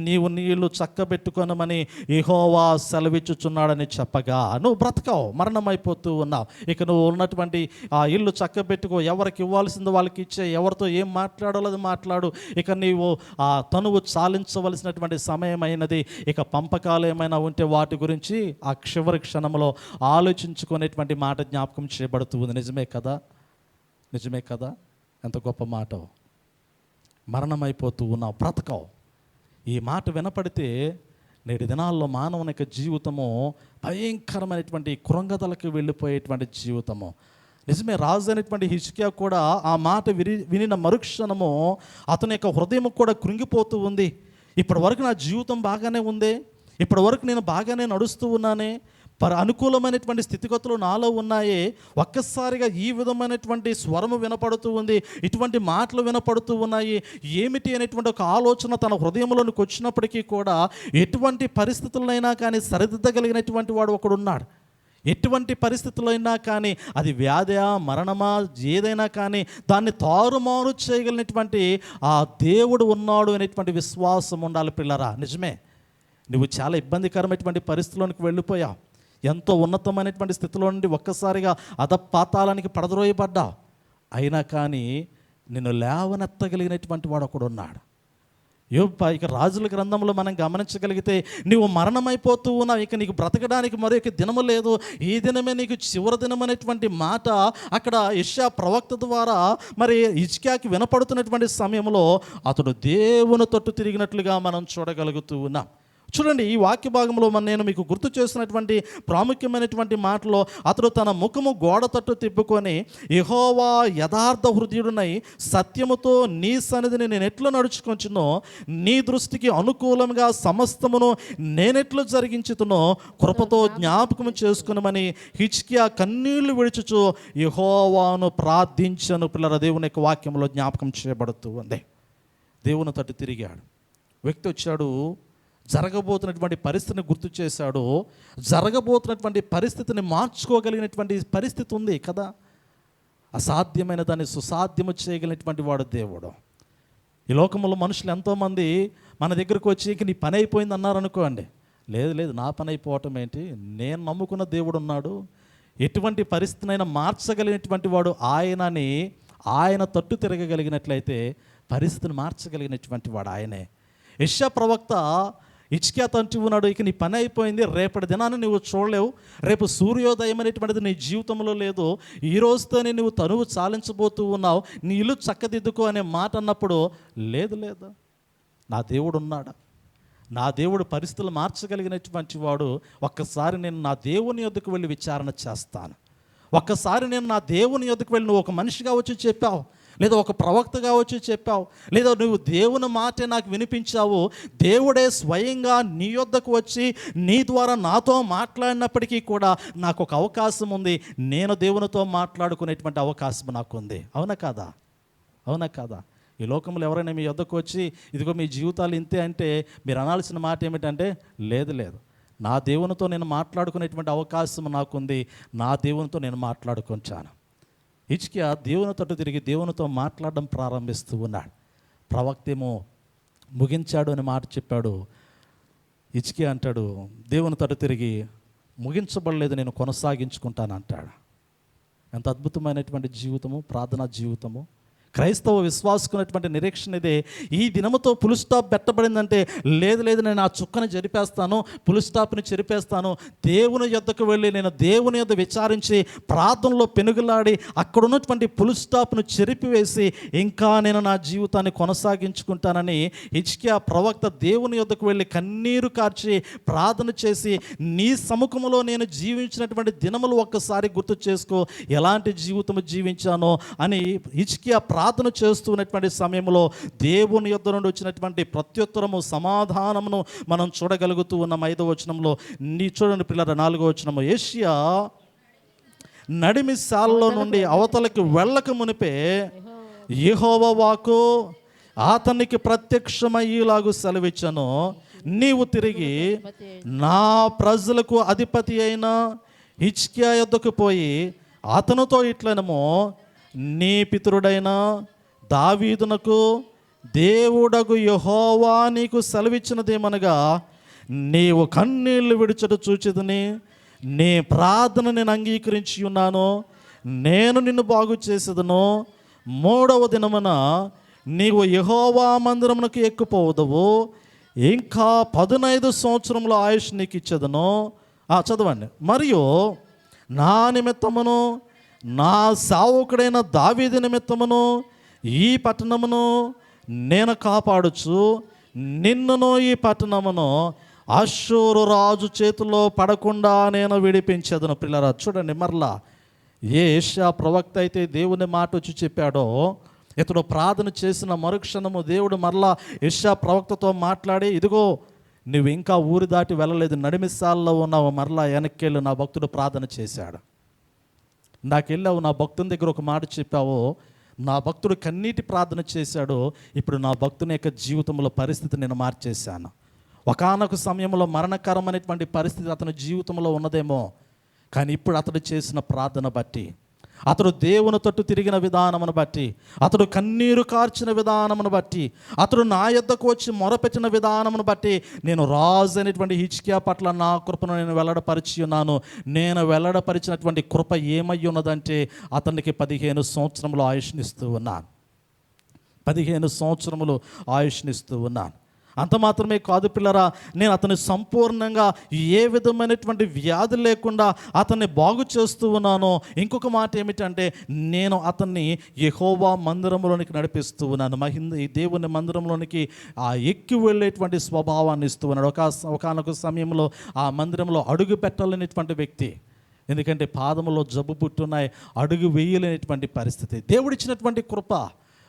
నీవు నీళ్లు చక్కబెట్టుకొనమని యెహోవా సెలవిచ్చుచున్నాడని చెప్పగా, నువ్వు బ్రతకవు, మరణమైపోతూ ఉన్నావు, ఇక నువ్వు ఉన్నటువంటి ఆ ఇల్లు చక్కబెట్టుకో, ఎవరికి ఇవ్వాల్సింది వాళ్ళకి ఇచ్చే, ఎవరితో ఏం మాట్లాడాలో అది మాట్లాడు, ఇక నీవు ఆ తనువు చాలించవలసినటువంటి సమయం అయినది, ఇక పంపకాలు ఏమైనా ఉంటే వాటి గురించి ఆ చివరి క్షణంలో ఆలోచించుకునేటువంటి మాట జ్ఞాపకం చేయబడుతూ ఉంది. నిజమే కదా, నిజమే కదా. ఎంత గొప్ప మాట. మరణమైపోతూ ఉన్నావు, బ్రతకవు. ఈ మాట వినపడితే నేటి దినాల్లో మానవుని యొక్క జీవితము భయంకరమైనటువంటి కృంగదలకు వెళ్ళిపోయేటువంటి జీవితము. నిజమే. రాజు అయినటువంటి హిజ్కియా కూడా ఆ మాట వినిన మరుక్షణము అతని యొక్క హృదయం కూడా కృంగిపోతూ ఉంది. ఇప్పటి వరకు నా జీవితం బాగానే ఉంది, ఇప్పటి వరకు నేను బాగానే నడుస్తూ ఉన్నానే, అనుకూలమైనటువంటి స్థితిగతులు నాలో ఉన్నాయే, ఒక్కసారిగా ఈ విధమైనటువంటి స్వరము వినపడుతూ ఉంది, ఇటువంటి మాటలు వినపడుతూ ఉన్నాయి, ఏమిటి అనేటువంటి ఒక ఆలోచన తన హృదయంలోనికి వచ్చినప్పటికీ కూడా ఎటువంటి పరిస్థితులైనా కానీ సరిదిద్దగలిగినటువంటి వాడు ఒకడున్నాడు. ఎటువంటి పరిస్థితులైనా కానీ, అది వ్యాధా, మరణమా, ఏదైనా కానీ దాన్ని తారుమారు చేయగలిగినటువంటి ఆ దేవుడు ఉన్నాడు అనేటువంటి విశ్వాసం ఉండాలి పిల్లరా. నిజమే. నువ్వు చాలా ఇబ్బందికరమైనటువంటి పరిస్థితుల్లోనికి వెళ్ళిపోయావు, ఎంతో ఉన్నతమైనటువంటి స్థితిలో నుండి ఒక్కసారిగా అధపాతాళానికి పడద్రోయబడ్డావు, అయినా కానీ నిన్ను లేవనెత్తగలిగినటువంటి వాడు ఒకడు ఉన్నాడు. ఇక రాజుల గ్రంథంలో మనం గమనించగలిగితే, నీవు మరణమైపోతూ ఉన్నావు, ఇక నీకు బ్రతకడానికి మరొక దినము లేదు, ఈ దినమే నీకు చివరి దినం అనేటువంటి మాట అక్కడ యెషయా ప్రవక్త ద్వారా హిజ్కియాకి వినపడుతున్నటువంటి సమయంలో అతడు దేవుని తట్టు తిరిగినట్లుగా మనం చూడగలుగుతూ ఉన్నాం. చూడండి, ఈ వాక్య భాగంలో నేను మీకు గుర్తు చేసినటువంటి ప్రాముఖ్యమైనటువంటి మాటలో అతడు తన ముఖము గోడ తట్టు తిప్పుకొని, యెహోవా యథార్థ హృదయుడునై సత్యముతో నీ సన్నిధిని నేను ఎట్లు నడుచుకొంచునో, నీ దృష్టికి అనుకూలంగా సమస్తమును నేనెట్లు జరిగించుతునో కృపతో జ్ఞాపకము చేసుకునమని హిజ్కియా కన్నీళ్లు విడుచుచు యెహోవాను ప్రార్థించను. పిల్లల దేవుని యొక్క వాక్యంలో జ్ఞాపకం చేయబడుతూ ఉంది. దేవుని తట్టు తిరిగాడు. వ్యక్తి వచ్చాడు, జరగబోతున్నటువంటి పరిస్థితిని గుర్తు చేశాడు. జరగబోతున్నటువంటి పరిస్థితిని మార్చుకోగలిగినటువంటి పరిస్థితి ఉంది కదా. అసాధ్యమైన దాన్ని సుసాధ్యము చేయగలిగినటువంటి వాడు దేవుడు. ఈ లోకంలో మనుషులు ఎంతోమంది మన దగ్గరకు వచ్చి ఇంక నీ పని అయిపోయింది అన్నారు అనుకోండి. లేదు, నా పని అయిపోవటం ఏంటి, నేను నమ్ముకున్న దేవుడు ఉన్నాడు, ఎటువంటి పరిస్థితినైనా మార్చగలిగినటువంటి వాడు ఆయనని, ఆయన తట్టు తిరగగలిగినట్లయితే పరిస్థితిని మార్చగలిగినటువంటి వాడు ఆయనే. యెషయా ప్రవక్త హిజ్కియాతో అంటూ ఉన్నాడు, ఇక నీ పని అయిపోయింది, రేపటి దినాన్ని నువ్వు చూడలేవు, రేపు సూర్యోదయం అనేటువంటిది నీ జీవితంలో లేదు, ఈ రోజుతోనే నువ్వు తనువు చాలించబోతూ ఉన్నావు, నీ ఇల్లు చక్కదిద్దుకో అనే మాట అన్నప్పుడు, లేదు నా దేవుడు ఉన్నాడా, నా దేవుడు పరిస్థితులు మార్చగలిగినటువంటి వాడు. ఒక్కసారి నేను నా దేవుని యొద్దకు వెళ్ళి విచారణ చేస్తాను. ఒక్కసారి నేను నా దేవుని యొద్దకు వెళ్ళి, నువ్వు ఒక మనిషిగా వచ్చి చెప్పావు, లేదా ఒక ప్రవక్తగా వచ్చి చెప్పావు, లేదా నువ్వు దేవుని మాటే నాకు వినిపించావు, దేవుడే స్వయంగా నీ యొద్దకు వచ్చి నీ ద్వారా నాతో మాట్లాడినప్పటికీ కూడా నాకు ఒక అవకాశం ఉంది, నేను దేవునితో మాట్లాడుకునేటువంటి అవకాశం నాకు ఉంది. అవునా కాదా? ఈ లోకంలో ఎవరైనా మీ యొద్దకు వచ్చి ఇదిగో మీ జీవితాలు ఇంతే అంటే మీరు అనాల్సిన మాట ఏమిటంటే, లేదు నా దేవునితో నేను మాట్లాడుకునేటువంటి అవకాశం నాకుంది, నా దేవునితో నేను మాట్లాడుకుంటాను. హిజ్కియా దేవుని తట్టు తిరిగి దేవునితో మాట్లాడడం ప్రారంభిస్తూ ఉన్నాడు. ప్రవక్త ఏమో ముగించాడు అని మాట చెప్పాడు. హిజ్కియా అంటాడు, దేవుని తట్టు తిరిగి ముగించబడలేదు, నేను కొనసాగించుకుంటాను అంటాడు. ఎంత అద్భుతమైనటువంటి జీవితము, ప్రార్థనా జీవితము. క్రైస్తవ విశ్వాసుకున్నటువంటి నిరీక్షణ ఇదే. ఈ దినముతో పుల్ స్టాప్ పెట్టబడిందంటే, లేదు నేను ఆ చుక్కని చెరిపేస్తాను, పుల్ స్టాప్ని చెరిపేస్తాను, దేవుని యొద్దకు వెళ్ళి నేను దేవుని యొద్ద విచారించి ప్రార్థనలో పెనుగులాడి అక్కడ ఉన్నటువంటి పుల్ స్టాప్ను చెరిపివేసి ఇంకా నేను నా జీవితాన్ని కొనసాగించుకుంటానని హిజ్కియా ప్రవక్త దేవుని యొద్దకు వెళ్ళి కన్నీరు కార్చి ప్రార్థన చేసి, నీ సముఖంలో నేను జీవించినటువంటి దినములు ఒక్కసారి గుర్తు చేసుకో, ఎలాంటి జీవితము జీవించానో అని హిజ్కియా ప్రార్థన చేస్తున్నటువంటి సమయంలో దేవుని యొద్ద నుండి వచ్చినటువంటి ప్రత్యుత్తరము, సమాధానమును మనం చూడగలుగుతూ ఉన్నాం. 5వ వచనంలో చూడండి పిల్లల, 4వ వచనము, యెషయా నడిమి శాలలో నుండి అవతలకి వెళ్ళక మునిపే యెహోవా వాక్కు అతనికి ప్రత్యక్షమయ్యేలాగు సెలవిచ్చను, నీవు తిరిగి నా ప్రజలకు అధిపతి అయిన హిజ్కియా యొద్దకు పోయి అతనితో ఇట్లనము, నీ పితరుడైన దావీదునకు దేవుడగు యెహోవా నీకు సెలవిచ్చినదేమనగా, నీవు కన్నీళ్లు విడుచుట చూచిదని నీ ప్రార్థన నేను అంగీకరించి ఉన్నాను, నేను నిన్ను బాగు చేసేదను, 3వ దినమున నీవు యెహోవా మందిరమునకు ఎక్కుపోవదువు, ఇంకా 15 సంవత్సరముల ఆయుష్ నీకు ఇచ్చేదను. చదవండి. మరియు నా నిమిత్తమును నా సేవకుడైన దావీదు నిమిత్తమును ఈ పట్టణమును నేను కాపాడుచు నిన్నును ఈ పట్టణమును అష్షూరు రాజు చేతిలో పడకుండా నేను విడిపించేదను. పిల్లరా చూడండి, మరలా ఏ యెషయా ప్రవక్త అయితే దేవుని మాట వచ్చి చెప్పాడో, ఇతడు ప్రార్థన చేసిన మరుక్షణము దేవుడు మరలా యెషయా ప్రవక్తతో మాట్లాడి, ఇదిగో నువ్వు ఇంకా ఊరి దాటి వెళ్ళలేదు, నడిమిసాల్లో ఉన్నావు, మరలా వెనక్కెళ్ళు, నా భక్తుడు ప్రార్థన చేశాడు, నాకెళ్ళావు, నా భక్తుని దగ్గర ఒక మాట చెప్పావు, నా భక్తుడు కన్నీటి ప్రార్థన చేశాడు, ఇప్పుడు నా భక్తుని యొక్క జీవితంలో పరిస్థితి నేను మార్చేశాను. ఒకానొక సమయంలో మరణకరమైనటువంటి పరిస్థితి అతని జీవితంలో ఉన్నదేమో, కానీ ఇప్పుడు అతడు చేసిన ప్రార్థన బట్టి, అతడు దేవుని తట్టు తిరిగిన విధానమును బట్టి, అతడు కన్నీరు కార్చిన విధానమును బట్టి, అతడు నా యొద్దకు వచ్చి మొరపెట్టిన విధానమును బట్టి, నేను రాజు అయినటువంటి హిజ్కియా పట్ల నా కృపను నేను వెల్లడపరిచి ఉన్నాను. నేను వెల్లడపరిచినటువంటి కృప ఏమై ఉన్నదంటే, అతనికి 15 సంవత్సరములు ఆయుష్నిస్తూ ఉన్నాను. 15 సంవత్సరములు ఆయుష్నిస్తూ ఉన్నాను. అంత మాత్రమే కాదు పిల్లరా, నేను అతన్ని సంపూర్ణంగా ఏ విధమైనటువంటి వ్యాధి లేకుండా అతన్ని బాగు చేస్తూ ఉన్నాను. ఇంకొక మాట ఏమిటంటే, నేను అతన్ని యెహోవా మందిరంలోనికి నడిపిస్తూ ఉన్నాను. ఈ దేవుని మందిరంలోనికి ఎక్కి వెళ్ళేటువంటి స్వభావాన్ని ఇస్తూ ఉన్నాడు. ఒకానొక సమయంలో ఆ మందిరంలో అడుగు పెట్టలేనటువంటి వ్యక్తి, ఎందుకంటే పాదములో జబ్బు పుట్టున్నాయి, అడుగు వేయలేనటువంటి పరిస్థితి. దేవుడిచ్చినటువంటి కృప,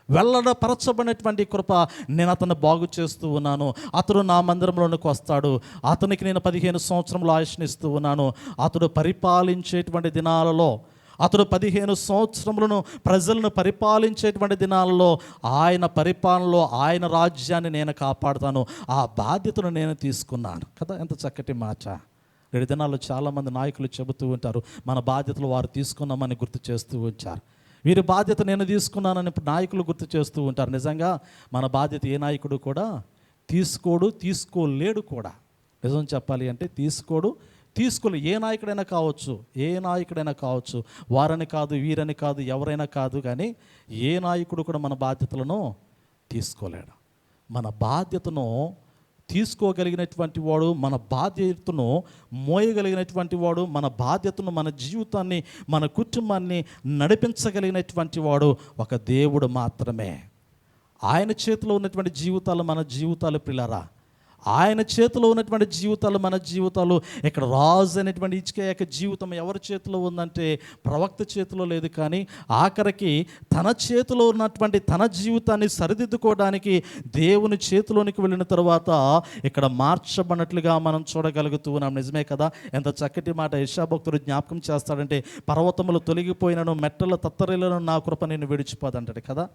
వెల్లడపరచబడినటువంటి కృప, నేను అతన్ని బాగు చేస్తూ ఉన్నాను. అతడు నా మందిరంలోనికి వస్తాడు. అతనికి నేను 15 సంవత్సరంలో ఆయుష్నిస్తూ ఉన్నాను. అతడు పరిపాలించేటువంటి దినాలలో, అతడు 15 సంవత్సరములను ప్రజలను పరిపాలించేటువంటి దినాలలో ఆయన పరిపాలనలో ఆయన రాజ్యాన్ని నేను కాపాడుతాను. ఆ బాధ్యతను నేను తీసుకున్నాను కదా. ఎంత చక్కటి మాట. 2 దినాల్లో చాలామంది నాయకులు చెబుతూ ఉంటారు, మన బాధ్యతలు వారు తీసుకున్నామని గుర్తు చేస్తూ వచ్చారు. వీరి బాధ్యత నేను తీసుకున్నానని నాయకులు గుర్తు చేస్తూ ఉంటారు. నిజంగా మన బాధ్యత ఏ నాయకుడు కూడా తీసుకోలేడు కూడా. నిజం చెప్పాలి అంటే తీసుకోలే. ఏ నాయకుడైనా కావచ్చు, వారని కాదు, వీరని కాదు, ఎవరైనా కాదు, కానీ ఏ నాయకుడు కూడా మన బాధ్యతలను తీసుకోలేడు. మన బాధ్యతను తీసుకోగలిగినటువంటి వాడు, మన బాధ్యతను మోయగలిగినటువంటి వాడు, మన బాధ్యతను, మన జీవితాన్ని, మన కుటుంబాన్ని నడిపించగలిగినటువంటి వాడు ఒక దేవుడు మాత్రమే. ఆయన చేతిలో ఉన్నటువంటి జీవితాలు మన జీవితాలు పిల్లరా. ఆయన చేతిలో ఉన్నటువంటి జీవితాలు మన జీవితాలు. ఇక్కడ రాజు అనేటువంటి హిజ్కియా యొక్క జీవితం ఎవరి చేతిలో ఉందంటే ప్రవక్త చేతిలో లేదు, కానీ ఆఖరికి తన చేతిలో ఉన్నటువంటి తన జీవితాన్ని సరిదిద్దుకోవడానికి దేవుని చేతిలోనికి వెళ్ళిన తర్వాత ఇక్కడ మార్చబడినట్లుగా మనం చూడగలుగుతూ ఉన్నాం. నిజమే కదా. ఎంత చక్కటి మాట యెషయా భక్తుడు జ్ఞాపకం చేస్తాడంటే, పర్వతములు తొలగిపోయినను, మెట్టల తత్తరిలను నా కృప నేను విడిచిపోదంటాడు కదా.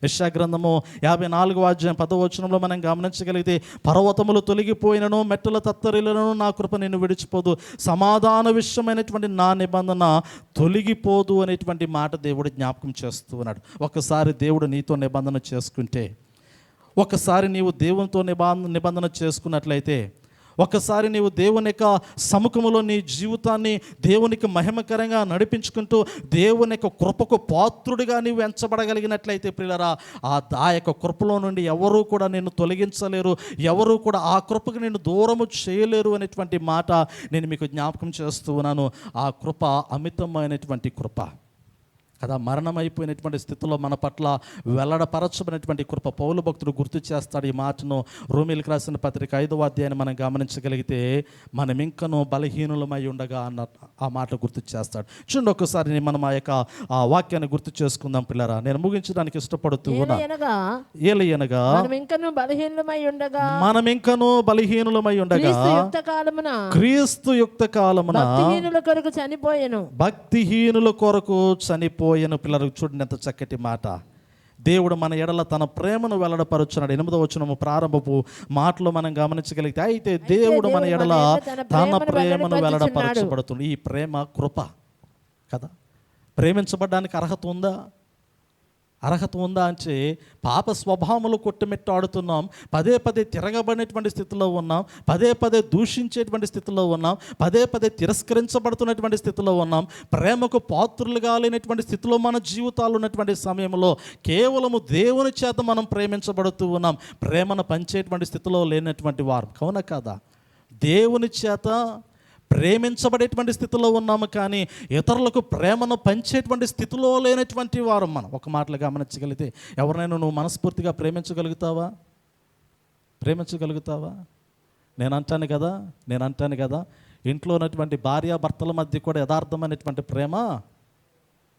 యెషయా గ్రంథము 54వ అధ్యాయం 10వ వచనంలో మనం గమనించగలిగితే, పర్వతములు తొలగిపోయినను, మెట్టల తత్తరిలను నా కృప నిన్ను విడిచిపోదు, సమాధాన విషయమైనటువంటి నా నిబంధన తొలగిపోదు అనేటువంటి మాట దేవుడు జ్ఞాపకం చేస్తూ ఉన్నాడు. ఒకసారి దేవుడు నీతో నిబంధన చేసుకుంటే, ఒకసారి నీవు దేవునితో నిబంధన చేసుకున్నట్లయితే, ఒకసారి నీవు దేవుని యొక్క సముఖములో నీ జీవితాన్ని దేవునికి మహిమకరంగా నడిపించుకుంటూ దేవుని యొక్క కృపకు పాత్రుడిగా నీవు ఎంచబడగలిగినట్లయితే ప్రియులారా, ఆ యొక్క కృపలో నుండి ఎవరూ కూడా నిన్ను తొలగించలేరు, ఎవరూ కూడా ఆ కృపకు నిన్ను దూరము చేయలేరు అనేటువంటి మాట నేను మీకు జ్ఞాపకం చేస్తూ ఉన్నాను. ఆ కృప అమితమైనటువంటి కృప కదా. మరణమైపోయినటువంటి స్థితిలో మన పట్ల వెల్లడపరచబడినటువంటి కృప. పౌలు భక్తుడు గుర్తు చేస్తాడు ఈ మాటను. రోమీయులకు రాసిన పత్రిక 5వ అధ్యాయాన్ని మనం గమనించగలిగితే, మనం ఇంకనూ బలహీనులమై ఉండగా అన్న ఆ మాట గుర్తు చేస్తాడు. చూడండి ఒకసారి మనం ఆ యొక్క ఆ వాక్యాన్ని గుర్తు చేసుకుందాం పిల్లరా. నేను ముగించడానికి ఇష్టపడుతూ ఉన్నా. ఏలయనగా మనం ఇంకనూ బలహీనులమై ఉండగా క్రీస్తు యుక్త కాలమున భక్తిహీనుల కొరకు చనిపోయెను. పిల్లలు చూడండి ఎంత చక్కటి మాట. దేవుడు మన ఎడల తన ప్రేమను వెల్లడపరుచున్నాడు. 8వ వచనము ప్రారంభపు మాటలో మనం గమనించగలిగితే, అయితే దేవుడు మన ఎడల తన ప్రేమను వెల్లడపరచబడుతుంది. ఈ ప్రేమ కృప కదా. ప్రేమించబడడానికి అర్హత ఉందా అంటే, పాప స్వభావములు కొట్టుమిట్టాడుతున్నాం, పదే తిరగబడినటువంటి స్థితిలో ఉన్నాం, పదే దూషించేటువంటి స్థితిలో ఉన్నాం, పదే తిరస్కరించబడుతున్నటువంటి స్థితిలో ఉన్నాం, ప్రేమకు పాత్రులుగా లేనటువంటి స్థితిలో మన జీవితాలు ఉన్నటువంటి సమయంలో కేవలము దేవుని చేత మనం ప్రేమించబడుతూ ఉన్నాం. ప్రేమను పంచేటువంటి స్థితిలో లేనటువంటి వారు అవునా కదా. దేవుని చేత ప్రేమించబడేటువంటి స్థితిలో ఉన్నాము, కానీ ఇతరులకు ప్రేమను పంచేటువంటి స్థితిలో లేనటువంటి వారు మనం. ఒక మాటలు గమనించగలిగితే, ఎవరినైనా నువ్వు మనస్ఫూర్తిగా ప్రేమించగలుగుతావా? నేను అంటాను కదా, ఇంట్లో ఉన్నటువంటి భార్యాభర్తల మధ్య కూడా యథార్థమైనటువంటి ప్రేమ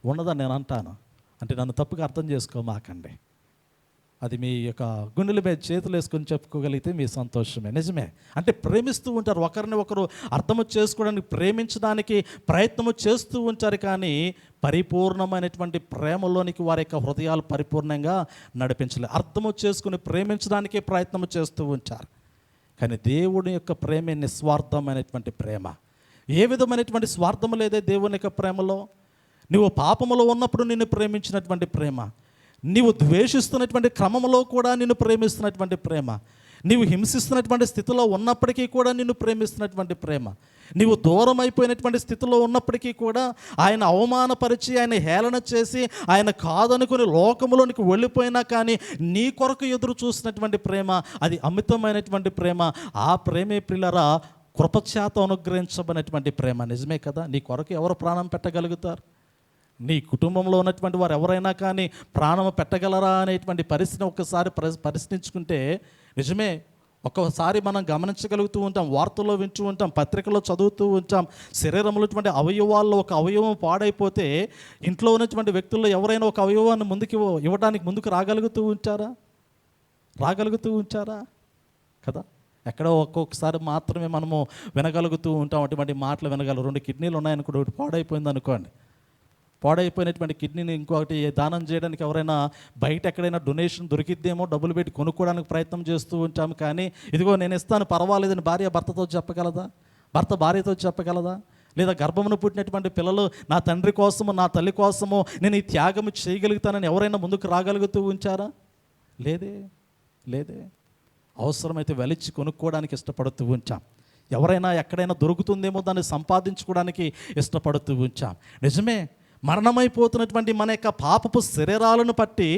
ఉండదని నేను అంటాను. అంటే నన్ను తప్పుగా అర్థం చేసుకోమాకండి. అది మీ యొక్క గుండెల మీద చేతులు వేసుకొని చెప్పుకోగలిగితే మీ సంతోషమే. నిజమే. అంటే ప్రేమిస్తూ ఉంటారు, ఒకరిని ఒకరు అర్థము చేసుకోవడానికి, ప్రేమించడానికి ప్రయత్నము చేస్తూ ఉంటారు, కానీ పరిపూర్ణమైనటువంటి ప్రేమలోనికి వారి యొక్క హృదయాలు పరిపూర్ణంగా నడిపించలేదు. అర్థము చేసుకుని ప్రేమించడానికే ప్రయత్నము చేస్తూ ఉంటారు. కానీ దేవుని యొక్క ప్రేమ నిస్వార్థమైనటువంటి ప్రేమ. ఏ విధమైనటువంటి స్వార్థము లేదే దేవుని యొక్క ప్రేమలో. నువ్వు పాపములో ఉన్నప్పుడు నిన్ను ప్రేమించినటువంటి ప్రేమ, నీవు ద్వేషిస్తున్నటువంటి క్రమంలో కూడా నిన్ను ప్రేమిస్తున్నటువంటి ప్రేమ, నీవు హింసిస్తున్నటువంటి స్థితిలో ఉన్నప్పటికీ కూడా నిన్ను ప్రేమిస్తున్నటువంటి ప్రేమ, నీవు దూరం అయిపోయినటువంటి స్థితిలో ఉన్నప్పటికీ కూడా ఆయన అవమానపరిచి, ఆయన హేళన చేసి, ఆయన కాదనుకుని లోకములోనికి వెళ్ళిపోయినా కానీ నీ కొరకు ఎదురు చూసినటువంటి ప్రేమ, అది అమితమైనటువంటి ప్రేమ. ఆ ప్రేమే ప్రియులారా కృపచేత అనుగ్రహించబడినటువంటి ప్రేమ. నిజమే కదా? నీ కొరకు ఎవరు ప్రాణం పెట్టగలుగుతారు? నీ కుటుంబంలో ఉన్నటువంటి వారు ఎవరైనా కానీ ప్రాణం పెట్టగలరా అనేటువంటి పరిస్థితిని ఒక్కసారి పరిశీలించుకుంటే నిజమే. ఒక్కొక్కసారి మనం గమనించగలుగుతూ ఉంటాం, వార్తల్లో వింటూ ఉంటాం, పత్రికలో చదువుతూ ఉంటాం. శరీరంలో ఉన్నటువంటి అవయవాల్లో ఒక అవయవం పాడైపోతే ఇంట్లో ఉన్నటువంటి వ్యక్తుల్లో ఎవరైనా ఒక అవయవాన్ని ఇవ్వడానికి ముందుకు రాగలుగుతూ ఉంటారా కదా? ఎక్కడో ఒక్కొక్కసారి మాత్రమే మనము వినగలుగుతూ ఉంటాం అటువంటి మాటలు వినగలరు. 2 కిడ్నీలు ఉన్నాయనుకోండి, ఒకటి పాడైపోయింది అనుకోండి, పాడైపోయినటువంటి కిడ్నీని ఇంకొకటి దానం చేయడానికి ఎవరైనా బయట ఎక్కడైనా డొనేషన్ దొరికిద్దేమో డబ్బులు పెట్టి కొనుక్కోవడానికి ప్రయత్నం చేస్తూ ఉంటాము. కానీ ఇదిగో నేను ఇస్తాను పర్వాలేదని భార్య భర్తతో చెప్పగలదా? భర్త భార్యతో చెప్పగలదా? లేదా గర్భమును పుట్టినటువంటి పిల్లలు నా తండ్రి కోసము, నా తల్లి కోసము నేను ఈ త్యాగం చేయగలుగుతానని ఎవరైనా ముందుకు రాగలుగుతూ ఉంచారా? లేదే. అవసరమైతే వెలిచి కొనుక్కోవడానికి ఇష్టపడుతూ ఉంచాం. ఎవరైనా ఎక్కడైనా దొరుకుతుందేమో దాన్ని సంపాదించుకోవడానికి ఇష్టపడుతూ ఉంచాం. నిజమే, మరణమైపోతున్నటువంటి మన యొక్క పాపపు శరీరాలను బట్టి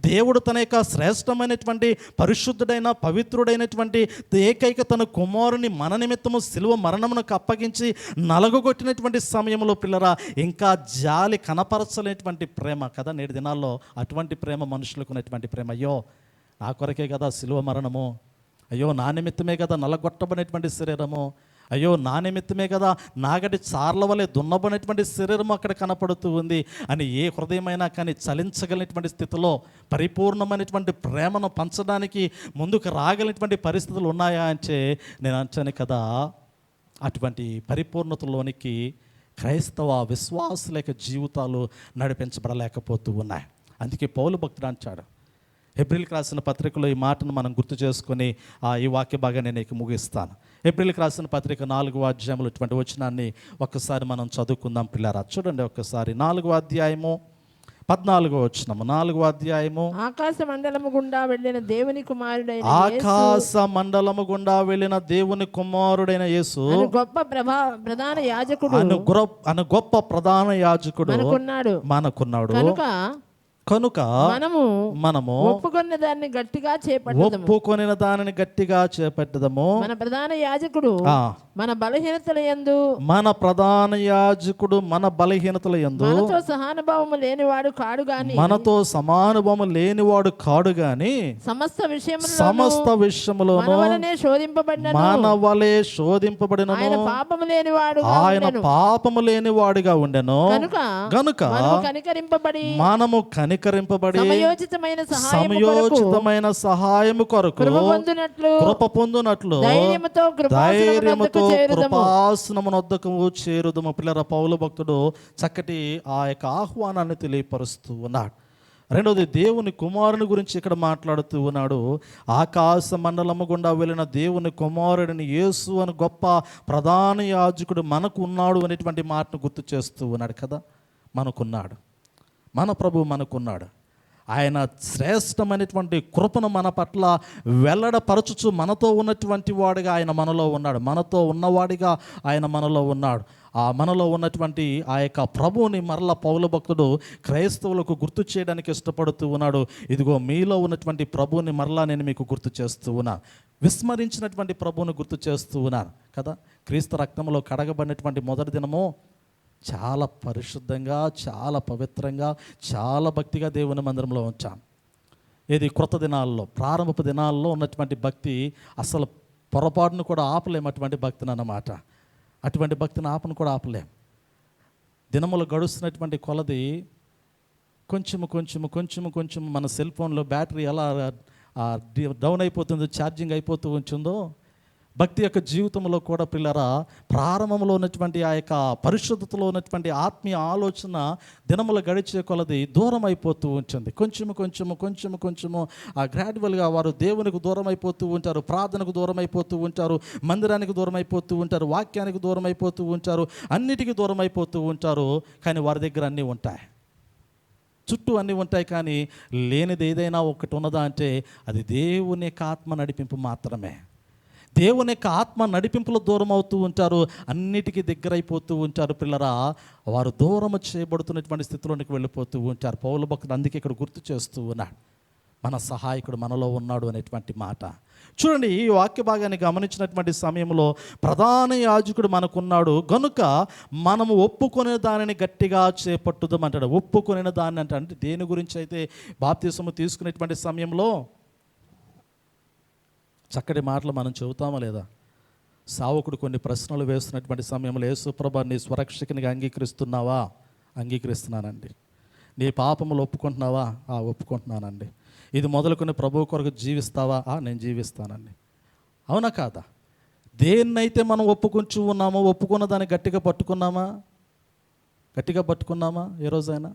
దేవుడు తన యొక్క శ్రేష్టమైనటువంటి పరిశుద్ధుడైన పవిత్రుడైనటువంటి ఏకైక తన కుమారుని మన నిమిత్తము శిలువ మరణమునకు అప్పగించి నలగొట్టినటువంటి సమయంలో పిల్లరా ఇంకా జాలి కనపరచలేనటువంటి ప్రేమ కదా నేటి దినాల్లో. అటువంటి ప్రేమ మనుషులకు ఉన్నటువంటి ప్రేమ. అయ్యో నా కొరకే కదా శిలువ మరణము, అయ్యో నా నిమిత్తమే కదా నలగొట్టబడినటువంటి శరీరము, అయ్యో నా నిమిత్తమే కదా నాగటి చార్ల వలె దున్నబడినటువంటి శరీరం అక్కడ కనపడుతూ ఉంది అని ఏ హృదయమైనా కానీ చలించగలిగినటువంటి స్థితిలో పరిపూర్ణమైనటువంటి ప్రేమను పంచడానికి ముందుకు రాగలిగినటువంటి పరిస్థితులు ఉన్నాయా అంటే నేను అంచాను కదా. అటువంటి పరిపూర్ణతలోనికి క్రైస్తవ విశ్వాసుల యొక్క జీవితాలు నడిపించబడలేకపోతూ ఉన్నాయి. అందుకే పౌలు భక్తుడు అంటాడు, ఏప్రిల్కి రాసిన పత్రికలో ఈ మాటను మనం గుర్తు చేసుకొని ఈ వాక్య భాగాన్ని నేను ముగిస్తాను. ఏప్రిల్కి రాసిన పత్రిక 4వ అధ్యాయంలో ఇటువంటి వచనాన్ని ఒక్కసారి మనం చదువుకుందాం పిల్లారా. చూడండి ఒక్కసారి 4వ అధ్యాయము 14వ వచనము. 4వ అధ్యాయము. ఆకాశ మండలము గుండా వెళ్ళిన దేవుని కుమారుడైన యేసు గొప్ప ప్రధాన యాజకుడు మనకున్నాడు. కనుక మనము ఒప్పుకొనిన దానిని గట్టిగా చేపట్టదము. మన ప్రధాన యాజకుడు మన బలహీనతల యందు మనతో సహానుభావము లేనివాడు కాడు గాని సమస్త విషయములో మన వలె శోధింపబడిన ఆయన పాపము లేనివాడుగా ఉండెను. గనుక మనము కనికరింపబడి సమయోచితమైన సహాయము కొరకు కృప పొందునట్లు ధైర్యముతో కృపాసనమునొద్దకు చేరుదుము. పిల్లల పౌలు భక్తుడు చక్కటి ఆ యొక్క ఆహ్వానాన్ని తెలియపరుస్తూ ఉన్నాడు. రెండవది దేవుని కుమారుని గురించి ఇక్కడ మాట్లాడుతూ ఉన్నాడు. ఆకాశ మండలము గుండా వెళ్ళిన దేవుని కుమారుడిని యేసు అని గొప్ప ప్రధాన యాజకుడు మనకు ఉన్నాడు అనేటువంటి మాటను గుర్తు చేస్తూ ఉన్నాడు కదా. మనకున్నాడు, మన ప్రభు మనకున్నాడు. ఆయన శ్రేష్టమైనటువంటి కృపను మన పట్ల వెల్లడపరచుచు మనతో ఉన్నటువంటి వాడిగా ఆయన మనలో ఉన్నాడు. మనతో ఉన్నవాడిగా ఆయన మనలో ఉన్నాడు. ఆ మనలో ఉన్నటువంటి ఆ యొక్క ప్రభువుని మరల పౌలు భక్తుడు క్రైస్తవులకు గుర్తు చేయడానికి ఇష్టపడుతూ ఉన్నాడు. ఇదిగో మీలో ఉన్నటువంటి ప్రభువుని మరలా నేను మీకు గుర్తు చేస్తూ ఉన్నాను. విస్మరించినటువంటి ప్రభువుని గుర్తు చేస్తూ ఉన్నాను కదా. క్రీస్తు రక్తంలో కడగబడినటువంటి మొదటి దినము చాలా పరిశుద్ధంగా, చాలా పవిత్రంగా, చాలా భక్తిగా దేవుని మందిరంలో ఉంచాం. ఇది క్రొత్త దినాల్లో, ప్రారంభపు దినాల్లో ఉన్నటువంటి భక్తి అసలు పొరపాటును కూడా ఆపలేము. అటువంటి భక్తిని అన్నమాట. అటువంటి భక్తిని కూడా ఆపలేం. దినములు గడుస్తున్నటువంటి కొలది కొంచెము మన సెల్ ఫోన్లో బ్యాటరీ ఎలా డౌన్ అయిపోతుందో, ఛార్జింగ్ అయిపోతూ ఉంటుందో భక్తి యొక్క జీవితంలో కూడా పిల్లరా ప్రారంభంలో ఉన్నటువంటి ఆ యొక్క పరిశుద్ధతలో ఉన్నటువంటి ఆత్మీయ ఆలోచన దినములు గడిచే కొలది దూరం అయిపోతూ ఉంటుంది. కొంచెము గ్రాడ్యువల్గా వారు దేవునికి దూరం అయిపోతూ ఉంటారు, ప్రార్థనకు దూరం అయిపోతూ ఉంటారు, మందిరానికి దూరం అయిపోతూ ఉంటారు, వాక్యానికి దూరం అయిపోతూ ఉంటారు, అన్నిటికీ దూరం అయిపోతూ ఉంటారు. కానీ వారి దగ్గర అన్నీ ఉంటాయి. చుట్టూ అన్నీ ఉంటాయి, కానీ లేనిది ఏదైనా ఒకటి ఉన్నదా అంటే అది దేవుని యొక్క ఆత్మ నడిపింపు మాత్రమే. దేవుని యొక్క ఆత్మ నడిపింపులో దూరం అవుతూ ఉంటారు, అన్నిటికీ దగ్గరైపోతూ ఉంటారు. పిల్లరా, వారు దూరం చేయబడుతున్నటువంటి స్థితిలోనికి వెళ్ళిపోతూ ఉంటారు. పౌలు భక్తుడు అందుకే ఇక్కడ గుర్తు చేస్తూ ఉన్నాడు, మన సహాయకుడు మనలో ఉన్నాడు అనేటువంటి మాట. చూడండి, ఈ వాక్య భాగాన్ని గమనించినటువంటి సమయంలో ప్రధాన యాజకుడు మనకున్నాడు గనుక మనము ఒప్పుకునే దానిని గట్టిగా చేపట్టుదామంటాడు. ఒప్పుకునే దాన్ని అంటే దేని గురించి అయితే బాప్తిసము తీసుకునేటువంటి సమయంలో చక్కటి మాటలు మనం చెబుతామా లేదా? సావకుడు కొన్ని ప్రశ్నలు వేస్తున్నటువంటి సమయంలో, యేసు ప్రభా నీ స్వరక్షకునిగా అంగీకరిస్తున్నావా? అంగీకరిస్తున్నానండి. నీ పాపములు ఒప్పుకుంటున్నావా? ఒప్పుకుంటున్నానండి. ఇది మొదలుకొని ప్రభువు కొరకు జీవిస్తావా? నేను జీవిస్తానండి. అవునా కాదా? దేన్నైతే మనం ఒప్పుకుంటూ ఉన్నామో, ఒప్పుకున్న దాన్ని గట్టిగా పట్టుకున్నామా? గట్టిగా పట్టుకున్నామా? ఏ రోజైనా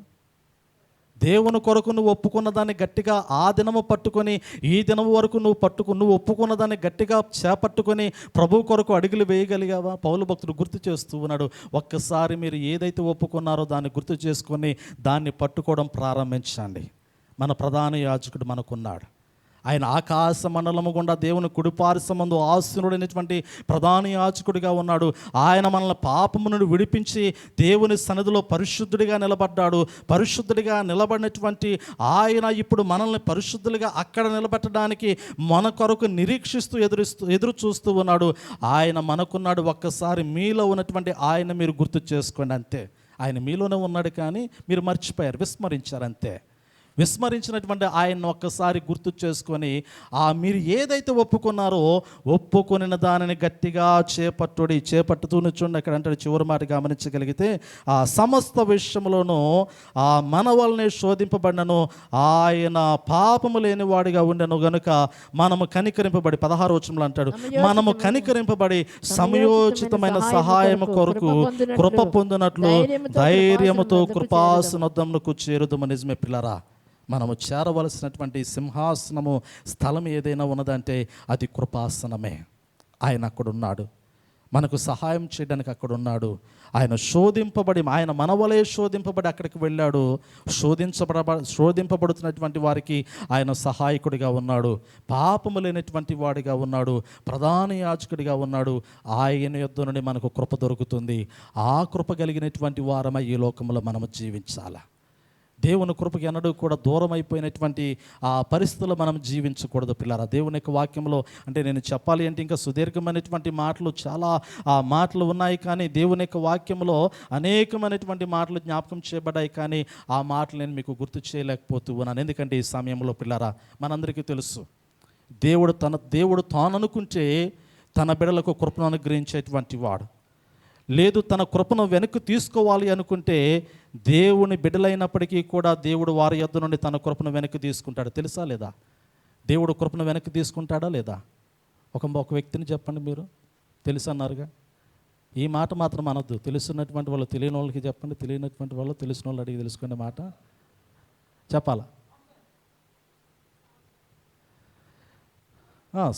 దేవుని కొరకు నువ్వు ఒప్పుకున్న దాన్ని గట్టిగా ఆ దినము పట్టుకొని ఈ దినం వరకు నువ్వు ఒప్పుకున్న దాన్ని గట్టిగా చేపట్టుకొని ప్రభు కొరకు అడుగులు వేయగలిగావా? పౌలు భక్తుడు గుర్తు చేస్తూ ఉన్నాడు, ఒక్కసారి మీరు ఏదైతే ఒప్పుకున్నారో దాన్ని గుర్తు చేసుకొని దాన్ని పట్టుకోవడం ప్రారంభించండి. మన ప్రధాన యాజకుడు మనకున్నాడు. ఆయన ఆకాశ మండలము గుండా దేవుని కుడిపార్శ్వమందు ఆసీనుడైనటువంటి ప్రధాన యాజకుడిగా ఉన్నాడు. ఆయన మనల్ని పాపము నుండి విడిపించి దేవుని సన్నిధిలో పరిశుద్ధుడిగా నిలబడ్డాడు. పరిశుద్ధుడిగా నిలబడినటువంటి ఆయన ఇప్పుడు మనల్ని పరిశుద్ధులుగా అక్కడ నిలబెట్టడానికి మన కొరకు నిరీక్షిస్తూ ఎదురు చూస్తూ ఉన్నాడు. ఆయన మనకున్నాడు. ఒక్కసారి మీలో ఉన్నటువంటి ఆయన మీరు గుర్తు చేసుకోండి, అంతే. ఆయన మీలోనే ఉన్నాడు, కానీ మీరు మర్చిపోయారు, విస్మరించారు, అంతే. విస్మరించినటువంటి ఆయన ఒక్కసారి గుర్తు చేసుకొని మీరు ఏదైతే ఒప్పుకున్నారో ఒప్పుకొనిన దానిని గట్టిగా చేపట్టుతూనే చూడండి. అక్కడ అంటే చివరి మాట గమనించగలిగితే, ఆ సమస్త విషయంలోనూ మన వలనే శోధింపబడినను ఆయన పాపము లేని వాడిగా ఉండెను గనుక మనము కనికరింపబడి 16వ వచనంలో అంటాడు, మనము కనికరింపబడి సమయోచితమైన సహాయము కొరకు కృప పొందినట్లు ధైర్యముతో కృపాసనోద్దమునకు చేరుదుము. నిజమే పిల్లరా, మనము చేరవలసినటువంటి సింహాసనము స్థలం ఏదైనా ఉన్నదంటే అది కృపాసనమే. ఆయన అక్కడున్నాడు, మనకు సహాయం చేయడానికి అక్కడ ఉన్నాడు. ఆయన ఆయన మనవలే శోధింపబడి అక్కడికి వెళ్ళాడు. శోధింపబడుతున్నటువంటి వారికి ఆయన సహాయకుడిగా ఉన్నాడు. పాపము లేనటువంటి వాడిగా ఉన్నాడు. ప్రధాన యాజకుడిగా ఉన్నాడు. ఆయన యొద్ద నుండి మనకు కృప దొరుకుతుంది. ఆ కృప కలిగినటువంటి వారమై ఈ లోకంలో మనము జీవించాలి. దేవుని కృపకి ఎన్నడూ కూడా దూరం అయిపోయినటువంటి ఆ పరిస్థితుల్లో మనం జీవించకూడదు పిల్లరా. దేవుని యొక్క వాక్యంలో అంటే నేను చెప్పాలి అంటే ఇంకా సుదీర్ఘమైనటువంటి మాటలు చాలా మాటలు ఉన్నాయి, కానీ దేవుని యొక్క వాక్యంలో అనేకమైనటువంటి మాటలు జ్ఞాపకం చేయబడ్డాయి, కానీ ఆ మాటలు నేను మీకు గుర్తు చేయలేకపోతూ ఉన్నాను. ఎందుకంటే ఈ సమయంలో పిల్లరా, మనందరికీ తెలుసు, దేవుడు తాను అనుకుంటే తన బిడ్డలకు కృపను అనుగ్రహించేటువంటి వాడు. లేదు, తన కృపను వెనక్కి తీసుకోవాలి అనుకుంటే దేవుని బిడ్డలైనప్పటికీ కూడా దేవుడు వారి యొద్ద నుండి తన కృపను వెనక్కి తీసుకుంటాడు. తెలుసా లేదా? దేవుడు కృపను వెనక్కి తీసుకుంటాడా లేదా? ఒక వ్యక్తిని చెప్పండి. మీరు తెలుసు అన్నారుగా, ఈ మాట మాత్రం అనొద్దు. తెలుసున్నటువంటి వాళ్ళు తెలియని వాళ్ళకి చెప్పండి, తెలియనటువంటి వాళ్ళు తెలిసిన వాళ్ళు అడిగి తెలుసుకునే మాట చెప్పాలా?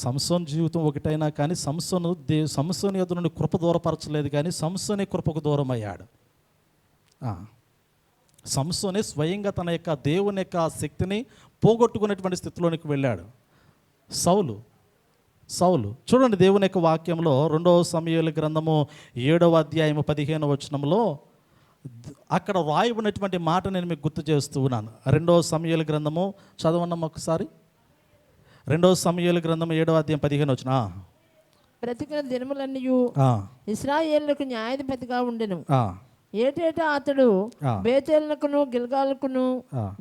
సంసోన్ జీవితం ఒకటైనా కానీ సంసోను యొద్ద నుండి కృప దూరపరచలేదు, కానీ సంసోనే కృపకు దూరం అయ్యాడు. సంసోనే స్వయంగా తన యొక్క దేవుని యొక్క శక్తిని పోగొట్టుకునేటువంటి స్థితిలోనికి వెళ్ళాడు. సౌలు చూడండి, దేవుని యొక్క వాక్యంలో 2వ సమూయేలు గ్రంథము 7వ అధ్యాయము 15వ వచనంలో అక్కడ రాయబడినటువంటి మాట నేను మీకు గుర్తు చేస్తూ ఉన్నాను. 2వ సమూయేలు గ్రంథము చదవన్నాం ఒకసారి. 2వ సమూయేలు గ్రంథం 7వ అధ్యాయం 15వ వచనం. బ్రతికిన దినములన్నయు ఇశ్రాయేలుకు న్యాయాధిపతిగా ఉండెను. ఏటేటా అతడు బేతేలునకును గిల్గాలుకును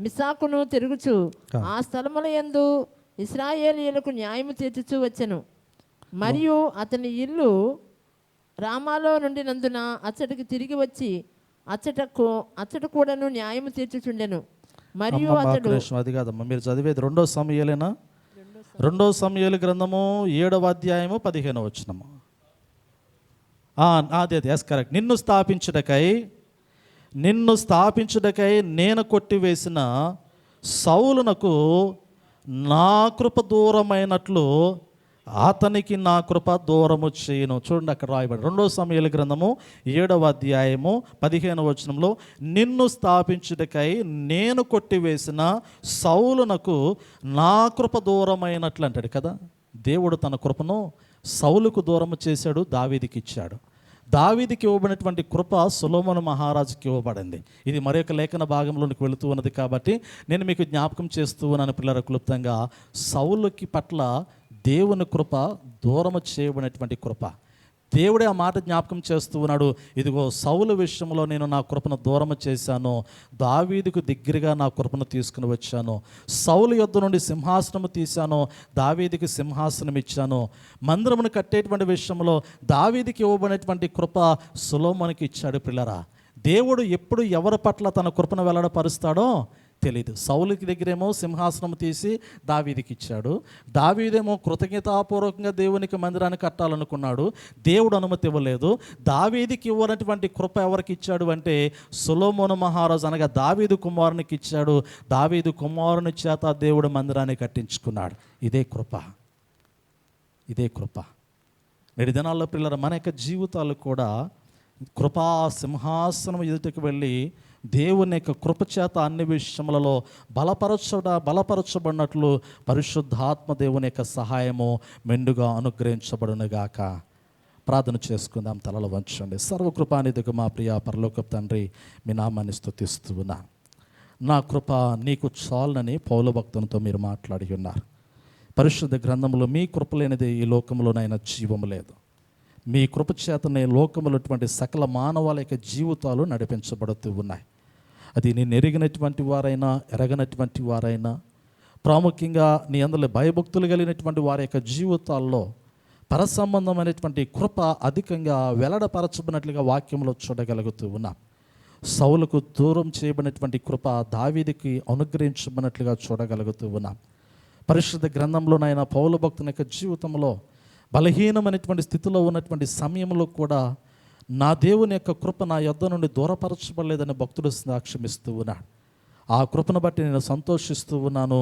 మిసాకును తిరుగుచు ఆ స్థలముల యందు ఇశ్రాయేలీయులకు న్యాయము తీర్చుచూ వచ్చెను. మరియు అతని ఇల్లు రామాలో నుండినందున అచ్చటికి తిరిగి వచ్చి అచ్చట కూడాను న్యాయము తీర్చుచుండెను. మరియు అతడు అది కాదమ్మా, మీరు చదివేది 2వ సమూయేలేనా? 2వ సమూయేలు గ్రంథము 7వ అధ్యాయము 15వ వచనము. అదే ఎస్ కరెక్ట్. నిన్ను స్థాపించుటకై నేను కొట్టివేసిన సౌలునకు నా కృప దూరమైనట్లు అతనికి నా కృప దూరము చేయను. చూడండి అక్కడ రాయబడి 2 సమూయేలు గ్రంథము 7వ అధ్యాయము 15వ వచనంలో, నిన్ను స్థాపించుటకై నేను కొట్టివేసిన సౌలునకు నా కృప దూరమైనట్లు అంటాడు కదా. దేవుడు తన కృపను సౌలుకు దూరము చేశాడు, దావీదుకి ఇచ్చాడు. దావీదుకి ఇవ్వబడినటువంటి కృప సొలొమోను మహారాజుకి ఇవ్వబడింది. ఇది మరొక లేఖన భాగంలోనికి వెళుతూ ఉన్నది కాబట్టి నేను మీకు జ్ఞాపకం చేస్తూ ఉన్నాను పిల్లల క్లుప్తంగా. సౌలుకి పట్ల దేవుని కృప దూరము చేయబడినటువంటి కృప. దేవుడే ఆ మాట జ్ఞాపకం చేస్తూ ఉన్నాడు. ఇదిగో సౌలు విషయంలో నేను నా కృపను దూరము చేశాను, దావీదుకు దగ్గరగా నా కృపను తీసుకుని వచ్చాను. సౌలు యొద్ద నుండి సింహాసనము తీశాను, దావీదుకి సింహాసనం ఇచ్చాను. మందిరమును కట్టేటువంటి విషయంలో దావీదుకి ఇవ్వబడినటువంటి కృప సొలొమోనుకి ఇచ్చాడు. పిల్లరా, దేవుడు ఎప్పుడు ఎవరి పట్ల తన కృపను వెల్లడపరుస్తాడో తెలీదు. సౌలుకి దగ్గరేమో సింహాసనం తీసి దావీదుకి ఇచ్చాడు. దావీదేమో కృతజ్ఞతాపూర్వకంగా దేవునికి మందిరాన్ని కట్టాలనుకున్నాడు, దేవుడు అనుమతి ఇవ్వలేదు. దావీదుకి ఇవ్వనటువంటి కృప ఎవరికి ఇచ్చాడు అంటే సొలొమోను మహారాజు అనగా దావీదు కుమారునికి ఇచ్చాడు. దావీదు కుమారుని చేత దేవుడు మందిరాన్ని కట్టించుకున్నాడు. ఇదే కృప, ఇదే కృప. నేటి దినాల్లో పిల్లల మన యొక్క జీవితాలు కూడా కృపా సింహాసనం ఎదుటికి వెళ్ళి దేవుని యొక్క కృపచేత అన్ని విషయములలో బలపరచబడినట్లు పరిశుద్ధాత్మ దేవుని యొక్క సహాయము మెండుగా అనుగ్రహించబడునుగాక. ప్రార్థన చేసుకుందాం. తలలు వంచండి. సర్వకృపానిధిగా మా ప్రియ పరలోకపు తండ్రి, మీ నామాన్ని స్తుతిస్తూ ఉన్నా. నా కృప నీకు చాలునని పౌలు భక్తునితో మీరు మాట్లాడి ఉన్నారు. పరిశుద్ధ గ్రంథంలో మీ కృప లేనిది ఈ లోకంలోనైనా జీవము లేదు. మీ కృప చేతనే లోకములటువంటి సకల మానవాళి యొక్క జీవితాలు నడిపించబడుతూ ఉన్నాయి. అది నేను ఎరిగినటువంటి వారైనా ఎరగనటువంటి వారైనా, ప్రాముఖ్యంగా నీ అందులో భయభక్తులు కలిగినటువంటి వారి యొక్క జీవితాల్లో పరసంబంధమైనటువంటి కృప అధికంగా వెల్లడపరచబడినట్లుగా వాక్యంలో చూడగలుగుతూ ఉన్నాం. సౌలుకు దూరం చేయబడినటువంటి కృప దావీదుకి అనుగ్రహించబడినట్లుగా చూడగలుగుతూ ఉన్నాం. పరిశుద్ధ గ్రంథంలోనైనా పౌలు భక్తుని యొక్క జీవితంలో బలహీనమైనటువంటి స్థితిలో ఉన్నటువంటి సమయంలో కూడా నా దేవుని యొక్క కృప నా యొద్ద నుండి దూరపరచబడలేదని భక్తుడు సాక్ష్యమిస్తూ ఉన్నాడు. ఆ కృపను బట్టి నేను సంతోషిస్తూ ఉన్నాను,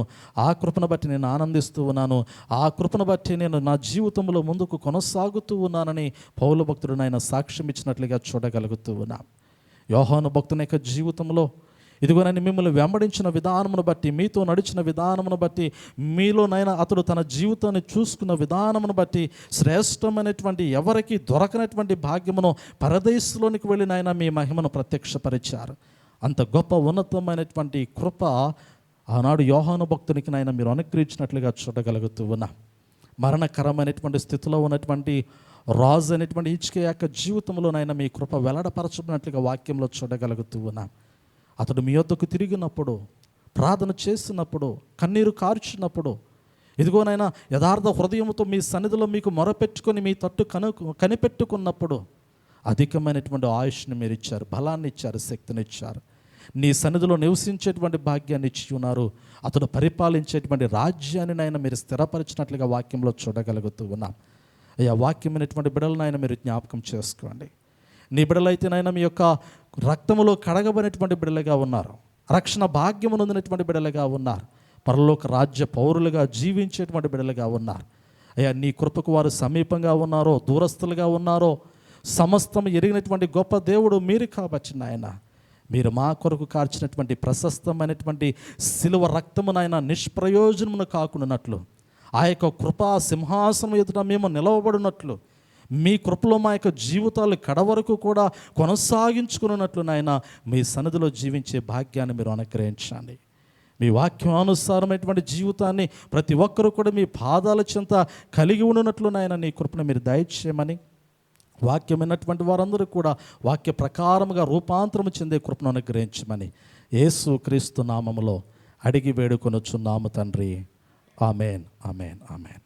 ఆ కృపను బట్టి నేను ఆనందిస్తూ ఉన్నాను, ఆ కృపను బట్టి నేను నా జీవితంలో ముందుకు కొనసాగుతూ ఉన్నానని పౌలు భక్తుడు నాయన సాక్ష్యం ఇచ్చినట్లుగా చూడగలుగుతూ ఉన్నాం. యోహాను భక్తుని యొక్క జీవితంలో ఇదిగోనని మిమ్మల్ని వెంబడించిన విధానమును బట్టి, మీతో నడిచిన విధానమును బట్టి, మీలోనైనా అతడు తన జీవితాన్ని చూసుకున్న విధానమును బట్టి శ్రేష్టమైనటువంటి ఎవరికి దొరకనటువంటి భాగ్యమును పరదేశంలోనికి వెళ్ళినైనా మీ మహిమను ప్రత్యక్షపరిచారు. అంత గొప్ప ఉన్నతమైనటువంటి కృప ఆనాడు యోహాను భక్తునికి నాయన మీరు అనుగ్రహించినట్లుగా చూడగలుగుతూ ఉన్నాం. మరణకరమైనటువంటి స్థితిలో ఉన్నటువంటి రాజు అనేటువంటి హిజ్కియా యొక్క జీవితంలోనైనా మీ కృప వెల్లడపరచుకున్నట్లుగా వాక్యంలో చూడగలుగుతూ ఉన్నాం. అతడు మీ యొద్దకు తిరిగినప్పుడు, ప్రార్థన చేసినప్పుడు, కన్నీరు కార్చినప్పుడు, ఇదిగోనైనా యథార్థ హృదయంతో మీ సన్నిధిలో మీకు మొరపెట్టుకొని మీ తట్టు కనిపెట్టుకున్నప్పుడు అధికమైనటువంటి ఆయుష్ని మీరు ఇచ్చారు, బలాన్ని ఇచ్చారు, శక్తిని ఇచ్చారు. నీ సన్నిధిలో నివసించేటువంటి భాగ్యాన్ని ఇచ్చి ఉన్నారు. అతడు పరిపాలించేటువంటి రాజ్యాన్ని నాయన మీరు స్థిరపరిచినట్లుగా వాక్యంలో చూడగలుగుతూ ఉన్నాం. అయ్యా, వాక్యమైనటువంటి బిడ్డలనైనా మీరు జ్ఞాపకం చేసుకోండి. నీ బిడ్డలైతేనైనా మీ యొక్క రక్తములో కడగబడినటువంటి బిడ్డలుగా ఉన్నారు, రక్షణ భాగ్యము నొందినటువంటి బిడ్డలుగా ఉన్నారు, పరలోక రాజ్య పౌరులుగా జీవించేటువంటి బిడ్డలుగా ఉన్నారు. అయ్యా, నీ కృపకు వారు సమీపంగా ఉన్నారో దూరస్తులుగా ఉన్నారో సమస్తం ఎరిగినటువంటి గొప్ప దేవుడు మీరు కాబట్టి నాయన మీరు మా కొరకు కార్చినటువంటి ప్రశస్తమైనటువంటి శిలువ రక్తము నాయన నిష్ప్రయోజనమును కాకుండానట్లు, ఆ యొక్క కృపా సింహాసనం ఎదుట మేము నిలవబడినట్లు, మీ కృపలో మా యొక్క జీవితాలు కడవరకు కూడా కొనసాగించుకున్నట్లు నాయన మీ సన్నిధిలో జీవించే భాగ్యాన్ని మీరు అనుగ్రహించండి. మీ వాక్యానుసారమైనటువంటి జీవితాన్ని ప్రతి ఒక్కరూ కూడా మీ పాదాల చెంత కలిగి ఉండినట్లు నాయన నీ కృపను మీరు దయచేయమని, వాక్యమైనటువంటి వారందరూ కూడా వాక్య ప్రకారముగా రూపాంతరము చెందే కృపను అనుగ్రహించమని యేసు క్రీస్తు నామములో అడిగి వేడుకొనుచున్నాము తండ్రి. Amen, amen, amen.